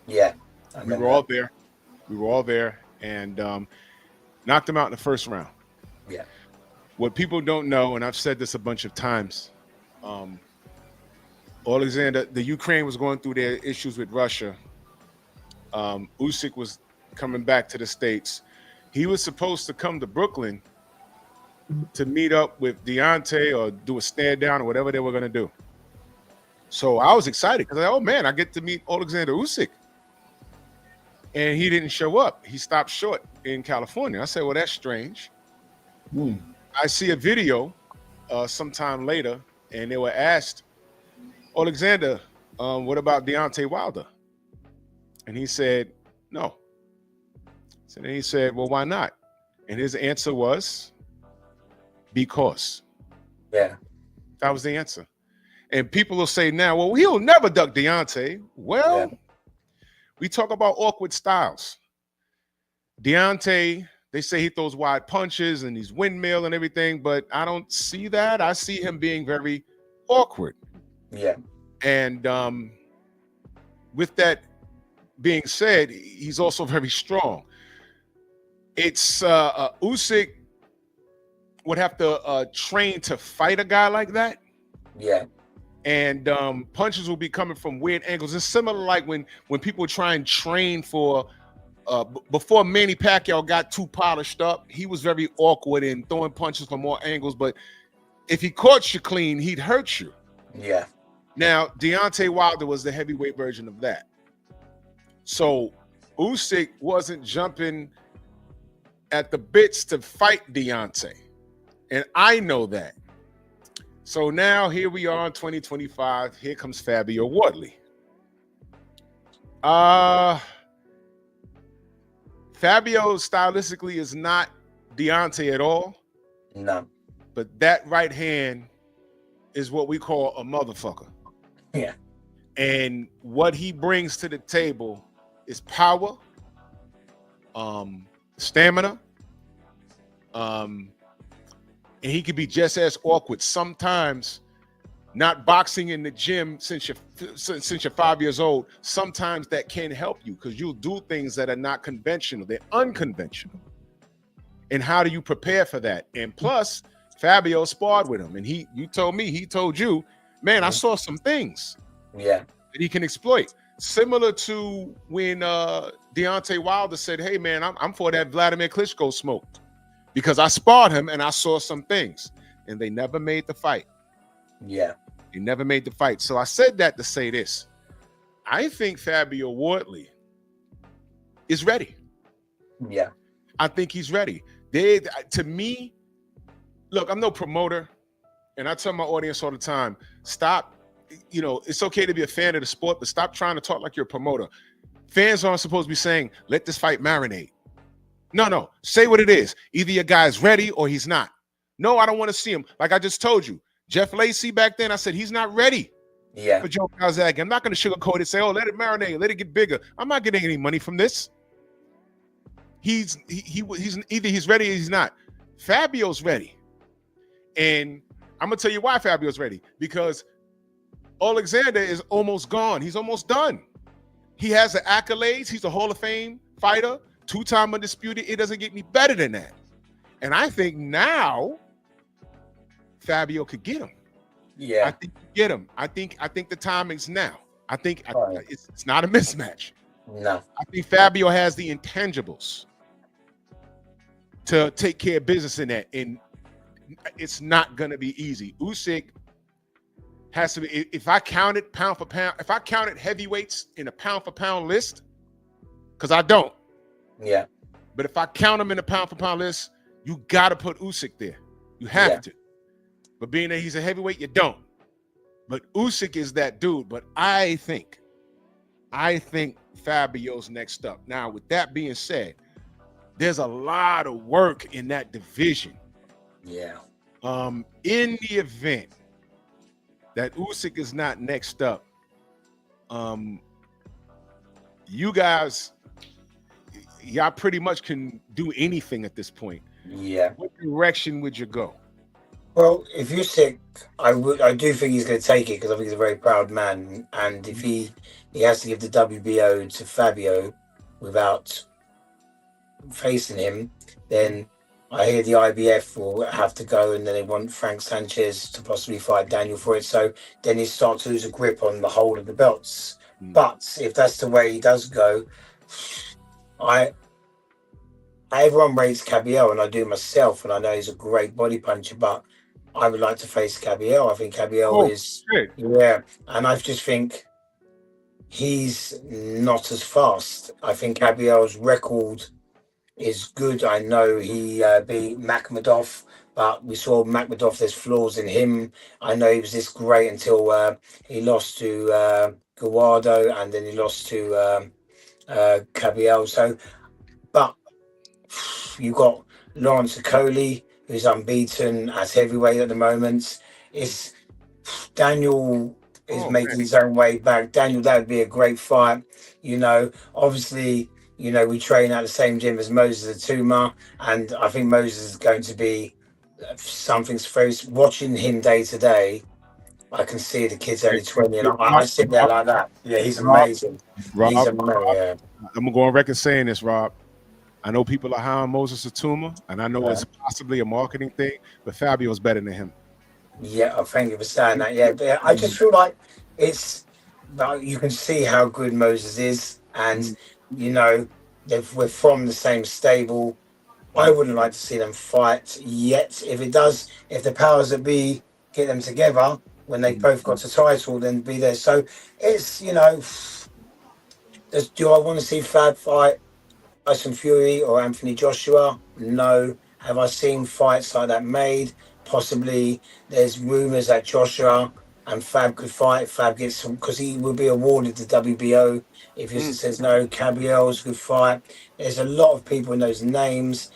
Yeah. We were all there. We were all there, and knocked him out in the first round. Yeah. What people don't know, and I've said this a bunch of times, Alexander, the Ukraine was going through their issues with Russia. Usyk was coming back to the States. He was supposed to come to Brooklyn to meet up with Deontay or do a stand down or whatever they were going to do. So I was excited because, oh man, I get to meet Alexander Usyk. And he didn't show up. He stopped short in California. I said, well, that's strange. I see a video sometime later, and they were asked, Alexander, what about Deontay Wilder? And he said, no. So then he said, well, why not? And his answer was, because. Yeah. That was the answer. And people will say now, well, he'll never duck Deontay. Well, we talk about awkward styles. Deontay, they say he throws wide punches and he's windmill and everything, but I don't see that. I see him being very awkward. Yeah. And with that being said, he's also very strong. It's Usyk would have to train to fight a guy like that. Yeah. And punches will be coming from weird angles. It's similar like when people try and train for before Manny Pacquiao got too polished up, he was very awkward in throwing punches from all angles. But if he caught you clean, he'd hurt you. Yeah. Now, Deontay Wilder was the heavyweight version of that. So Usyk wasn't jumping at the bits to fight Deontay. And I know that. So now here we are in 2025. Here comes Fabio Wardley. Fabio stylistically is not Deontay at all. No. But that right hand is what we call a motherfucker. Yeah. And what he brings to the table is power, stamina, and he can be just as awkward. Sometimes, not boxing in the gym since you're 5 years old, sometimes that can help you because you'll do things that are not conventional. They're unconventional. And how do you prepare for that? And plus, Fabio sparred with him, and he told you, man, I saw some things. Yeah. that he can exploit. Similar to when Deontay Wilder said, "Hey man, I'm for that Vladimir Klitschko smoke because I sparred him and I saw some things," and they never made the fight. Yeah. They never made the fight. So I said that to say this: I think Fabio Wardley is ready. Yeah. I think he's ready. To me, look, I'm no promoter, and I tell my audience all the time, stop. It's okay to be a fan of the sport, but stop trying to talk like you're a promoter. Fans aren't supposed to be saying, let this fight marinate. No. Say what it is. Either your guy's ready or he's not. No, I don't want to see him. Like I just told you, Jeff Lacey back then, I said, he's not ready for Joe Calzaghe. I'm not going to sugarcoat it, say, oh, let it marinate, let it get bigger. I'm not getting any money from this. He's either he's ready or he's not. Fabio's ready. And I'm going to tell you why Fabio's ready. Because Alexander is almost gone. He's almost done. He has the accolades. He's a Hall of Fame fighter, 2-time undisputed. It doesn't get any better than that. And I think now Fabio could get him. Yeah. I think you get him. I think the timing's now. I think it's not a mismatch. No. I think Fabio has the intangibles to take care of business in that. And it's not going to be easy. Usyk has to be, if I counted pound for pound, if I counted heavyweights in a pound for pound list, because I don't. Yeah. But if I count them in a pound for pound list, you got to put Usyk there. You have to. But being that he's a heavyweight, you don't. But Usyk is that dude. But I think Fabio's next up. Now, with that being said, there's a lot of work in that division. Yeah. In the event that Usyk is not next up, you guys, y'all pretty much can do anything at this point. Yeah. What direction would you go? Well, if you're sick, I do think he's going to take it because I think he's a very proud man. And if he has to give the WBO to Fabio without facing him, then I hear the IBF will have to go, and then they want Frank Sanchez to possibly fight Daniel for it. So then he starts to lose a grip on the whole of the belts. But if that's the way he does go, everyone rates Cabello, and I do myself, and I know he's a great body puncher, but I would like to face Cabello. I think Cabello and I just think he's not as fast. I think Cabello's record is good. I know he beat Makhmedov, but we saw Makhmedov, there's flaws in him. I know he was this great until he lost to Guado, and then he lost to Cabello. So, but you got Lawrence Okoli, who's unbeaten at heavyweight at the moment. Daniel is making his own way back. Daniel, that would be a great fight. Obviously, we train at the same gym as Moses Atuma, and I think Moses is going to be something's very. Watching him day to day, I can see the kid's only 20, and I sit there like that. Yeah, he's amazing. Rob, he's amazing. I'm gonna go on record saying this, Rob. I know people are high on Moses Atuma, and I know it's possibly a marketing thing, but Fabio's better than him. Yeah, thank you for saying that. Yeah, but I just feel like you can see how good Moses is, and if we're from the same stable, I wouldn't like to see them fight yet. If the powers that be get them together when they both got the title, then be there. So it's do I want to see Fab fight Tyson Fury or Anthony Joshua? No. Have I seen fights like that made? Possibly. There's rumors that Joshua and Fab could fight. Fab gets some, because he will be awarded the WBO. If he says no, Cabello's good fight. There's a lot of people in those names.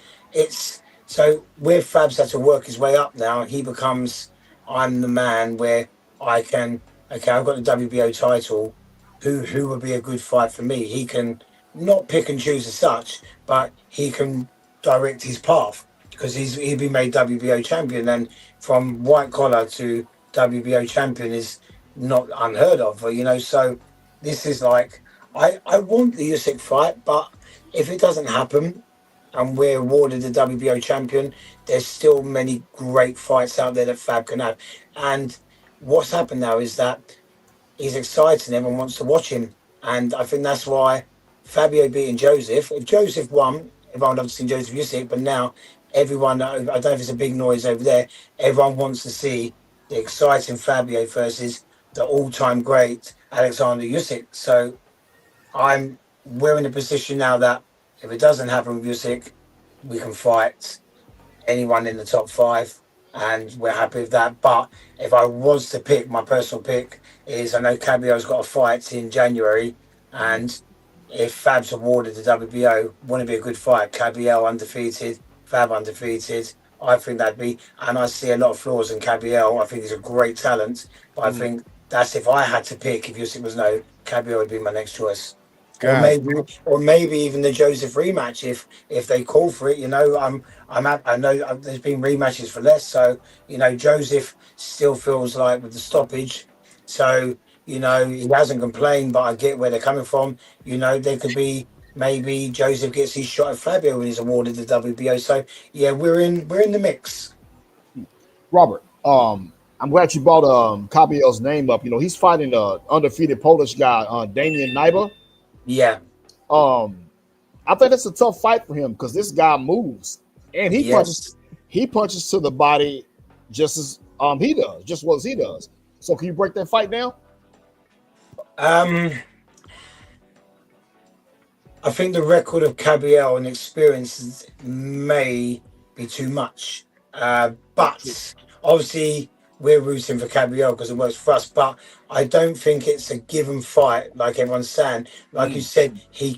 So where Fab's had to work his way up now, he becomes, I'm the man where I can, I've got the WBO title. Who would be a good fight for me? He can not pick and choose as such, but he can direct his path because he'd be made WBO champion, and from white collar to WBO champion is not unheard of, so this is like I want the Usyk fight, but if it doesn't happen and we're awarded the WBO champion, there's still many great fights out there that Fab can have. And what's happened now is that he's exciting. Everyone wants to watch him, and I think that's why Fabio beating Joseph. If Joseph won, everyone would love to see Joseph Usyk. But now everyone, I don't know if it's a big noise over there. Everyone wants to see the exciting Fabio versus the all-time great Alexander Usyk. So we're in a position now that if it doesn't happen with Usyk, we can fight anyone in the top five, and we're happy with that. But if I was to pick, my personal pick is I know Cabio's got a fight in January, and if Fab's awarded the WBO, wouldn't it be a good fight? Cabio undefeated, Fab undefeated. I think that'd be, and I see a lot of flaws in Cabio. I think he's a great talent, but I think that's if I had to pick. If Usyk was no, Cabio would be my next choice. God. Or maybe even the Joseph rematch if they call for it. You know, I know there's been rematches for less, so you know Joseph still feels like with the stoppage. So you know he hasn't complained, but I get where they're coming from. You know, there could be maybe Joseph gets his shot at Fabio when he's awarded the WBO. So yeah, we're in the mix. Robert, I'm glad you brought Cabio's name up. You know, he's fighting the undefeated Polish guy, Damian Nyba. Yeah. I think it's a tough fight for him because this guy moves and he punches to the body just as he does, just what he does. So can you break that fight down? I think the record of Cabio and experience may be too much. But obviously we're rooting for Cabio because it works for us. But I don't think it's a given fight like everyone's saying. Like you said, he's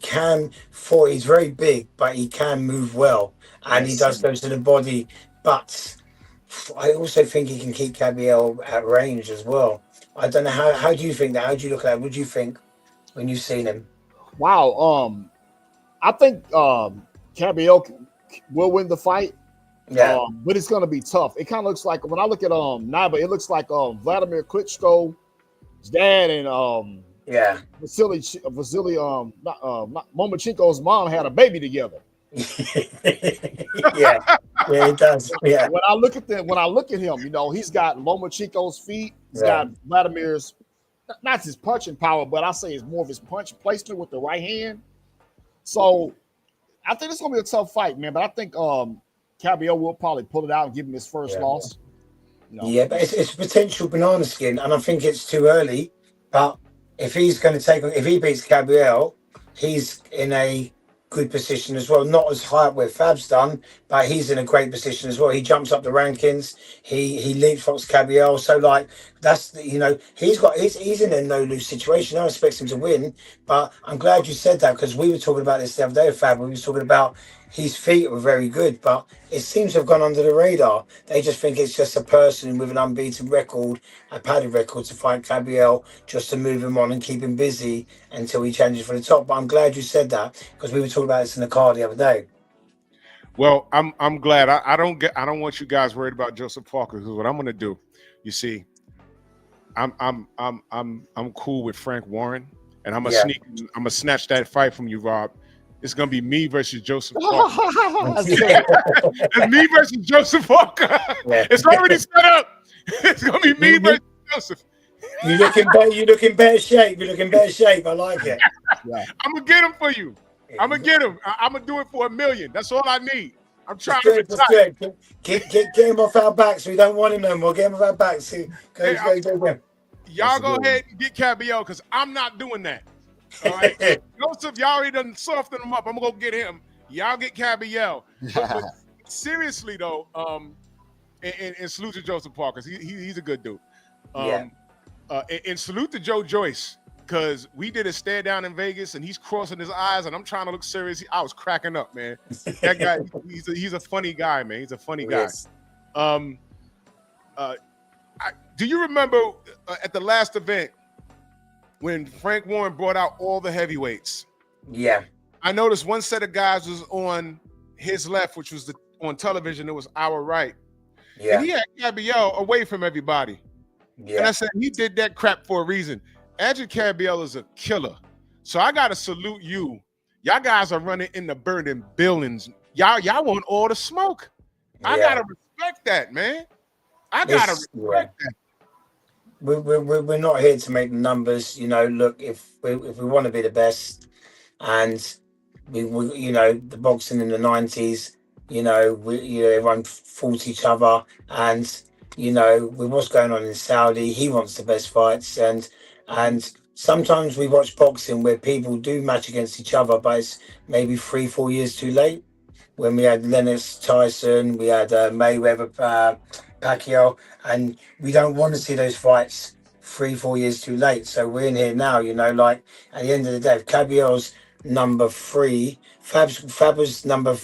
very big, but he can move well. And he does go to the body. But I also think he can keep Cabio at range as well. I don't know. How do you think that? How do you look at that? What do you think when you've seen him? Wow. I think Cabio will win the fight. Yeah. But it's going to be tough. It kind of looks like when I look at Nyba, it looks like Vladimir Klitschko's dad and Vasily Lomachenko's mom had a baby together. yeah, it does. Yeah. When I look at him, you know, he's got Lomachenko's feet. He's got Vladimir's, not his punching power, but I say it's more of his punch placement with the right hand. So I think it's going to be a tough fight, man. But I think Cabio will probably pull it out and give him his first loss. You know? Yeah, but it's potential banana skin, and I think it's too early. But if he's going to if he beats Cabio, he's in a good position as well. Not as high up where Fab's done, but he's in a great position as well. He jumps up the rankings. He leapfrogs Cabio. So like that's he's in a no lose situation. I expect him to win, but I'm glad you said that because we were talking about this the other day, Fab. We were talking about his feet were very good, but it seems to have gone under the radar. They just think it's just a person with an unbeaten record, a padded record to fight Cabio just to move him on and keep him busy until he changes for the top. But I'm glad you said that because we were talking about this in the car the other day. Well, I'm glad. I don't want you guys worried about Joseph Parker because what I'm going to do, you see, I'm cool with Frank Warren, and I'm gonna snatch that fight from you, Rob. It's gonna be me versus Joseph Parker. It's me versus Joseph Parker. It's already set up. It's gonna be me versus Joseph. You look in better shape. You look in better shape. I like it. Yeah. I'm gonna get him for you. I'm gonna get him. I'm gonna do it for $1 million. That's all I need. I'm trying to retire. Get him off our backs. We don't want him no more. Get him off our backs. Y'all go ahead and get Cabio because I'm not doing that. All right, Joseph, y'all already done softened him up. I'm gonna go get him. Y'all get Cabio. But seriously though, and salute to Joseph Parker. He's a good dude. And salute to Joe Joyce because we did a stare down in Vegas and he's crossing his eyes and I'm trying to look serious. I was cracking up, man. That guy, he's a funny guy, man. He's a funny guy. Do you remember at the last event when Frank Warren brought out all the heavyweights? Yeah. I noticed one set of guys was on his left, which was on television. It was our right. Yeah. And he had Cabio away from everybody. Yeah. And I said, he did that crap for a reason. Andrew Cabio is a killer. So I got to salute you. Y'all guys are running in the burning buildings. Y'all want all the smoke. I got to respect that, man. I got to respect that. we're not here to make the numbers. You know, look, if we want to be the best, and we you know, the boxing in the 90s, you know, everyone fought each other, and you know, with what's going on in Saudi, he wants the best fights, and sometimes we watch boxing where people do match against each other, but it's maybe 3 4 years too late. When we had Lennox Tyson, we had Mayweather, Pacquiao, and we don't want to see those fights 3 4 years too late. So we're in here now, you know, like at the end of the day, if Caball's number 3, Fab was number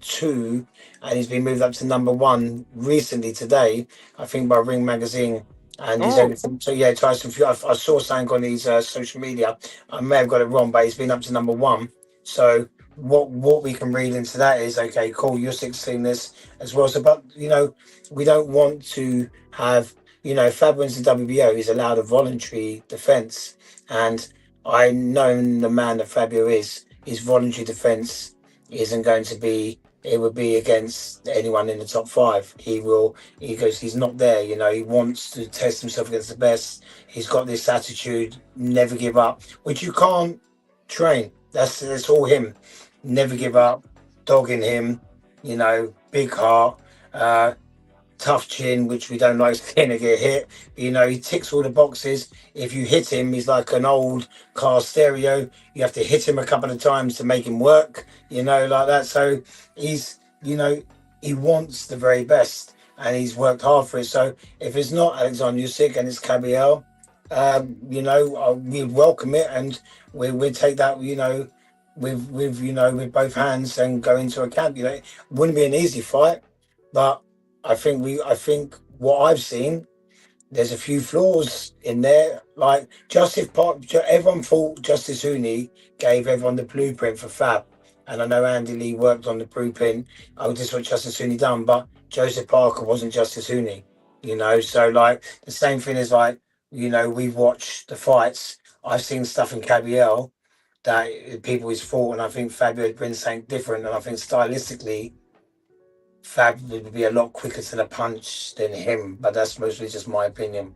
2, and he's been moved up to number 1 recently today, I think by Ring Magazine. And he's Oh, so yeah, Tyson Fury. I saw something on his social media. I may have got it wrong, but he's been up to number 1. So what we can read into that is, okay, cool, you're 16 this as well. So, but you know, we don't want to have, you know, Fab wins the WBO, he's allowed a voluntary defense, and I know the man that Fabio is, his voluntary defense isn't going to be. It would be against anyone in the top 5. He goes, he's not there, you know, he wants to test himself against the best. He's got this attitude, never give up, which you can't train. That's all him. Never give up, dogging him, you know, big heart, tough chin, which we don't like seeing to get hit. You know, he ticks all the boxes. If you hit him, he's like an old car stereo. You have to hit him a couple of times to make him work, you know, like that. So he's, you know, he wants the very best, and he's worked hard for it. So if it's not Alexander Usyk and it's Cabell, you know, we welcome it, and we take that, you know, with you know, with both hands, and go into a camp. You know, it wouldn't be an easy fight, but I think what I've seen, there's a few flaws in there. Like everyone thought Justice Hooney gave everyone the blueprint for Fab, and I know Andy Lee worked on the blueprint. Oh, this is what Justice Hooney done, but Joseph Parker wasn't Justice Hooney. You know, so like the same thing is like, you know, we've watched the fights. I've seen stuff in Cabell that people has fought, and I think Fabio brings something different, and I think stylistically Fab would be a lot quicker to the punch than him, but that's mostly just my opinion.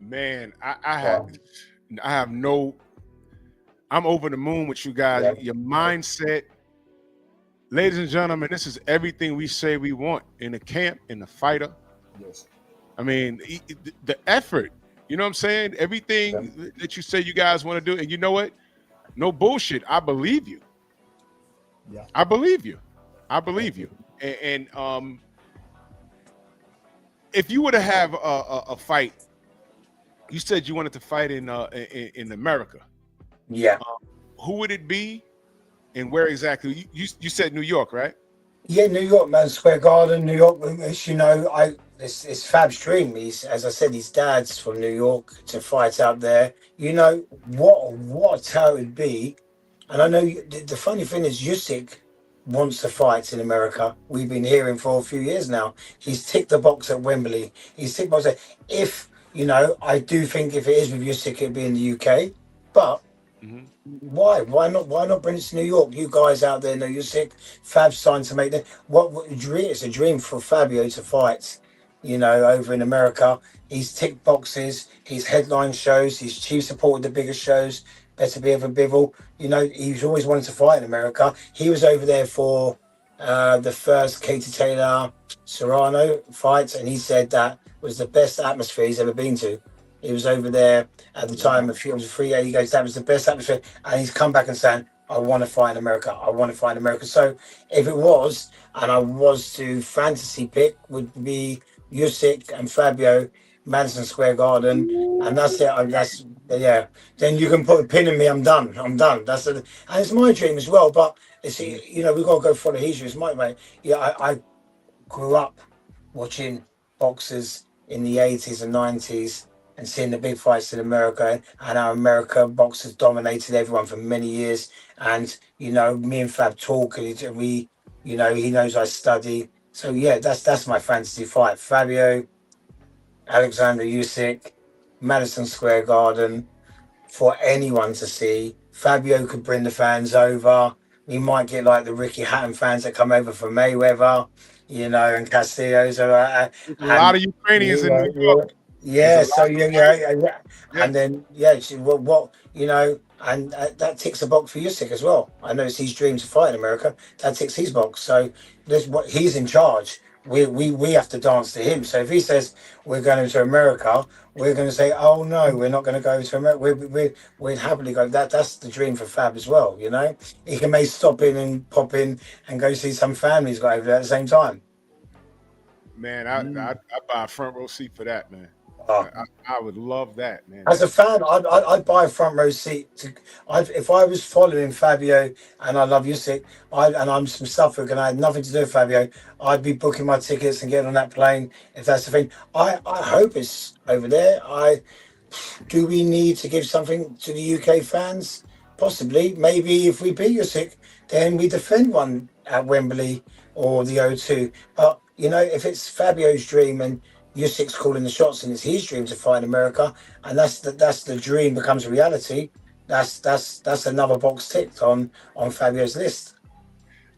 man, I have no. I'm over the moon with you guys. Yeah. Your mindset, ladies and gentlemen, this is everything we say we want in the camp, in the fighter. Yes. I mean, the effort. You know what I'm saying? Everything that you say you guys want to do, and you know what? No bullshit. I believe you. Yeah. I believe you. I believe you. And if you were to have a fight, you said you wanted to fight in America. Yeah. Who would it be, and where exactly? You said New York, right? Yeah, New York, man, Square Garden, New York. As you know, it's Fab's dream. He's, as I said, his dad's from New York, to fight out there. You know what how it'd be. And I know the funny thing is, Usyk wants to fight in America. We've been hearing for a few years now. He's ticked the box at Wembley. He's ticked the box. If you know, I do think if it is with Usyk, it'd be in the UK. But why? Why not bring it to New York? You guys out there know Usyk. Fab's trying to make that. It's a dream for Fabio to fight, you know, over in America. He's ticked boxes. He's headline shows. He's chief supported the biggest shows. Better Be Ever Bivol. You know, he's always wanted to fight in America. He was over there for the first Katie Taylor Serrano fight, and he said that was the best atmosphere he's ever been to. He was over there at the time. It was free. He goes, that was the best atmosphere, and he's come back and saying, I want to fight in America. I want to fight in America. So if it was, and I was to fantasy pick, would be Usyk and Fabio, Madison Square Garden, and that's it. That's yeah. Then you can put a pin in me. I'm done. That's it. And it's my dream as well. But it's, you know, we've got to go follow his dreams. My mate. Yeah, I grew up watching boxers in the 80s and 90s and seeing the big fights in America, and our America boxers dominated everyone for many years. And you know, me and Fab talk, and we, you know, he knows I study. So yeah, that's my fantasy fight. Fabio, Alexander Usyk, Madison Square Garden, for anyone to see. Fabio could bring the fans over. We might get like the Ricky Hatton fans that come over for Mayweather. you know, and Castillo's, There's a lot of Ukrainians in New York. There's a yeah. lot So of yeah, yeah. and then yeah, what you know, and that ticks a box for Usyk as well. I know it's his dream to fight in America. That ticks his box. So there's what he's in charge. We have to dance to him. So if he says we're going to America, we're going to say, oh no, we're not going to go to America. We'd happily go. That's the dream for Fab as well. You know, he can maybe stop in and pop in and go see some families got over there at the same time. Man, I buy a front row seat for that, man. Oh. I would love that, man. As a fan, I'd buy a front row seat. If I was following Fabio and I love Usyk, and I'm from Suffolk and I had nothing to do with Fabio, I'd be booking my tickets and getting on that plane if that's the thing. I hope it's over there. Do we need to give something to the UK fans? Possibly. Maybe if we beat Usyk, then we defend one at Wembley or the O2. But you know, if it's Fabio's dream and Usyk's calling the shots, and it's his dream to fight in America, and that's the dream becomes a reality. That's another box ticked on Fabio's list.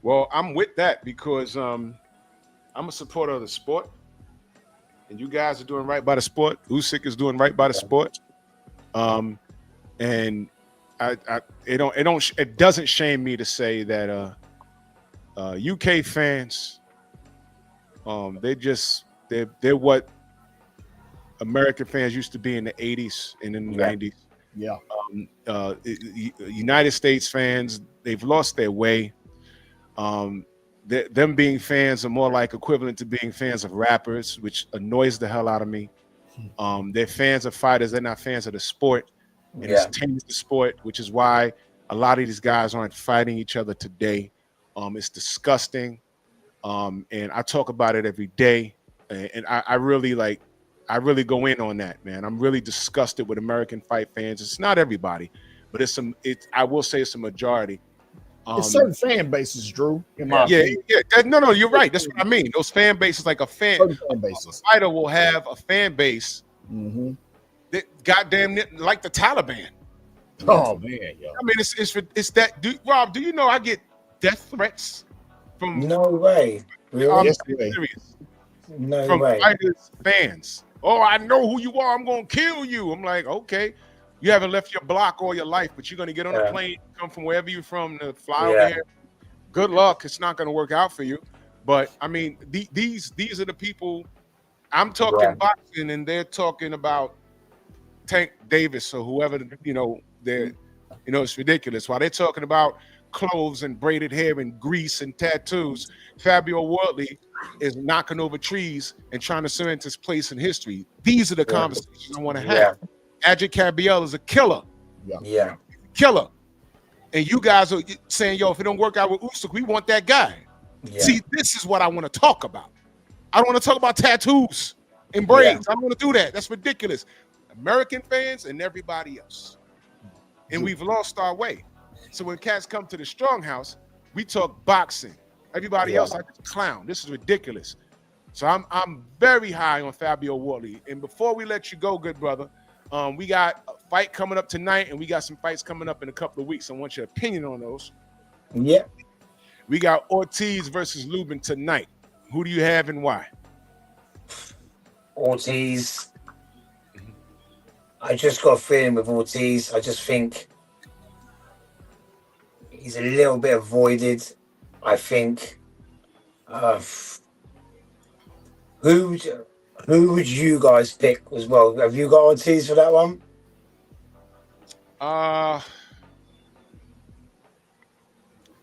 Well, I'm with that because I'm a supporter of the sport, and you guys are doing right by the sport. Usyk is doing right by the sport, and it doesn't shame me to say that UK fans, they're what American fans used to be in the 80s and in the 90s. Yeah. United States fans, they've lost their way. Them being fans are more like equivalent to being fans of rappers, which annoys the hell out of me. They're fans of fighters. They're not fans of the sport. And it's tainted the sport, which is why a lot of these guys aren't fighting each other today. It's disgusting. And I talk about it every day. And I really go in on that, man. I'm really disgusted with American fight fans. It's not everybody, but I will say it's a majority. It's certain fan bases, Drew. In my opinion. No, you're right. That's what I mean. Those fan bases, like Certain fan bases. A fighter will have a fan base that goddamn like the Taliban. Oh man, yo. I mean, it's that. Rob, do you know I get death threats from? No way. Really? I'm Yes, serious. No From way. fighters, fans. Oh, I know who you are. I'm gonna kill you. I'm like, okay, you haven't left your block all your life, but you're gonna get on a plane, come from wherever you're from, to fly over here. Good luck. It's not gonna work out for you. But I mean, these are the people. I'm talking boxing, and they're talking about Tank Davis or whoever. It's ridiculous. While they're talking about clothes and braided hair and grease and tattoos, Fabio Wardley is knocking over trees and trying to cement his place in history. These are the conversations I want to have. Adric Cabiel is a killer. Killer. And you guys are saying, yo, if it don't work out with Usyk, we want that guy. See, this is what I want to talk about. I don't want to talk about tattoos and braids. I don't want to do that. That's ridiculous. American fans and everybody else. And we've lost our way. So when cats come to the Stronghouse, we talk boxing. Everybody else, I just clown. This is ridiculous. So I'm very high on Fabio Wardley. And before we let you go, good brother, we got a fight coming up tonight, and we got some fights coming up in a couple of weeks. I want your opinion on those. Yeah. We got Ortiz versus Lubin tonight. Who do you have and why? Ortiz. I just got a feeling with Ortiz. I just think he's a little bit avoided. I think. Who would you guys pick as well? Have you got Ortiz for that one?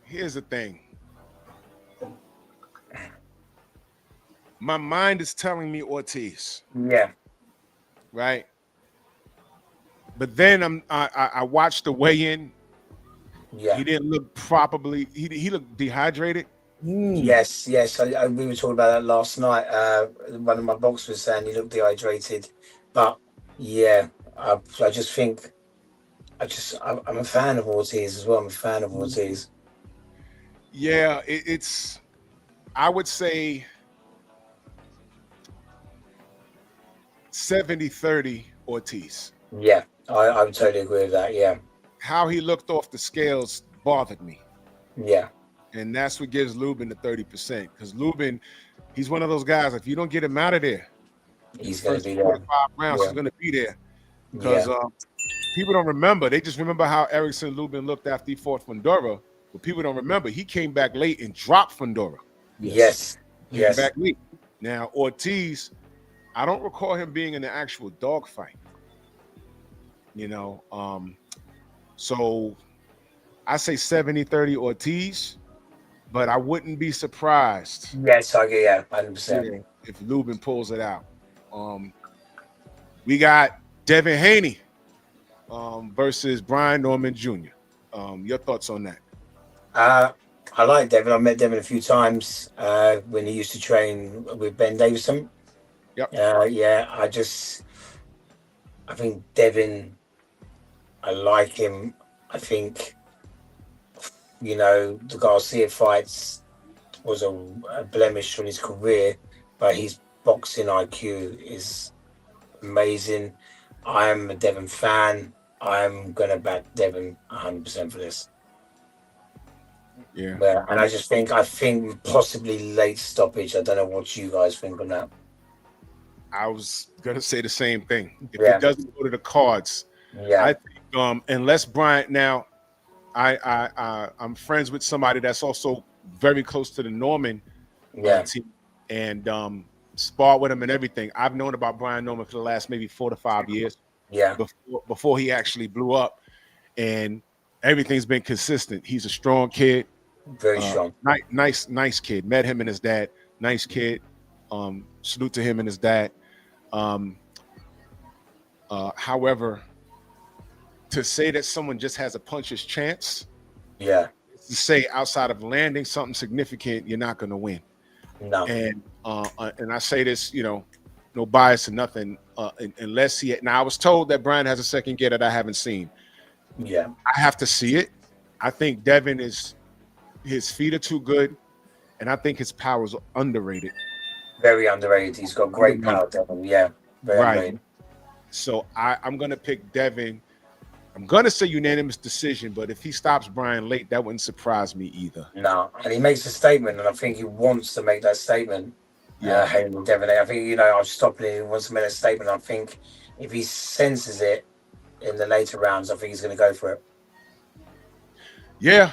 Here's the thing. My mind is telling me Ortiz. Yeah. Right. But then I watched the weigh-in. Yeah. He didn't look properly. He looked dehydrated. Yes. We were talking about that last night. One of my boxers was saying he looked dehydrated, but I just think I'm a fan of Ortiz as well. I'm a fan of Ortiz. Yeah, it's I would say 70-30 Ortiz. Yeah, I would totally agree with that. Yeah. How he looked off the scales bothered me. Yeah. And that's what gives Lubin the 30%. Because Lubin, he's one of those guys, if you don't get him out of there, He's the going first to be 4 there. to 5 rounds, Yeah. he's going to be there. Because people don't remember. They just remember how Erickson Lubin looked after he fought Fundora. But people don't remember. He came back late and dropped Fundora. Yes. Came back late. Now, Ortiz, I don't recall him being in an actual dogfight. You know, so I say 70-30 Ortiz, but I wouldn't be surprised. Yes, I get, yeah, 100%. If Lubin pulls it out. We got Devin Haney versus Brian Norman Jr. Your thoughts on that? I like Devin. I met Devin a few times when he used to train with Ben Davison. Yep. Yeah, I think Devin, I like him. I think, you know, the Garcia fights was a blemish on his career, but his boxing IQ is amazing. I am a Devin fan. I'm going to back Devin 100% for this. Yeah. And I think possibly late stoppage. I don't know what you guys think on that. I was gonna say the same thing. If Yeah. it doesn't go to the cards, Yeah. I think unless Bryant now, I'm friends with somebody that's also very close to the Norman team and sparred with him and everything. I've known about Brian Norman for the last maybe 4 to 5 years. Yeah. Before he actually blew up, and everything's been consistent. He's a strong kid. Very strong. Nice kid. Met him and his dad. Nice kid. Salute to him and his dad. However, to say that someone just has a puncher's chance, Yeah. to say outside of landing something significant, you're not going to win. No. And I say this, you know, no bias or nothing, unless he. Now I was told that Brian has a second gear that I haven't seen. Yeah. I have to see it. I think Devin his feet are too good, and I think his power is underrated. Very underrated. He's got great power, Devin. Yeah. Very underrated. So I'm gonna pick Devin. I'm gonna say unanimous decision, but if he stops Brian late, that wouldn't surprise me either. No. And he makes a statement, and I think he wants to make that statement. Yeah. Hayden Devin. I think, you know, I'm stopping him. He wants to make a statement. I think if he senses it in the later rounds, I think he's going to go for it. Yeah,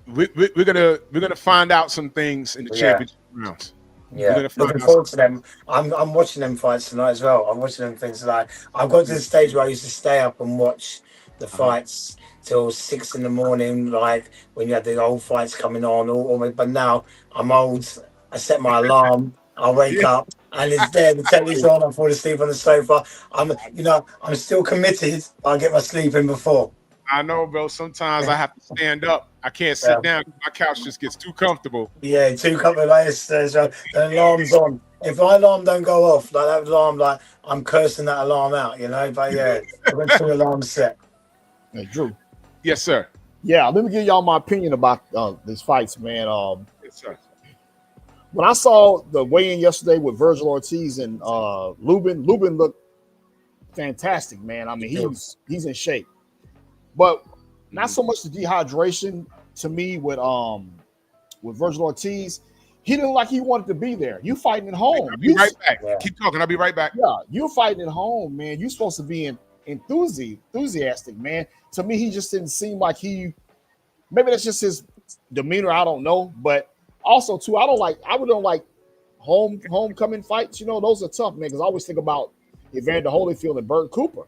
we're gonna find out some things in the championship rounds. Yeah, looking forward to them. I'm watching them fights tonight as well. I'm watching them things tonight. I've got to the stage where I used to stay up and watch the fights till 6 in the morning, like when you had the old fights coming on. But now I'm old. I set my alarm. I wake up and it's there. The telly's on. I fall asleep on the sofa. I'm still committed. I'll get my sleep in before. I know, bro. Sometimes I have to stand up. I can't sit down. My couch just gets too comfortable. Yeah, too comfortable. Like the alarm's on. If my alarm don't go off, like that alarm, like I'm cursing that alarm out, you know. But yeah, I've got 2 alarms set. Hey, Drew. Yes, sir. Yeah, let me give y'all my opinion about these fights, man. Yes, sir. When I saw the weigh-in yesterday with Virgil Ortiz and Lubin looked fantastic, man. I mean, he's in shape. But not so much the dehydration to me with Virgil Ortiz. He didn't like he wanted to be there. You fighting at home. I'll be right back. Yeah. Keep talking. I'll be right back. Yeah, you're fighting at home, man. You're supposed to be enthusiastic, man. To me, he just didn't seem like maybe that's just his demeanor. I don't know. But also, too, I don't like homecoming fights. You know, those are tough, man, because I always think about Evander Holyfield and Bert Cooper.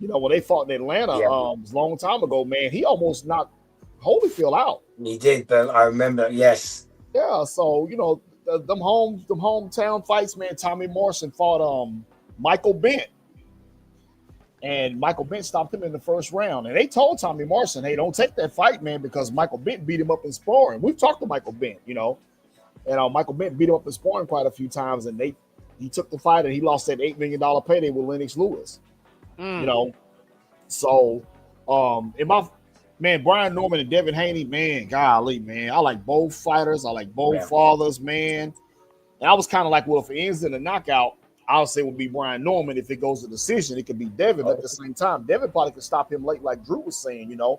You know, when they fought in Atlanta it was a long time ago, man, he almost knocked Holyfield out. He did, but I remember, yes. Yeah, so, you know, them hometown fights, man. Tommy Morrison fought Michael Bent. And Michael Bent stopped him in the first round. And they told Tommy Morrison, hey, don't take that fight, man, because Michael Bent beat him up in sparring. We've talked to Michael Bent, you know. And Michael Bent beat him up in sparring quite a few times, and he took the fight, and he lost that $8 million payday with Lennox Lewis. You know, so Brian Norman and Devin Haney, man, golly, man, I like both fighters. I like both fathers, man. And I was kind of like, well, if it ends in a knockout, I'll say it would be Brian Norman. If it goes to decision, it could be Devin. But at the same time, Devin probably could stop him late, like Drew was saying, you know.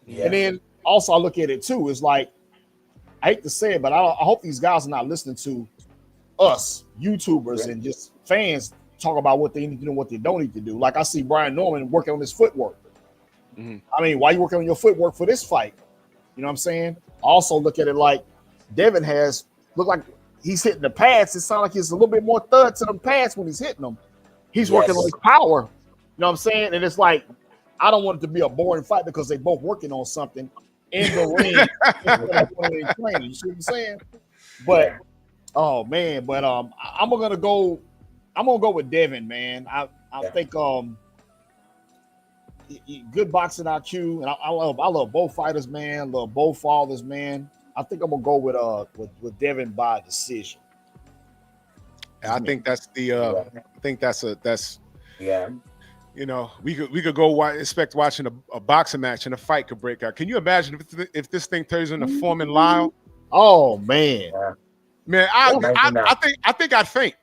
Yeah. And then also I look at it too. It's like, I hate to say it, but I hope these guys are not listening to us YouTubers and just fans talk about what they need to do and what they don't need to do. Like I see Brian Norman working on his footwork. I mean, why are you working on your footwork for this fight? You know what I'm saying? I also look at it like Devin has look like he's hitting the pads. It sounds like he's a little bit more thud to them pads when he's hitting them. He's working on his power. You know what I'm saying? And it's like, I don't want it to be a boring fight because they both working on something in the ring. Training. You see what I'm saying? But oh man, but I'm gonna go with Devin, man. I think good boxing IQ, and I love both fighters, man. Love both fathers, man. I think I'm gonna go with Devin by decision. I think that's the that's Yeah. you know, we could go expect watching a boxing match and a fight could break out. Can you imagine if this thing turns into Foreman Lyle? Oh man, man, I think I'd faint.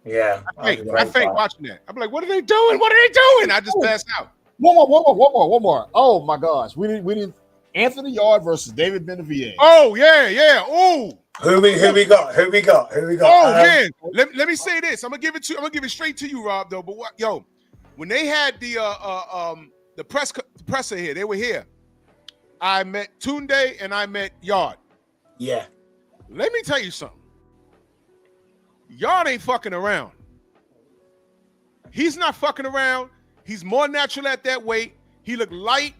Yeah, I faint watching that. I'm like, what are they doing? What are they doing? I just passed out. One more. Oh my gosh, we didn't. Anthony Yard versus David Benavidez. Oh yeah. Oh, who we got? Oh man, let me say this. I'm gonna give it straight to you, Rob. Though, but when they had the presser here, they were here. I met Tunde and I met Yard. Yeah. Let me tell you something. Yard ain't fucking around. He's not fucking around. He's more natural at that weight. He looked light.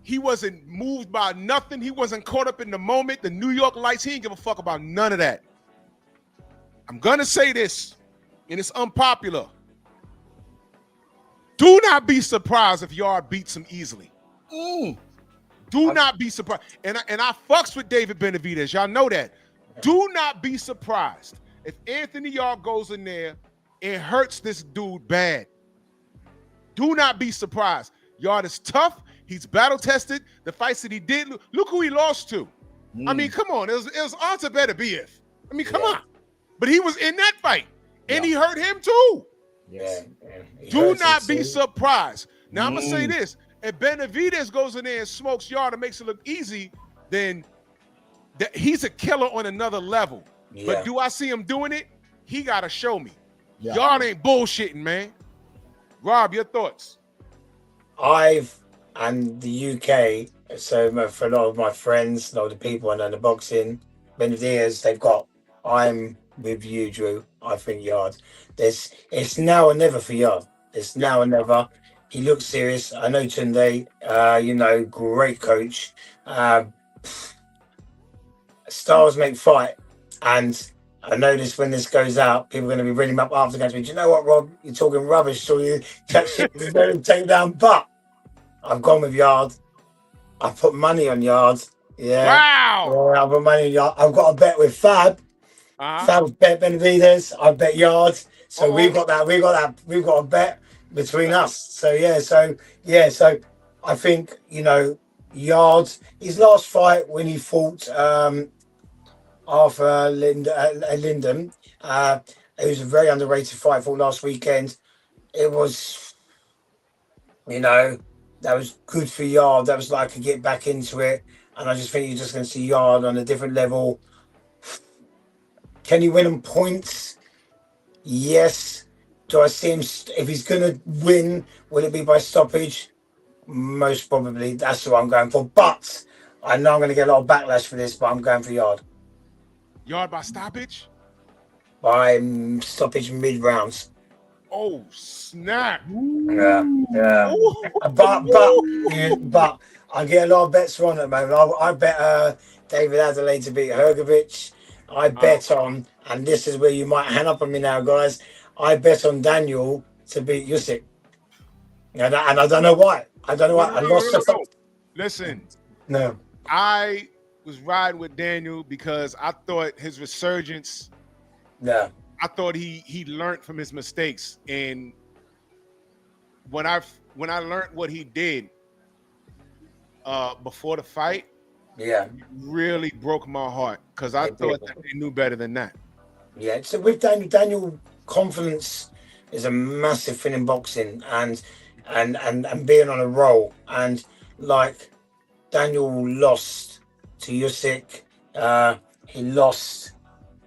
He wasn't moved by nothing. He wasn't caught up in the moment. The New York lights, he didn't give a fuck about none of that. I'm going to say this, and it's unpopular. Do not be surprised if Yard beats him easily. Do not be surprised. And I fucks with David Benavidez. Y'all know that. Do not be surprised if Anthony Yard goes in there and hurts this dude bad. Do not be surprised. Yard is tough. He's battle-tested. The fights that he did, look who he lost to. I mean, come on. It was Artur Beterbiev. I mean, come on. But he was in that fight, and he hurt him too. Yeah. Do not be surprised. Now, I'm going to say this. If Benavidez goes in there and smokes Yard and makes it look easy, then he's a killer on another level. Yeah. But do I see him doing it? He got to show me. Yeah. Yard ain't bullshitting, man. Rob, your thoughts? And the UK, so for a lot of my friends, a lot of the people I know in the boxing, Benavidez, I'm with you, Drew. I think Yard. It's now or never for Yard. It's now or never. He looks serious. I know Tunde, great coach. Stars make fight. And I notice when this goes out, people are going to be ringing him up after the game. Do you know what, Rob? You're talking rubbish. So you take down. But I've gone with Yard. I put money on Yard. Yeah. Wow. Yeah, I put money on Yard. I've got a bet with Fab. Fab bet Benavidez. I bet Yard. So we've got a bet between us. So I think, Yard, his last fight when he fought Arthur Linden, it was a very underrated fight for last weekend. It was, that was good for Yard. That was like to get back into it. And I just think you're just going to see Yard on a different level. Can he win on points? Yes. Do I see him, if he's going to win, will it be by stoppage? Most probably. That's what I'm going for. But I know I'm going to get a lot of backlash for this, but I'm going for Yard. Yard by stoppage? By stoppage mid-rounds. Oh, snap. Yeah. But I get a lot of bets on at the moment. I bet David Adelaide to beat Hergovich. I bet on, and this is where you might hang up on me now, guys. I bet on Daniel to beat Usyk. And I don't know why. I lost the. Listen. No. I was riding with Daniel because I thought his resurgence. Yeah. I thought he learned from his mistakes, and when I learned what he did before the fight, it really broke my heart because I thought that they knew better than that. Yeah. So with Daniel, confidence is a massive thing in boxing, and being on a roll, and like Daniel lost to Usyk. He lost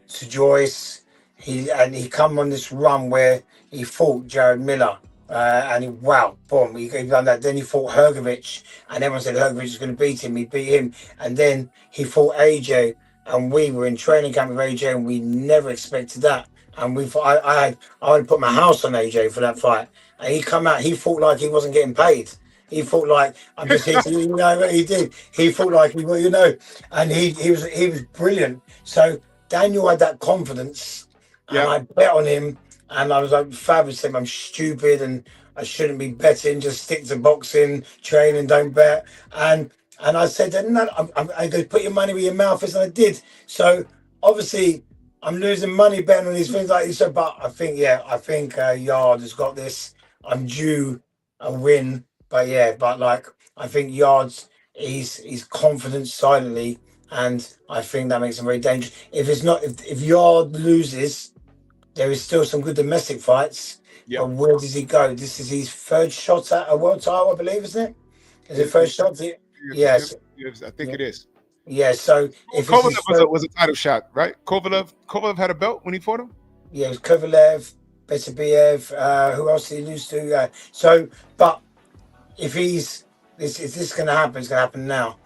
to Joyce. He come on this run where he fought Jared Miller. Boom, he done that. Then he fought Hrgovic, and everyone said Hrgovic was going to beat him. He beat him, and then he fought AJ, and we were in training camp with AJ, and we never expected that. And I would put my house on AJ for that fight, and he come out. He fought like he wasn't getting paid. He fought like I'm just here to, you know what he did. He fought like he, you know, and he was brilliant. So Daniel had that confidence, and I bet on him. And I was like, fabulous him. I'm stupid and I shouldn't be betting. Just stick to boxing, train, and don't bet. And I said, no, I go, put your money where your mouth is, and I did. So obviously, I'm losing money betting on these things like this. But I think Yard has got this. I'm due a win, but I think Yard's he's confident silently, and I think that makes him very dangerous. If Yard loses, there is still some good domestic fights. But where does he go? This is his third shot at a world title, I believe, isn't it? Is it first shot? Yes. I think it is. Yeah, so if Kovalev was a title shot, right? Kovalev had a belt when he fought him? Yeah, it was Kovalev, Beterbiev, who else did he lose to? But if this is going to happen, it's going to happen now.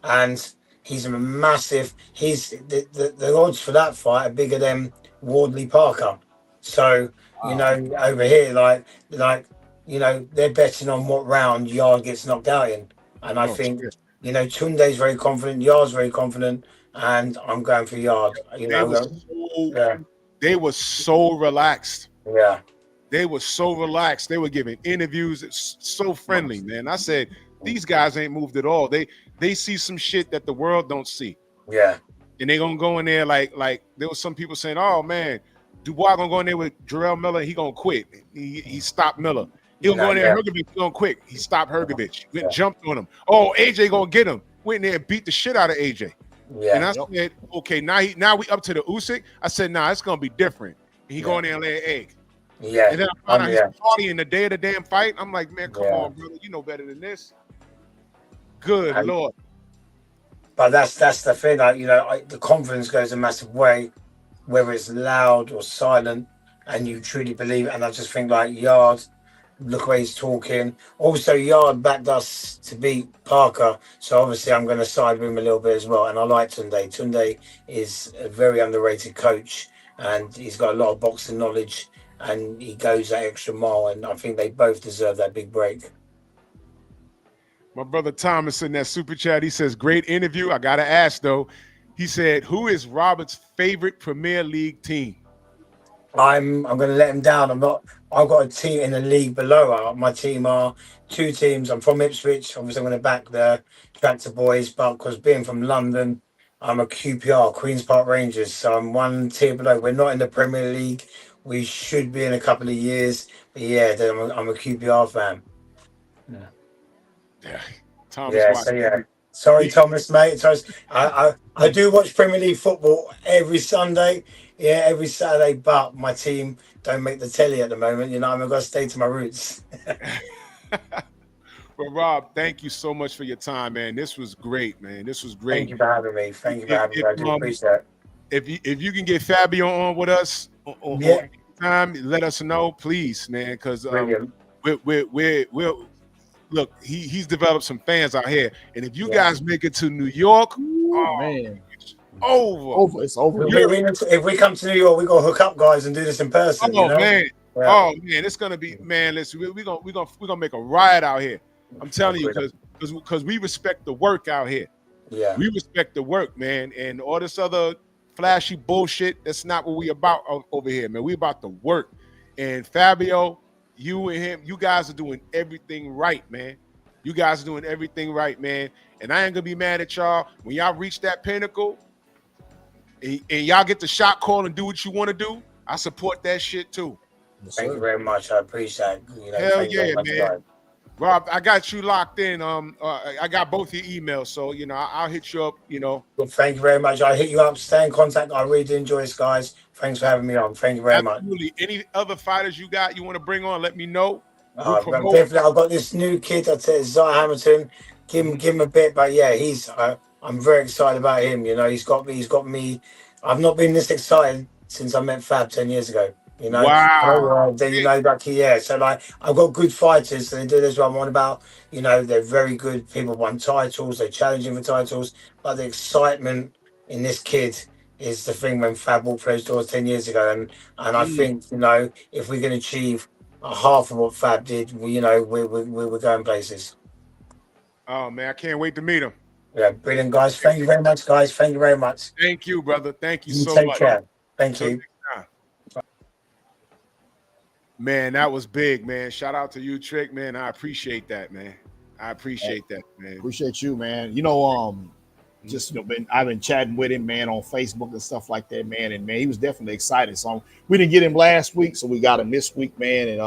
And he's a massive, the odds for that fight are bigger than Wardley Parker. So, you know, over here, like they're betting on what round Yard gets knocked out in. And I think, you know, Tunde's very confident, Yard's very confident, and I'm going for Yard. They were so relaxed. Yeah. They were so relaxed. They were giving interviews. It's so friendly, man. I said, these guys ain't moved at all. They see some shit that the world don't see. Yeah. And they gonna go in there like there was some people saying, "Oh man, Dubois gonna go in there with Jarrell Miller. He gonna quit. He stopped Miller. He'll go in there. Hrgovic, he gonna quit. He stopped Hrgovic. Went and jumped on him. Oh, AJ gonna get him. Went in there and beat the shit out of AJ. Yeah. And I said, okay, now we up to the Usyk. I said, nah, it's gonna be different. And he go in there and lay an egg. Yeah. And then I found out he's partying the day of the damn fight. I'm like, man, come on, brother. You know better than this. Good Lord. But that's the thing, like, you know, the confidence goes a massive way, whether it's loud or silent, and you truly believe it. And I just think, like, Yard, look where he's talking. Also, Yard backed us to beat Parker, so obviously I'm going to side with him a little bit as well. And I like Tunde. Tunde is a very underrated coach, and he's got a lot of boxing knowledge, and he goes that extra mile, and I think they both deserve that big break. My brother Thomas in that super chat, he says, great interview. I got to ask, though. He said, who is Robert's favorite Premier League team? I'm going to let him down. I've got a team in the league below. My team are two teams. I'm from Ipswich. Obviously, I'm going to back the Tractor Boys, but because being from London, I'm a QPR, Queen's Park Rangers. So I'm one tier below. We're not in the Premier League. We should be in a couple of years. But yeah, I'm a QPR fan. Yeah, Thomas. Sorry, Thomas, mate. I do watch Premier League football every Sunday. Yeah, every Saturday. But my team don't make the telly at the moment. You know, I'm gonna stay to my roots. Well, Rob, thank you so much for your time, man. This was great, man. This was great. Thank you for having me. I do appreciate it. If you can get Fabio on with us on time, let us know, please, man. Because we're look, he's developed some fans out here, and if you guys make it to New York, man, it's over. It's over. If we come to New York, we gonna hook up, guys, and do this in person. Oh, you know? Man. Yeah. Oh man, it's gonna be, man. Listen, we're gonna make a riot out here. I'm telling you, because we respect the work out here. Yeah, we respect the work, man, and all this other flashy bullshit. That's not what we about over here, man. We about the work. And Fabio, you and him, you guys are doing everything right, man. You guys are doing everything right, man. And I ain't gonna be mad at y'all when y'all reach that pinnacle and y'all get the shot call and do what you want to do. I support that shit too. Thank you very much. I appreciate it. You know, hell yeah, man. Rob, I got you locked in. I got both your emails, so you know I'll hit you up. You know. Well, thank you very much. I'll hit you up. Stay in contact. I really do enjoy this, guys. Thanks for having me on. Thank you very much. Any other fighters you want to bring on? Let me know. Definitely. I've got this new kid. I'd say Zai Hamilton. give him a bit. But yeah, I'm very excited about him. You know, he's got me. I've not been this excited since I met Fab 10 years ago. You know, Wow. you know, like yeah. So like, I've got good fighters, and they do this what I'm on about. You know, they're very good. People won titles. They're challenging for titles, but the excitement in this kid is the thing when Fab walked through those doors 10 years ago, and I think, you know, if we can achieve a half of what Fab did, you know, we're going places. Oh man, I can't wait to meet him. Yeah, brilliant, guys. Thank you very much, guys. Thank you very much. Thank you, brother. Thank you You so take much. care. Thank Till you. next time. Man, that was big, man. Shout out to you, Trick, man. I appreciate that, man. I appreciate that, man. Appreciate you, man. You know, just I've been chatting with him, man, on Facebook and stuff like that, man. And man, he was definitely excited. So we didn't get him last week, so we got him this week, man. And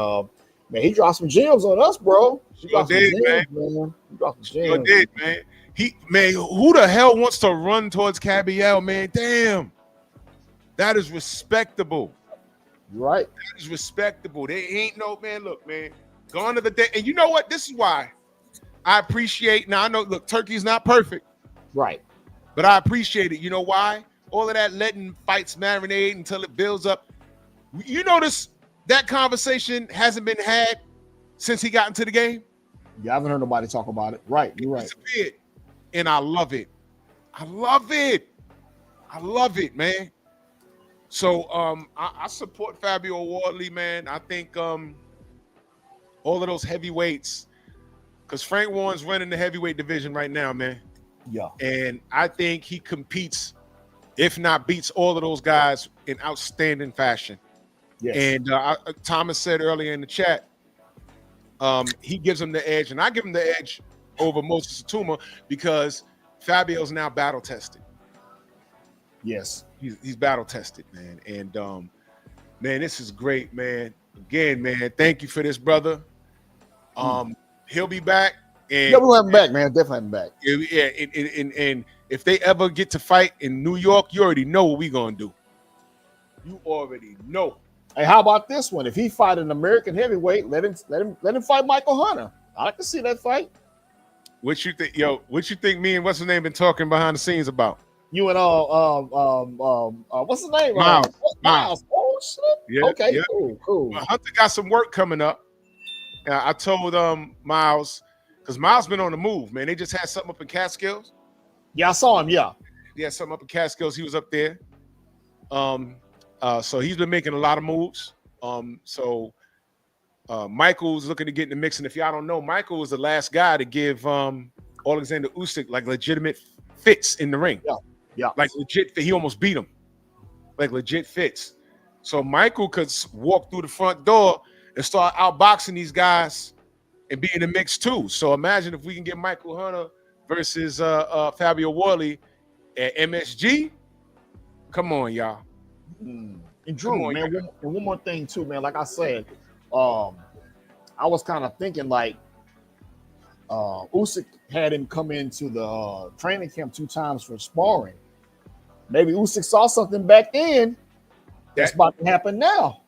man, he dropped some gems on us, bro. He dropped some gems, man. He dropped some gems. Did, man. Who the hell wants to run towards Cabiel, man? Damn. That is respectable. You're right. That is respectable. They ain't no, man, look, man. Gone to the day. And you know what? This is why I appreciate. Now I know, look, Turkey's not perfect. Right. But I appreciate it. You know why? All of that letting fights marinate until it builds up. You notice that conversation hasn't been had since he got into the game? Yeah, I haven't heard nobody talk about it. Right. You're right. Disappeared. And I love it. I love it. I love it, man. So I support Fabio Wardley, man. I think all of those heavyweights, because Frank Warren's running the heavyweight division right now, man. Yeah. And I think he competes, if not beats all of those guys in outstanding fashion. Yes. And Thomas said earlier in the chat, he gives him the edge, and I give him the edge over Moses Satuma because Fabio's now battle tested. Yes. He's battle tested, man. And man, this is great, man. Again, man, thank you for this, brother. He'll be back. And yeah, we'll have him back, man. Definitely have him back. Yeah, and if they ever get to fight in New York, you already know what we're gonna do. You already know. Hey, how about this one? If he fight an American heavyweight, let him fight Michael Hunter. I can see that fight. What you think, yo? What you think? Me and what's his name been talking behind the scenes about? You and what's his name? Miles. Oh shit. Yeah, okay. yeah. Cool. Well, Hunter got some work coming up. I told Miles, because Miles been on the move, man. They just had something up in Catskills. Yeah, I saw him. Yeah. Yeah, something up in Catskills. He was up there. So he's been making a lot of moves. Michael's looking to get in the mix. And if y'all don't know, Michael was the last guy to give Alexander Usyk like legitimate fits in the ring. Yeah. Like legit, he almost beat him. Like legit fits. So Michael could walk through the front door and start outboxing these guys and be in the mix too. So imagine if we can get Michael Hunter versus Fabio Wardley at MSG. Come on, y'all. And Drew, man, one more thing too, man. Like I said, I was kind of thinking like Usyk had him come into the training camp 2 times for sparring. Maybe Usyk saw something back then that's about to happen now.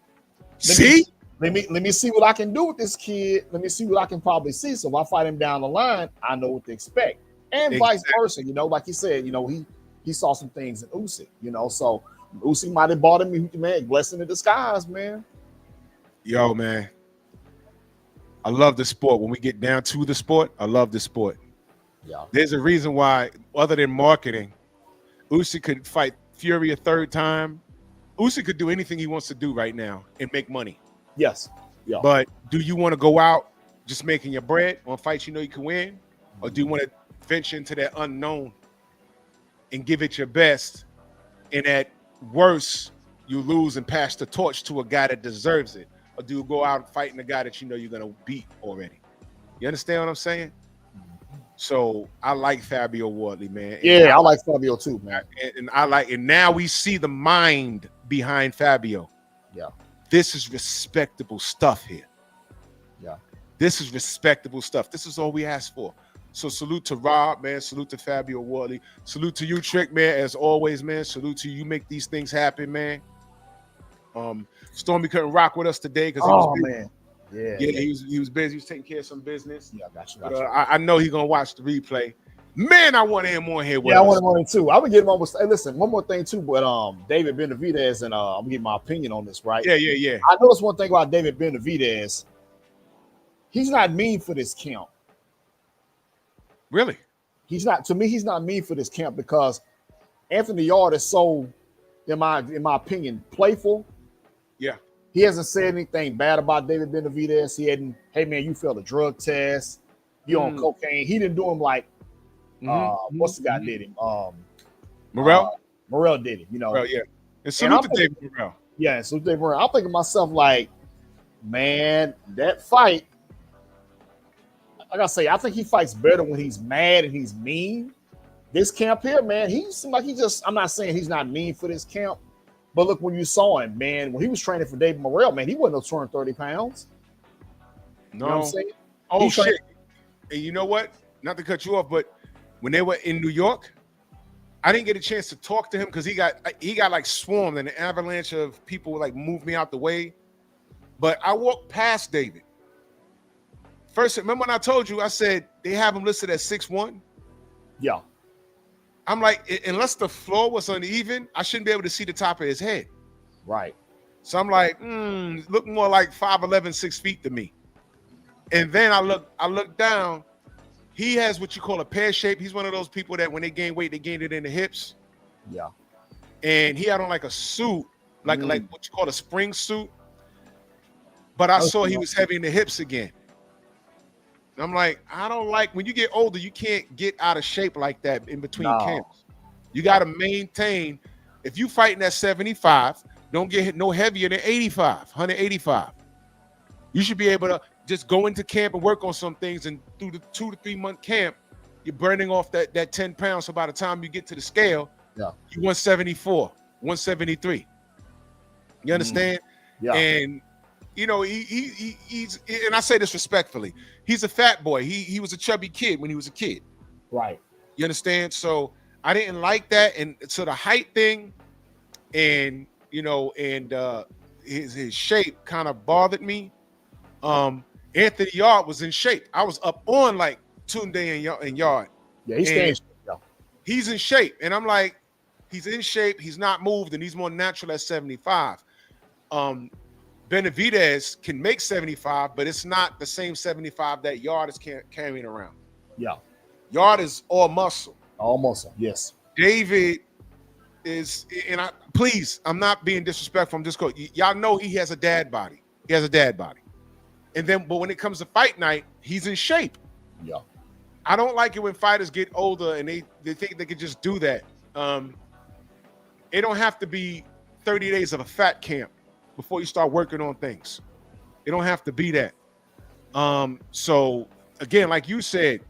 Let me see what I can do with this kid. Let me see what I can probably see. So if I fight him down the line, I know what to expect. And vice versa, you know, like he said, you know, he saw some things in Usyk, you know. So Usyk might have bought him, man, blessing in disguise, man. Yo, man. I love the sport. When we get down to the sport, I love the sport. Yeah. There's a reason why, other than marketing, Usyk could fight Fury a 3rd time. Usyk could do anything he wants to do right now and make money. Yes. Yeah. But do you want to go out just making your bread on fights you know you can win? Or do you want to venture into that unknown and give it your best? And at worst, you lose and pass the torch to a guy that deserves it. Or do you go out fighting a guy that you know you're going to beat already? You understand what I'm saying? So I like Fabio Wardley, man. Yeah, I like Fabio too, man. And now we see the mind behind Fabio. Yeah. This is respectable stuff here. Yeah. This is respectable stuff. This is all we asked for. So salute to Rob, man. Salute to Fabio Wardley. Salute to you, Trick, man. As always, man. Salute to you. You make these things happen, man. Stormy couldn't rock with us today because he was busy. Man. Yeah, Yeah, he was busy. He was taking care of some business. Yeah, I got you. But, I know he's gonna watch the replay. Man, I want him on here with Yeah, I us. want him on it too. I would get him on. Hey, listen, one more thing too. But David Benavidez, and I'm gonna get my opinion on this, right? Yeah. I noticed one thing about David Benavidez. He's not mean for this camp. Really? He's not. To me, he's not mean for this camp because Anthony Yard is so, in my opinion, playful. Yeah. He hasn't said anything bad about David Benavidez. He hadn't. Hey man, you failed a drug test. You on cocaine? He didn't do him like. What's the guy did him? Morrell? Morrell did it. You know. Morrell, yeah. And salute to David Morrell. Yeah, so David Morrell. I'm thinking to myself like, man, that fight. Like I say, I think he fights better when he's mad and he's mean. This camp here, man, he seemed like he just. I'm not saying he's not mean for this camp, but look, when you saw him, man, when he was training for David Morrell, man, he wasn't no 230 pounds. No. You know what I'm saying? Oh shit! And you know what? Not to cut you off, but when they were in New York, I didn't get a chance to talk to him because he got like swarmed and an avalanche of people like moved me out the way. But I walked past David. First, remember when I told you, I said they have him listed at 6'1"? Yeah. I'm like, unless the floor was uneven, I shouldn't be able to see the top of his head. Right. So I'm like, look more like 5'11", 6 feet to me. And then I look down. He has what you call a pear shape. He's one of those people that when they gain weight, they gain it in the hips. Yeah. And he had on like a suit, like what you call a spring suit. But I saw he was heavy in the hips again. I'm like, I don't like when you get older, you can't get out of shape like that in between camps. You got to maintain. If you fighting at 75, don't get hit no heavier than 85, 185. You should be able to just go into camp and work on some things. And through the 2 to 3 month camp, you're burning off that 10 pounds. So by the time you get to the scale, you're 174, 173. You understand? Yeah. And you know, he's, and I say this respectfully, he's a fat boy. He was a chubby kid when he was a kid. Right. You understand? So I didn't like that. And so the height thing and, you know, and his shape kind of bothered me. Anthony Yard was in shape. I was up on like Tunde and Yard. Yeah, he's staying. He's in shape. And I'm like, he's in shape. He's not moved and he's more natural at 75. Benavidez can make 75, but it's not the same 75 that Yard is carrying around. Yeah. Yard is all muscle. All muscle, yes. David is, and I'm not being disrespectful. I'm just going, y'all know he has a dad body. He has a dad body. And then, but when it comes to fight night, he's in shape. Yeah. I don't like it when fighters get older and they think they can just do that. It don't have to be 30 days of a fat camp before you start working on things. It don't have to be that. So again, like you said,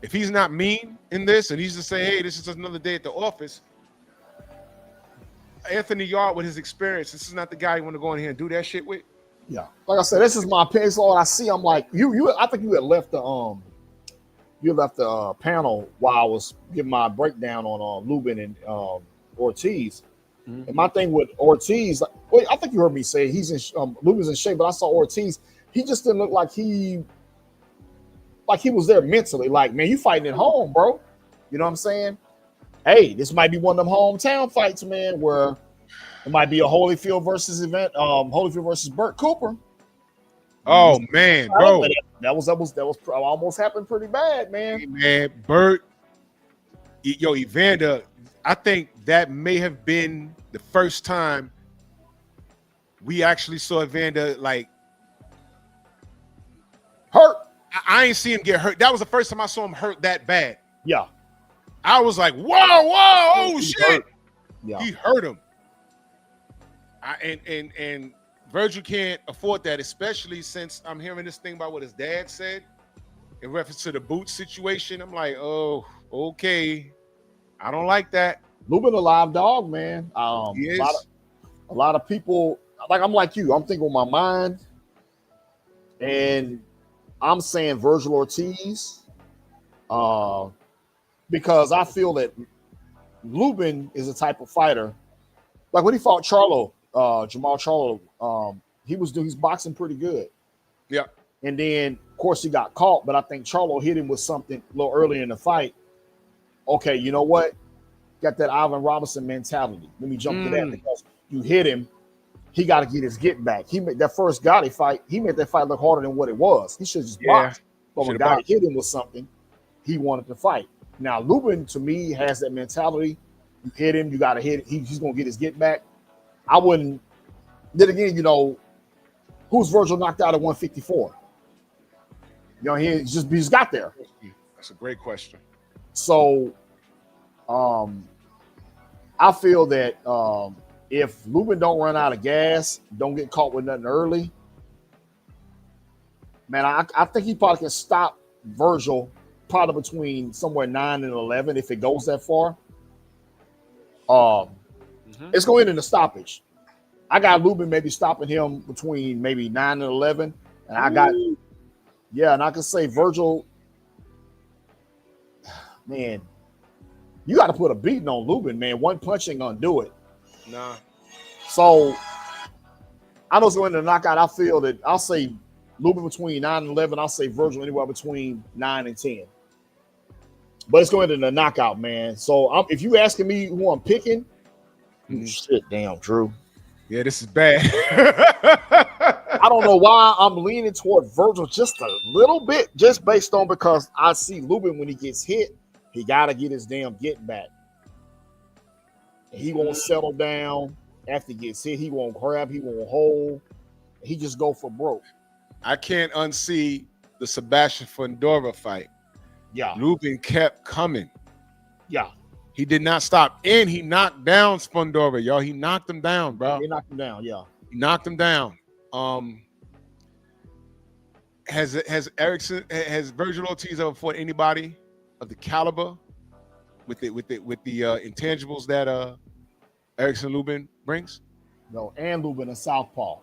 if he's not mean in this and he's just saying, hey, this is another day at the office, Anthony Yard with his experience, this is not the guy you want to go in here and do that shit with. Yeah. Like I said, this is my opinion. So I see, I'm like, I think you had left the panel while I was giving my breakdown on Lubin and Ortiz. And my thing with Ortiz, I think you heard me say he's in Lubin's in shape, but I saw Ortiz. He just didn't look like he was there mentally. Like, man, you fighting at home, bro. You know what I'm saying? Hey, this might be one of them hometown fights, man, where it might be a Holyfield versus Holyfield versus Burt Cooper. Oh man, bro, that was almost happened pretty bad, man. Hey, man, Burt, Evander. I think that may have been the first time we actually saw Evander like hurt. I ain't see him get hurt. That was the first time I saw him hurt that bad. Yeah. I was like, whoa, oh shit. Yeah. He hurt him. And Virgil can't afford that, especially since I'm hearing this thing about what his dad said in reference to the boot situation. I'm like, oh, okay. I don't like that. Lubin a live dog, man. He is. A lot of people, like I'm like you. I'm thinking with my mind, and I'm saying Virgil Ortiz, because I feel that Lubin is a type of fighter. Like when he fought Jamal Charlo, he's boxing pretty good. Yeah. And then, of course, he got caught, but I think Charlo hit him with something a little earlier in the fight. Okay, you know what? Got that Ivan Robinson mentality. Let me jump to that because you hit him. He got to get his get back. He made that first Gotti fight. He made that fight look harder than what it was. He should just box. But when Gotti hit him with something, he wanted to fight. Now, Lubin, to me, has that mentality. You hit him, you got to hit. He's going to get his get back. I wouldn't. Then again, you know, who's Virgil knocked out at 154? You know, he just got there. That's a great question. So, I feel that if Lubin don't run out of gas, don't get caught with nothing early, man, I think he probably can stop Virgil probably between somewhere 9 and 11 if it goes that far. It's going to end in a stoppage. I got Lubin maybe stopping him between maybe 9 and 11, and I got and I can say Virgil, man, you got to put a beating on Lubin, man. One punch ain't gonna do it. Nah. So I know it's going to knockout. I feel that I'll say Lubin between 9 and 11. I'll say Virgil anywhere between 9 and 10. But it's going to the knockout, man. So if you asking me who I'm picking, shit, damn, Drew. Yeah, this is bad. I don't know why I'm leaning toward Virgil just a little bit, just based on because I see Lubin when he gets hit, he got to get his damn get back. He won't settle down after he gets hit. He won't grab. He won't hold. He just go for broke. I can't unsee the Sebastian Fundora fight. Yeah. Lubin kept coming. Yeah. He did not stop. And he knocked down Fundora, y'all. He knocked him down, bro. He knocked him down, yeah. He knocked him down. Has Virgil Ortiz ever fought anybody of the caliber with the intangibles that Erickson Lubin brings? No, and Lubin a southpaw.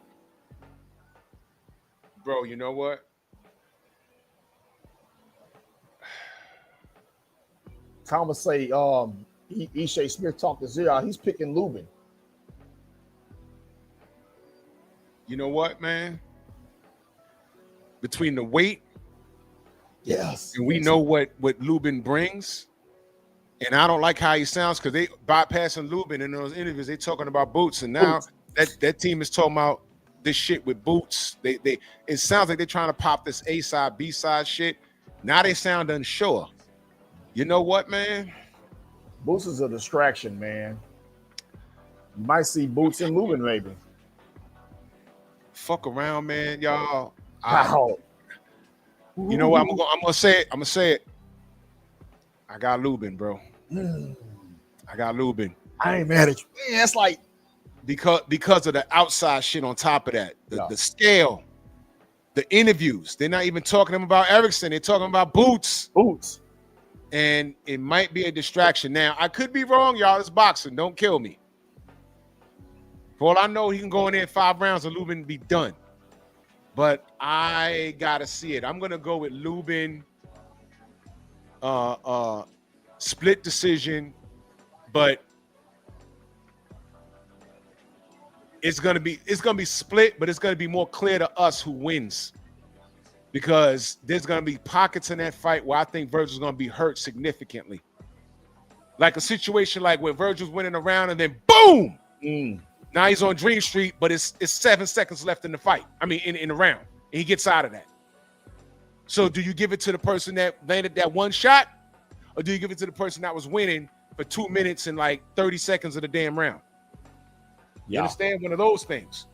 Bro, you know what? Thomas say Ishe Smith talked to Zero. He's picking Lubin. You know what, man? Between the weight, yes, and we know what Lubin brings, and I don't like how he sounds because they bypassing Lubin in those interviews. They talking about Boots, and now that team is talking about this shit with Boots. It sounds like they're trying to pop this A side, B side shit. Now they sound unsure. You know what, man? Boots is a distraction, man. You might see Boots and Lubin, maybe. Fuck around, man, y'all. Wow. You know what? I'm gonna say it. I'm gonna say it. I got Lubin, bro. I got Lubin. I ain't mad at you. Man, it's like because of the outside shit on top of that. The scale, the interviews. They're not even talking to him about Erickson. They're talking about Boots. Boots. And it might be a distraction. Now, I could be wrong, y'all. It's boxing. Don't kill me. For all I know, he can go in there 5 rounds and Lubin be done. But I gotta see it. I'm gonna go with Lubin. Split decision, but it's gonna be split, but it's gonna be more clear to us who wins. Because there's going to be pockets in that fight where I think Virgil's going to be hurt significantly. Like a situation like where Virgil's winning a round and then boom! Now he's on Dream Street, but it's 7 seconds left in the fight. I mean, in the round. And he gets out of that. So do you give it to the person that landed that one shot? Or do you give it to the person that was winning for 2 minutes and like 30 seconds of the damn round? You understand? One of those things.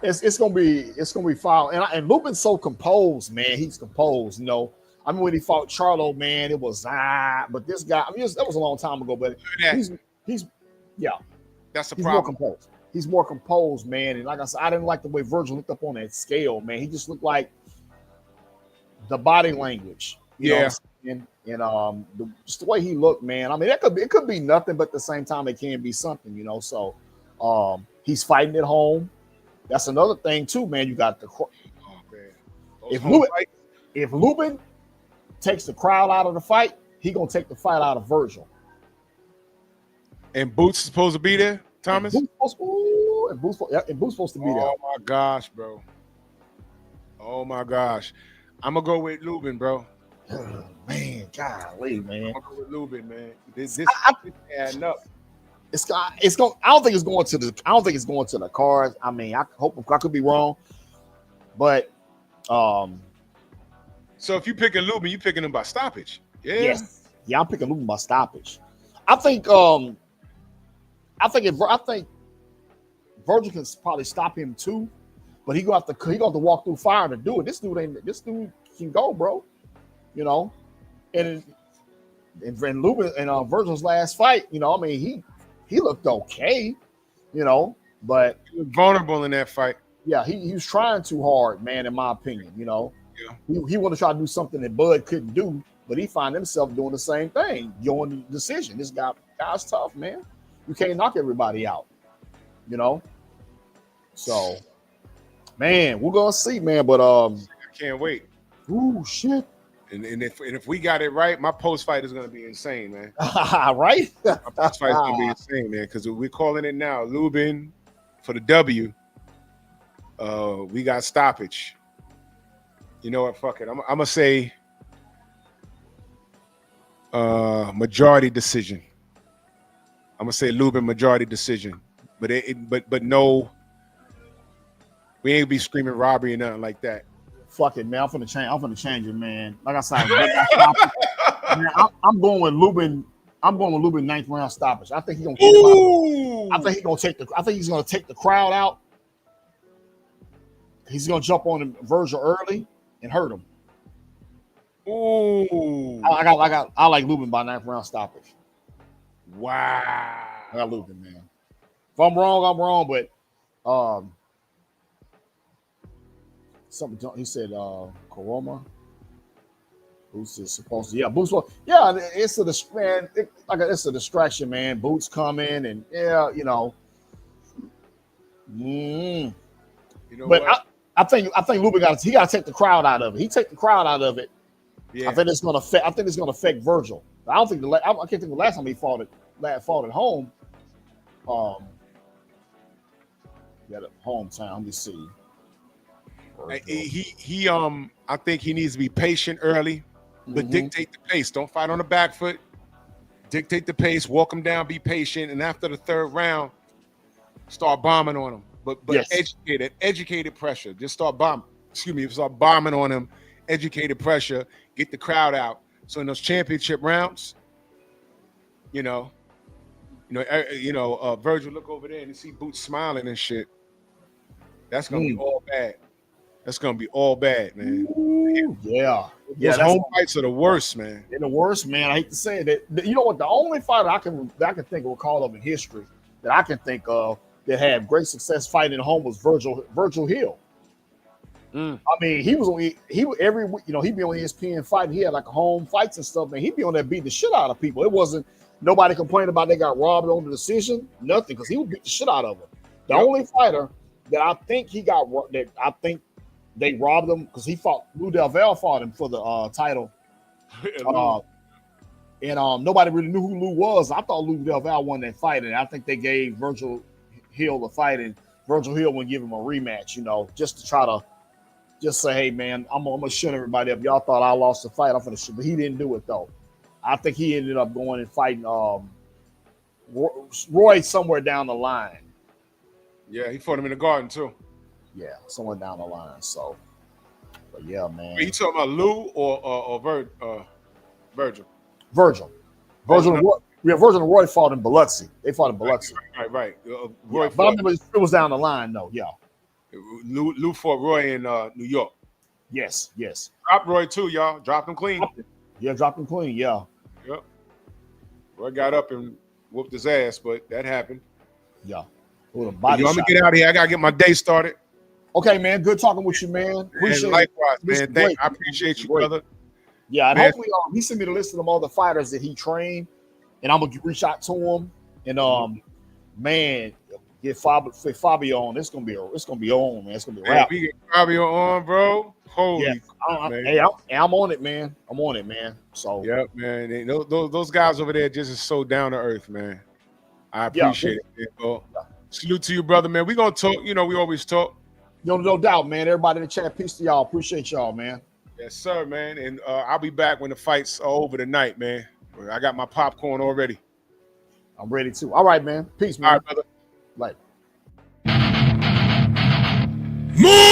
It's gonna be foul, and Lubin's so composed, man. He's composed, you know. I mean, when he fought Charlo, man, it was but this guy, I mean, that was a long time ago, but he's that's the he's problem. More composed. He's more composed, man. And like I said, I didn't like the way Virgil looked up on that scale, man. He just looked like the body language, you know, and just the way he looked, man. I mean, it could be nothing, but at the same time, it can be something, you know. So he's fighting at home. That's another thing too, man. You got the if Lubin takes the crowd out of the fight, he gonna take the fight out of Virgil. And Boots is supposed to be there, Thomas. And Boots supposed to be there. Oh my gosh, bro. Oh my gosh. I'm gonna go with Lubin, bro. Man, golly, man. I'm gonna go with Lubin, man. This I, adding up. it's going. I don't think it's going to the. I don't think it's going to the cards. I mean, I hope I could be wrong, but So if you picking Lubin, you picking him by stoppage. Yeah. yes, yeah, I'm picking Luton by stoppage. I think Virgil can probably stop him too, but he gonna have to walk through fire to do it. This dude can go, bro. You know, and Lubin and Virgil's last fight, you know, I mean he looked okay, you know, but He was vulnerable in that fight. yeah, he was trying too hard, man, in my opinion. You know, Yeah. he wanted to try to do something that Bud couldn't do, but he found himself doing the same thing, going the decision. This guy's tough, man. You can't knock everybody out, you know. So, man, we're gonna see, man. But I can't wait. ooh, shit, And if we got it right, my post fight is gonna be insane, man. right? My post fight is gonna be insane, man. Because we're calling it now. Lubin for the W. We got stoppage. You know what? Fuck it. I'm gonna say majority decision. I'm gonna say Lubin majority decision. But no, we ain't be screaming robbery or nothing like that. Fuck it, man. I'm finna change it, man. Like I said, man, I'm going with Lubin. I'm going with Lubin 9th round stoppage. I think he's gonna get him out. I think he's gonna take the crowd out. He's gonna jump on Virgil early and hurt him. Ooh. I like Lubin by 9th round stoppage. Wow. I got Lubin, man. If I'm wrong, I'm wrong, but something he said Koroma. Boots is supposed to, yeah, Boots. Yeah, it's a distraction, man. Boots come in and yeah, you know. You know But what? I think Lubin got to take the crowd out of it. He take the crowd out of it. Yeah. I think it's gonna affect Virgil. I don't think I can't think of the last time he fought at home. At hometown. Let me see. He I think he needs to be patient early, but dictate the pace. Don't fight on the back foot. Dictate the pace, walk him down, be patient, and after the third round, start bombing on him. But Yes. educated pressure. Just start bombing on him, educated pressure, get the crowd out. So in those championship rounds, Virgil look over there and see Boots smiling and shit. That's gonna be all bad. That's gonna be all bad, man. Ooh, yeah. Those home fights are the worst, man. They're the worst, man. I hate to say it. You know what? The only fighter I can think of, recall of in history that I can think of that had great success fighting at home was Virgil Hill. I mean, he every week, he'd be on ESPN fighting. He had like home fights and stuff, man. He'd be on there beating the shit out of people. It wasn't nobody complaining about they got robbed on the decision, nothing, because he would beat the shit out of them. The only fighter that I think they robbed him because Lou Del Valle fought him for the title. And nobody really knew who Lou was. I thought Lou Del Valle won that fight, and I think they gave Virgil Hill the fight, and Virgil Hill would give him a rematch, just to try to just say, hey, man, I'm gonna shut everybody up. Y'all thought I lost the fight. I'm gonna shoot, but he didn't do it though. I think he ended up going and fighting Roy somewhere down the line. Yeah, he fought him in the garden too. Yeah, somewhere down the line. So, but yeah, man. Are you talking about Lou or Virgil? Virgil and Roy fought in Biloxi. They fought in Biloxi. Right. Roy but I remember it was down the line, though. Yeah. Lou fought Roy in New York. Yes. Dropped Roy too, y'all. Dropped him clean. Yeah, dropped him clean. Yeah. Yep. Roy got up and whooped his ass, but that happened. Yeah. I'm gonna get out of here. I gotta get my day started. Okay, man. Good talking with you, man. And likewise, man. I appreciate you, brother. Yeah, and hopefully he sent me the list of them other fighters that he trained, and I'm gonna reach out to him. And man, get Fabio on. It's gonna be on, man. It's gonna be a wrap. We get Fabio on, bro. Holy, yeah. I'm on it, man. I'm on it, man. So yep, man. Those guys over there just is so down to earth, man. I appreciate it, man, bro. Salute to you, brother, man. We gonna talk. We always talk. No doubt, man. Everybody in the chat, peace to y'all. Appreciate y'all, man. Yes, sir, man. And I'll be back when the fights are over tonight, man. I got my popcorn already. I'm ready too. All right, man. Peace, man. All right, brother. Like. Move!